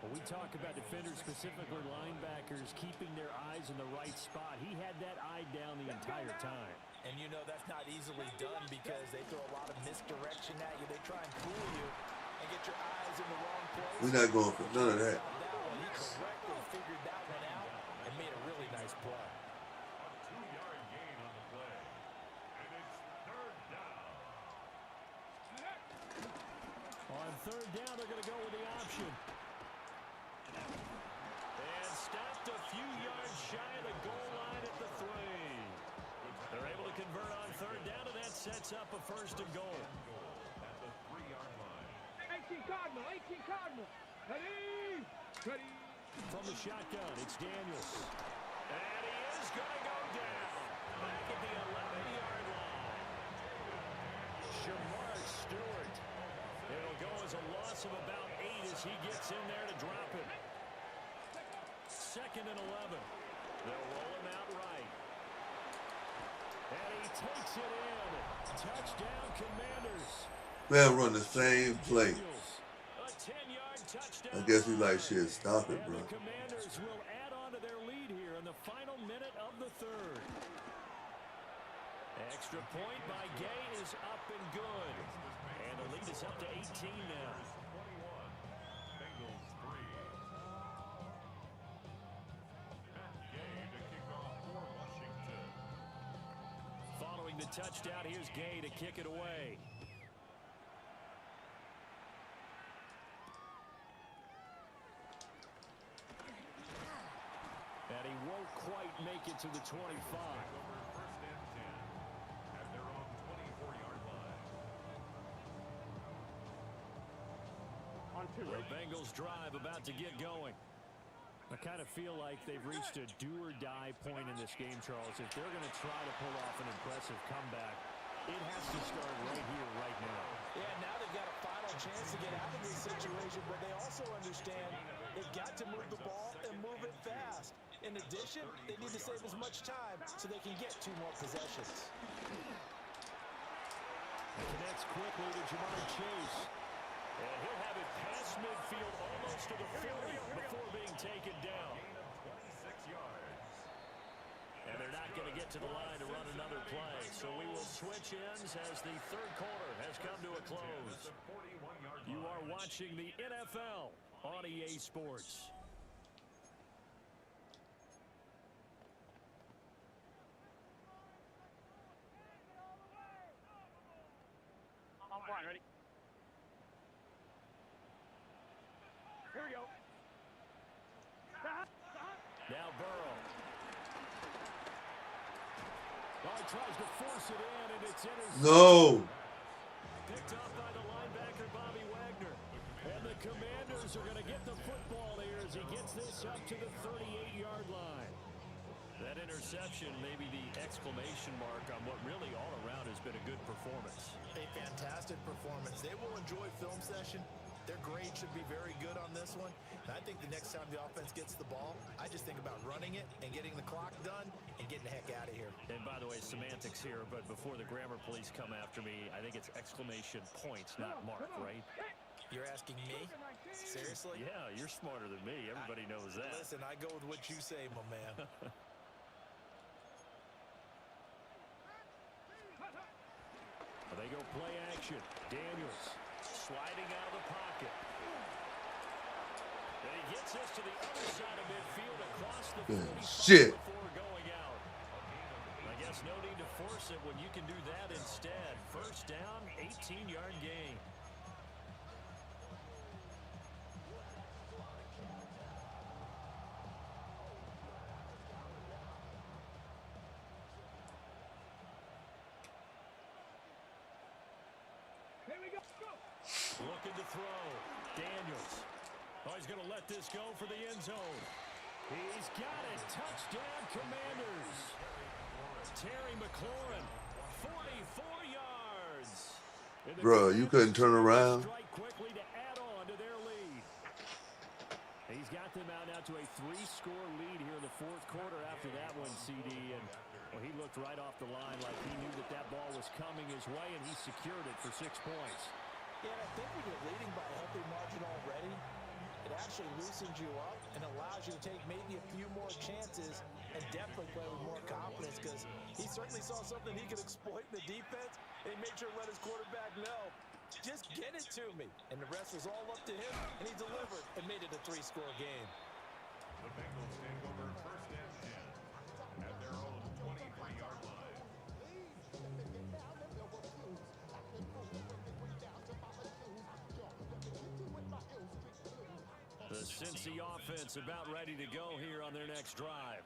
When we talk about defenders, specifically linebackers, keeping their eyes in the right spot, he had that eye down the entire time. And you know that's not easily done because they throw a lot of misdirection at you. They try and fool you and get your eyes in the wrong place. We're not going for none of that. He correctly figured that one out and made a really nice play. A 2-yard gain on the play. And it's third down. On third down, they're going to go with the option. And stopped a few yards shy of the goal line at the 3. They're able to convert on third down, and that sets up a first and goal. At the 3-yard line. 18 Cardinal, 18 Cardinal. Ready, ready. From the shotgun, it's Daniels. And he is going to go down back at the 11-yard line. Shamar Stewart. It'll go as a loss of about 8 as he gets in there to drop it. Second and 11. They'll roll him out right. And he takes it in. Touchdown, Commanders. Man, run the same play. A 10-yard touchdown. I guess he like shit. Stop it, bro. And the Commanders will add on to their lead here in the final minute of the third. Extra point by Gay is up and good. And the lead is up to 18 now. 21. Bengals 3. Matt Gay to kick off for Washington. Following the touchdown, here's Gay to kick it away. And he won't quite make it to the 25. Over first and 10 at their own 24-yard line. On 2, The Bengals drive about to get going. I kind of feel like they've reached a do-or-die point in this game, Charles. If they're going to try to pull off an impressive comeback, it has to start right here, right now. Yeah, now they've got a final chance to get out of this situation, but they also understand they've got to move the ball and move it fast. In addition, they need to save as much time so they can get 2 more possessions. Connects quickly to Jamar Chase. And he'll have it past midfield almost to the 40 before being taken down. Gain of 26 yards. And they're not going to get to the line to run another play. So we will switch ends as the third quarter has come to a close. You are watching the NFL on EA Sports. On 1, ready. Here we go. Now Burrow. Oh, he tries to force it in, and it's intercepted. No. Picked up by the linebacker, Bobby Wagner. And the Commanders are going to get the football here as he gets this up to the 38-yard line. That interception may be the exclamation mark on what really all around has been a good performance. A fantastic performance. They will enjoy film session. Their grade should be very good on this one. And I think the next time the offense gets the ball, I just think about running it and getting the clock done and getting the heck out of here. And by the way, semantics here, but before the grammar police come after me, I think it's exclamation points, not mark, right? You're asking me? Seriously? Yeah, you're smarter than me. Everybody knows that. Listen, I go with what you say, my man. They go play action. Daniels sliding out of the pocket. And he gets this to the other side of midfield across the 45 before going out. I guess no need to force it when you can do that instead. First down, 18-yard gain. Here we go. Looking to throw. Daniels. Oh, he's going to let this go for the end zone. He's got it. Touchdown, Commanders. Terry McLaurin, 44 yards. Bro, you couldn't turn around. Strike quickly to add on to their lead. He's got them out now to a 3-score lead here in the fourth quarter after that one, CD. And well, he looked right off the line like he knew that that ball was coming his way, and he secured it for 6 points. Yeah, and I think when you're leading by a healthy margin already, it actually loosens you up and allows you to take maybe a few more chances and definitely play with more confidence, because he certainly saw something he could exploit in the defense and he made sure to let his quarterback know, just get it to me. And the rest was all up to him, and he delivered and made it a 3-score game. The Bengals take over first and 10 at their own 23-yard line. The Cincy offense about ready to go here on their next drive.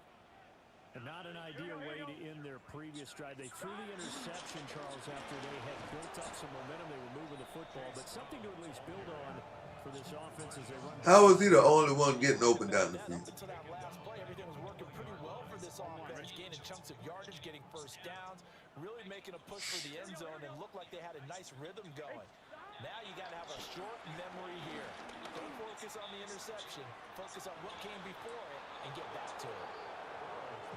And not an ideal way to end their previous drive. They threw the interception, Charles, after they had built up some momentum. They were moving the football, but something to at least build on for this offense as they run. How was he the only one getting open down the field? Up until that last play, everything was working pretty well for this offense, gaining chunks of yardage, getting first downs, really making a push for the end zone, and looked like they had a nice rhythm going. Now you got to have a short memory here. Don't focus on the interception. Focus on what came before it and get back to it.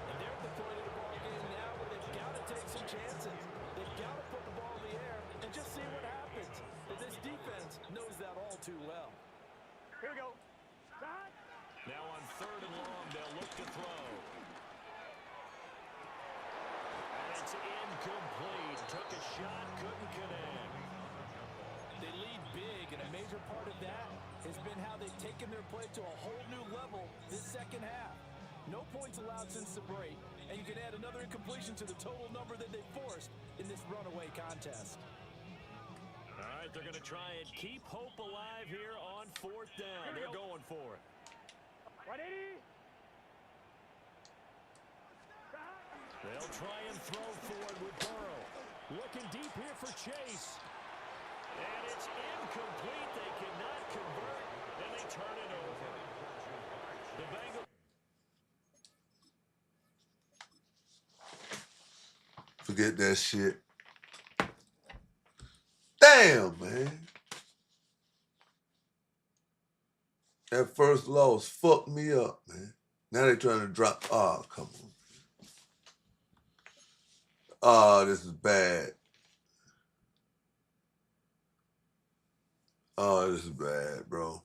And they're at the point of the ball game now where they've got to take some chances. They've got to put the ball in the air and just see what happens. But this defense knows that all too well. Here we go. Stop. Now on 3rd and long, they'll look to throw. And it's incomplete. Took a shot, couldn't connect. They lead big, and a major part of that has been how they've taken their play to a whole new level this second half. No points allowed since the break, and you can add another incompletion to the total number that they forced in this runaway contest. All right, they're going to try and keep hope alive here on 4th down. They're going for it. 180. They'll try and throw forward with Burrow. Looking deep here for Chase. And it's incomplete. They cannot convert, and they turn it over. The Bengals. Forget that shit. Damn, man. That first loss fucked me up, man. Now they're trying to drop. Oh, come on. Oh, this is bad. Oh, this is bad, bro.